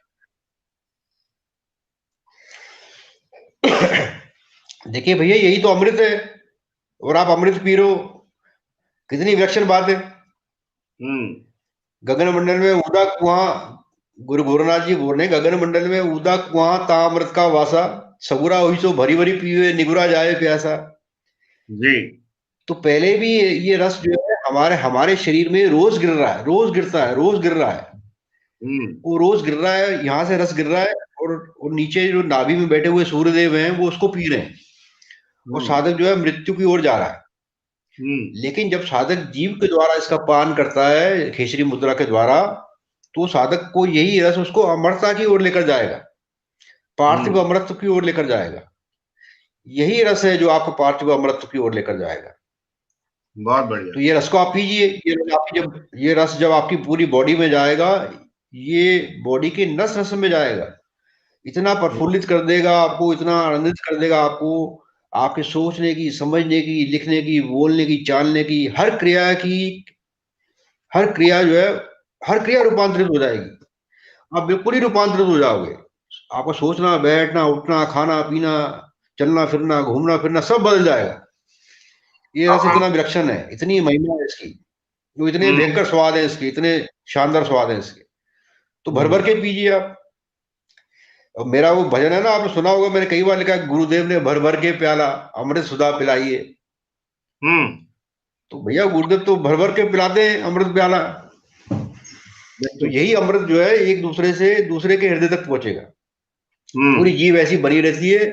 देखिए भैया, यही तो अमृत है, और आप अमृत पी रहे हो, कितनी विलक्षण बात है। गगन मंडल में ऊदा कुआं, गुरु गोरखनाथ जी बोल रहे हैं, गगन मंडल में ऊदा कुआं ता अमृत का वासा, सगुरा हुई सो भरी भरी पीवे निगुरा जाए प्यासा। जी, तो पहले भी ये रस जो है हमारे हमारे शरीर में रोज गिर रहा है, रोज गिरता है, रोज गिर रहा है। वो रोज गिर रहा है, यहाँ से रस गिर रहा है, और नीचे जो नाभि में बैठे हुए सूर्यदेव हैं वो उसको पी रहे हैं, और साधक जो है मृत्यु की ओर जा रहा है। लेकिन जब साधक जीव के द्वारा इसका पान करता है खेसरी मुद्रा के द्वारा, तो साधक को यही रस उसको अमरता की ओर लेकर जाएगा, पार्थिव अमृत की ओर लेकर जाएगा। यही रस है जो आपको पार्थिव अमृत की ओर लेकर जाएगा। बहुत बढ़िया। तो ये रस को आप पीजिए। ये रस जब आपकी पूरी बॉडी में जाएगा, ये बॉडी के नस नस में जाएगा, इतना प्रफुल्लित कर देगा आपको, इतना आनंदित कर देगा आपको, आपके सोचने की, समझने की, लिखने की, बोलने की, चालने की, हर क्रिया जो है, हर क्रिया रूपांतरित हो जाएगी। आप बिल्कुल ही रूपांतरित हो जाओगे। आपका सोचना, बैठना, उठना, खाना पीना, चलना फिरना, घूमना फिरना सब बदल जाएगा। ये रस इतना विलक्षण है, इतनी महिमा है इसकी, जो इतने भयंकर स्वाद है इसके, इतने शानदार स्वाद है इसके। तो भर भर के पीजिए आप। और मेरा वो भजन है ना, आपने सुना होगा, मैंने कई बार लिखा, गुरुदेव ने भर भर के प्याला अमृत सुधा पिलाइए। तो भैया गुरुदेव तो भर भर के पिलाते हैं अमृत प्याला। तो यही अमृत जो है एक दूसरे से दूसरे के हृदय तक पहुंचेगा। पूरी जीव ऐसी बनी रहती है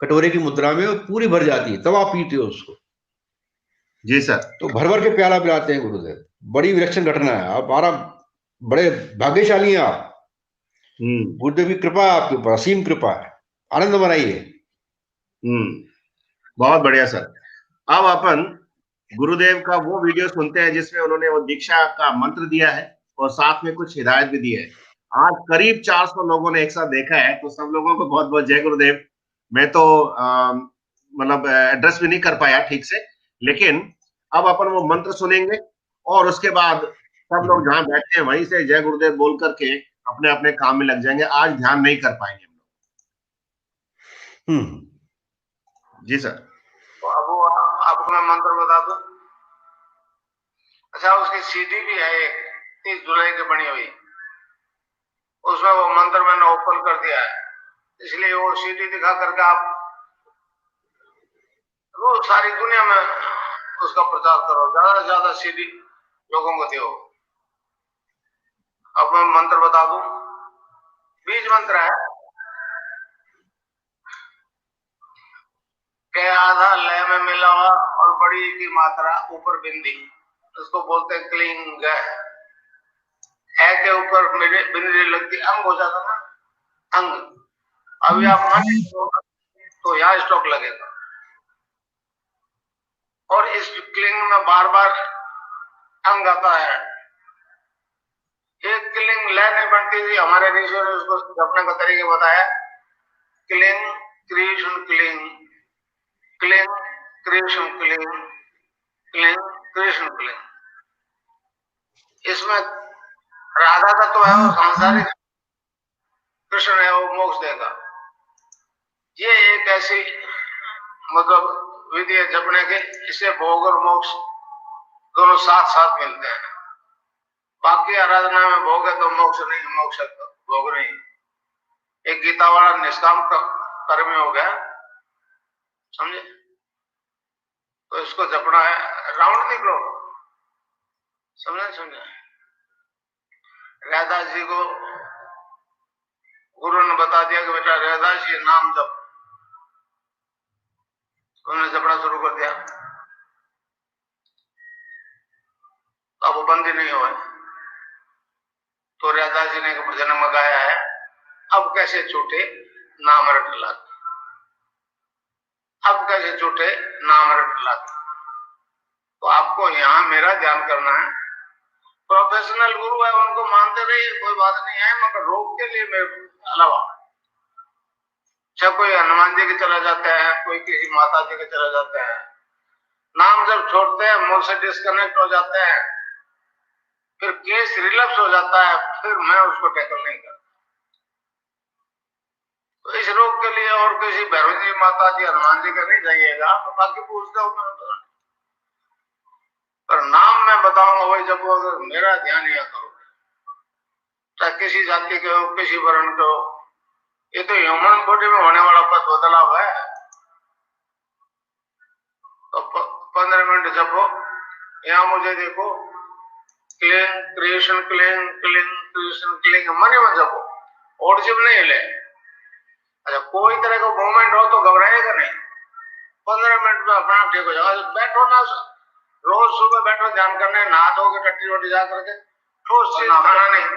कटोरे की मुद्रा में, और पूरी भर जाती है, तब आप पीते हो उसको। जी सर। तो भर भर के प्याला पिलाते हैं गुरुदेव। बड़ी विलक्षण घटना है। आप आराम, बड़े भाग्यशाली हैं आप। गुरुदेव की कृपा आपके ऊपर, असीम कृपा है। आनंद मनाइए। बहुत बढ़िया सर। अब अपन गुरुदेव का वो वीडियो सुनते हैं जिसमें उन्होंने वो दीक्षा का मंत्र दिया है और साथ में कुछ हिदायत भी दी है। आज करीब 400 लोगों ने एक साथ देखा है, तो सब लोगों को बहुत बहुत जय गुरुदेव। मैं तो मतलब एड्रेस भी नहीं कर पाया ठीक से, लेकिन अब अपन वो मंत्र सुनेंगे और उसके बाद सब लोग जहां बैठे हैं वहीं से जय गुरुदेव बोल करके अपने अपने काम में लग जाएंगे। आज ध्यान नहीं कर पाएंगे हम लोग। जी सर। तो अब वो आपको मैं मंत्र बता दूं। अच्छा, उसकी सीडी भी है एक 30 जुलाई की बनी हुई, उसमें वो मंत्र मैंने ओपन कर दिया है, इसलिए वो सीडी दिखा करके आप वो सारी दुनिया में उसका प्रचार करो, ज्यादा से ज्यादा सीडी लोगों को दो। अब मैं मंत्र बता दूं। बीज मंत्र है के आधा लय में मिला हुआ और बड़ी की मात्रा ऊपर बिंदी, उसको बोलते हैं क्लिंग। है के ऊपर बिंदी लगती, अंग हो जाता ना, अंग। अभी आप तो यहाँ स्टॉक लगेगा, और इस क्लिंग में बार बार अंग आता है। एक क्लिंग लय नहीं बनती थी, हमारे ऋषियों ने उसको जपने का तरीके बताया। Cling Krishna cling, cling Krishna cling, cling Krishna cling. इसमें राधा का तो है वो सांसारिक, कृष्ण है वो मोक्ष देगा। ये एक ऐसी मतलब विधि है जपने की, इससे भोग और मोक्ष दोनों साथ साथ मिलते हैं। बाकी आराधना में भोग है तो मोक्ष नहीं, मोक्ष है तो भोग नहीं। एक गीता वाला निष्काम कर्मी हो गया, समझे? तो इसको जपना है, राउंड निकलो, समझे? रैदास जी को गुरु ने बता दिया कि बेटा रैदास ये नाम जप, उन्होंने जपना शुरू कर दिया। अब वो बंदी नहीं हुआ। तो रैदास जी ने भजन में गाया है, अब कैसे छूटे नाम रट लाग, अब कैसे छूटे नाम रट लाग। तो आपको यहाँ मेरा ध्यान करना है। प्रोफेशनल गुरु है, उनको मानते रहिए, कोई बात नहीं है, मगर रोग के लिए मेरे अलावा चाहे कोई हनुमान जी के चला जाता है, कोई किसी माता जी के चला जाता है, नाम जब छोड़ते हैं मुझ से डिस्कनेक्ट हो जाते हैं, फिर केस रिलैप्स हो जाता है, फिर मैं उसको टैकल नहीं करता। तो इस रोग के लिए और किसी भैरव जी, माता जी, हनुमान जी का नहीं जाइएगा, तो बाकी पूछते हो पर नाम मैं बताऊंगा वही जब अगर मेरा ध्यान या करो, चाहे किसी जाति के हो, किसी वर्ण के हो, ये तो ह्यूमन बॉडी में होने वाला बदलाव है। तो 15 मिनट जपो। यहाँ मुझे देखो, cling creation, cling cling creation, cling मन ही मन जपो, और जिम नहीं हिले। अच्छा, कोई तरह का मूवमेंट हो तो घबराएगा नहीं, 15 मिनट में अपना ठीक हो जाएगा। बैठो ना, रोज सुबह बैठो ध्यान करने, नहा धोके टट्टी रोटी जा करके, ठोस चीज खाना नहीं।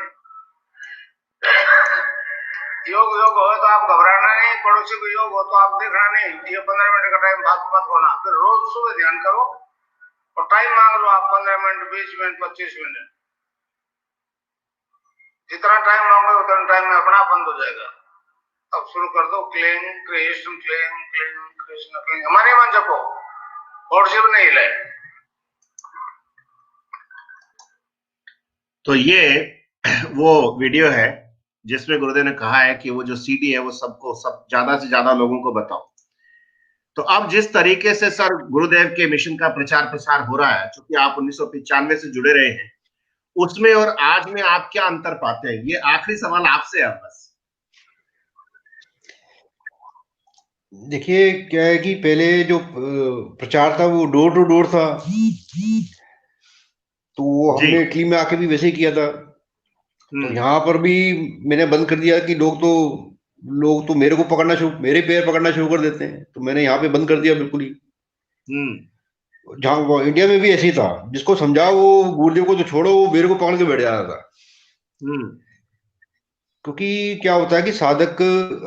योग योग हो तो आप घबराना नहीं, पड़ोसी को योग हो तो आप देखना नहीं। ये 15 मिनट का टाइम भाग मत होना। फिर रोज सुबह ध्यान करो और टाइम मांग लो आप, 15 मिनट, 20 मिनट, 25 मिनट, जितना टाइम मांगोगे उतना टाइम में अपना बंद हो जाएगा। अब शुरू कर दो, cling creation, cling cling creation, cling हमारे मन जपो, और जीव नहीं हिले। तो ये वो वीडियो है जिसमें गुरुदेव ने कहा है कि वो जो सीडी है वो सबको, सब ज्यादा से ज्यादा लोगों को बताओ। तो अब जिस तरीके से सर गुरुदेव के मिशन का प्रचार प्रसार हो रहा है, चूंकि आप 1995 से जुड़े रहे हैं, उसमें और आज में आप क्या अंतर पाते हैं? ये आखिरी सवाल आपसे है बस। देखिए क्या है कि पहले जो प्रचार था वो डोर टू डोर था, तो वो हमने इटली में आके भी वैसे ही किया था। तो यहाँ पर भी मैंने बंद कर दिया कि लोग तो मेरे पैर पकड़ना शुरू कर देते हैं, तो मैंने यहाँ पे बंद कर दिया बिल्कुल ही। जहाँ इंडिया में भी ऐसे ही था, जिसको समझाओ वो गुरुदेव को तो छोड़ो, वो मेरे को पकड़ के बैठ जाता था। क्योंकि क्या होता है कि साधक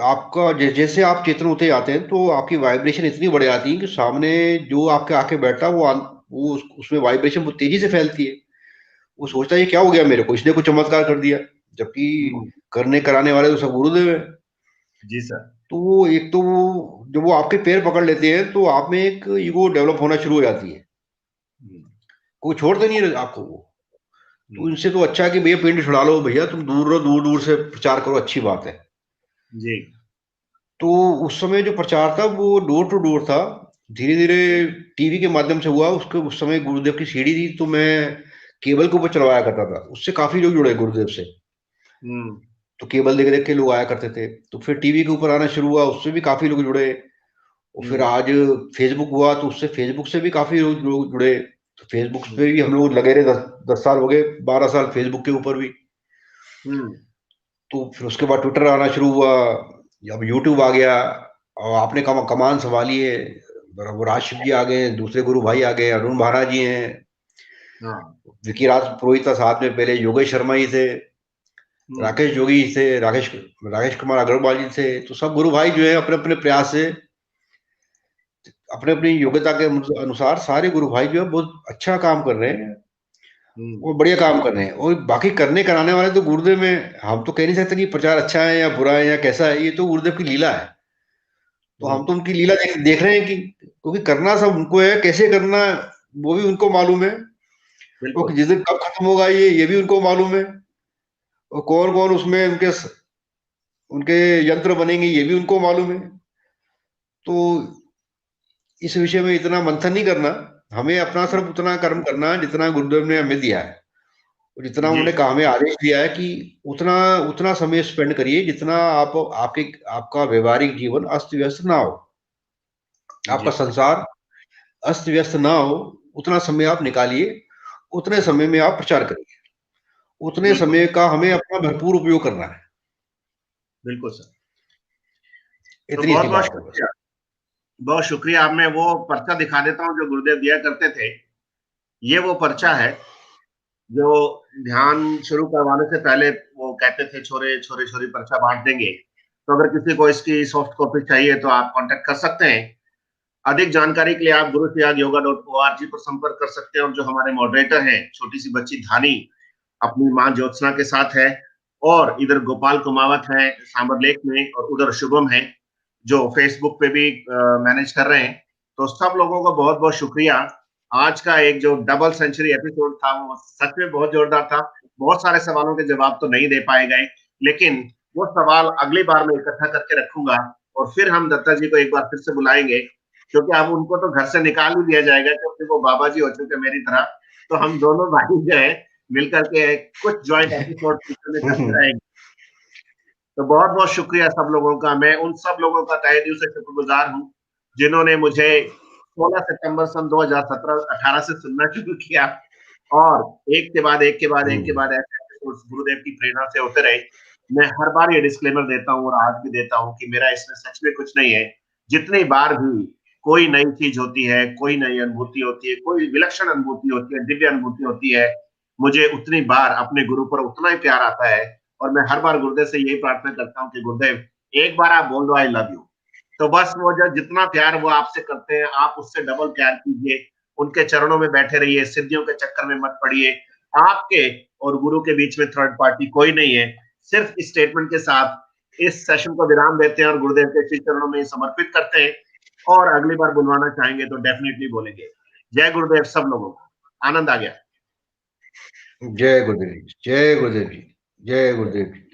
आपका जैसे आप चेतन होते जाते हैं तो आपकी वाइब्रेशन इतनी बढ़ जाती है कि सामने जो आपके आके बैठा वो उसमें वाइब्रेशन बहुत तेजी से फैलती है। वो सोचता है ये क्या हो गया मेरे को, इसने कुछ चमत्कार कर दिया, जबकि करने कराने वाले तो सब गुरुदेव है। जी सर। तो वो एक तो जब वो आपके पैर पकड़ लेते हैं तो आप में एक ईगो डेवलप होना शुरू हो जाती है, कोई छोड़ते नहीं है आपको वो। तो इनसे तो अच्छा है कि भैया पिंड छुड़ा लो, भैया तुम दूर रहो, दूर दूर से प्रचार करो, अच्छी बात है जी। तो उस समय जो प्रचार था वो डोर टू डोर था। धीरे धीरे टीवी के माध्यम से हुआ। उस समय गुरुदेव की सीडी थी तो मैं केबल के ऊपर चलवाया करता था, उससे काफी लोग जुड़े गुरुदेव से। तो केबल देख देख के लोग आया करते थे। तो फिर टीवी के ऊपर आना शुरू हुआ, उससे भी काफी लोग जुड़े। और फिर आज फेसबुक हुआ तो उससे फेसबुक से भी काफी लोग जुड़े। तो फेसबुक पे भी हम लोग लगे रहे, 10 साल हो गए, 12 साल फेसबुक के ऊपर भी। तो फिर उसके बाद ट्विटर आना शुरू हुआ, अब यूट्यूब आ गया, और आपने कमान संभाली है। वो राजशिव जी आ गए, दूसरे गुरु भाई आ गए, अरुण महाराज जी हैं, विकी राज पुरोहित था साथ में, पहले योगेश शर्मा जी थे, राकेश जोगी थे, राकेश कुमार अग्रवाल जी थे। तो सब गुरु भाई जो है अपने अपने प्रयास से, अपने अपनी योग्यता के अनुसार सारे गुरु भाई जो है बहुत अच्छा काम कर रहे हैं, वो बढ़िया काम कर रहे हैं। और बाकी करने कराने वाले तो गुरुदेव में, हम तो कह नहीं सकते कि प्रचार अच्छा है या बुरा है या कैसा है, ये तो गुरुदेव की लीला है। तो हम तो उनकी लीला देख रहे हैं कि क्योंकि करना सब उनको है, कैसे करना वो भी उनको मालूम है, और जिस दिन कब खत्म होगा ये भी उनको मालूम है, और कौन कौन उसमें उनके यंत्र बनेंगे ये भी उनको मालूम है। तो इस विषय में इतना मंथन नहीं करना, हमें अपना सिर्फ उतना कर्म करना जितना गुरुदेव ने हमें दिया है, और जितना उन्होंने हमें आदेश दिया है कि उतना समय स्पेंड करिए जितना आपका व्यवहारिक जीवन अस्त व्यस्त ना हो, आपका संसार अस्त व्यस्त ना हो, उतना समय आप निकालिए, उतने समय में आप प्रचार करिए, उतने समय का हमें अपना भरपूर उपयोग करना है। बिल्कुल सर, इतनी सी बात है। बहुत शुक्रिया। अब मैं वो पर्चा दिखा देता हूँ जो गुरुदेव दिया करते थे। ये वो पर्चा है जो ध्यान शुरू करवाने से पहले वो कहते थे, छोरे छोरी पर्चा बांट देंगे। तो अगर किसी को इसकी सॉफ्ट कॉपी चाहिए तो आप कांटेक्ट कर सकते हैं। अधिक जानकारी के लिए आप gurutyagyoga.org पर संपर्क कर सकते हैं। और जो हमारे मॉडरेटर हैं, छोटी सी बच्ची धानी अपनी माँ ज्योत्सना के साथ है, और इधर गोपाल कुमावत है सांबर लेक में, और उधर शुभम है जो फेसबुक पे भी मैनेज कर रहे हैं। तो सब लोगों को बहुत बहुत शुक्रिया। आज का एक जो डबल सेंचुरी एपिसोड था वो सच में बहुत जोरदार था। बहुत सारे सवालों के जवाब तो नहीं दे पाए गए, लेकिन वो सवाल अगली बार मैं इकट्ठा करके रखूंगा, और फिर हम दत्ता जी को एक बार फिर से बुलाएंगे, क्योंकि अब उनको तो घर से निकाल ही दिया जाएगा क्योंकि वो बाबा जी हो चुके मेरी तरह। तो हम दोनों भाई जो है मिलकर के कुछ ज्वाइंट एपिसोड करते रहेंगे। तो बहुत बहुत शुक्रिया सब लोगों का। मैं उन सब लोगों का तहे दिल से शुक्रगुजार हूँ जिन्होंने मुझे 16 सितंबर सन 2017-18 से सुनना शुरू किया और एक के बाद एक के बाद एक के बाद ऐसे एपिसोड्स गुरुदेव की प्रेरणा से होते रहे। मैं हर बार ये डिस्क्लेमर देता हूँ और आज भी देता हूँ कि मेरा इसमें सच में कुछ नहीं है। जितनी बार भी कोई नई चीज होती है, कोई नई अनुभूति होती है, कोई विलक्षण अनुभूति होती है, दिव्य अनुभूति होती है, मुझे उतनी बार अपने गुरु पर उतना ही प्यार आता है और मैं हर बार गुरुदेव से यही प्रार्थना करता हूँ कि गुरुदेव एक बार आप बोल दो आई लव यू, तो बस वो जो जितना प्यार वो आपसे करते हैं आप उससे डबल प्यार कीजिए, उनके चरणों में बैठे रहिए, सिद्धियों के चक्कर में मत पड़िए। आपके और गुरु के बीच में थर्ड पार्टी कोई नहीं है। सिर्फ इस स्टेटमेंट के साथ इस सेशन को विराम देते हैं और गुरुदेव के श्री चरणों में समर्पित करते हैं और अगली बार बुलवाना चाहेंगे तो डेफिनेटली बोलेंगे। जय गुरुदेव सब लोगों को, आनंद आ गया। जय गुरुदेव जी, जय गुरुदेव जी, जय गुरुदेव जी।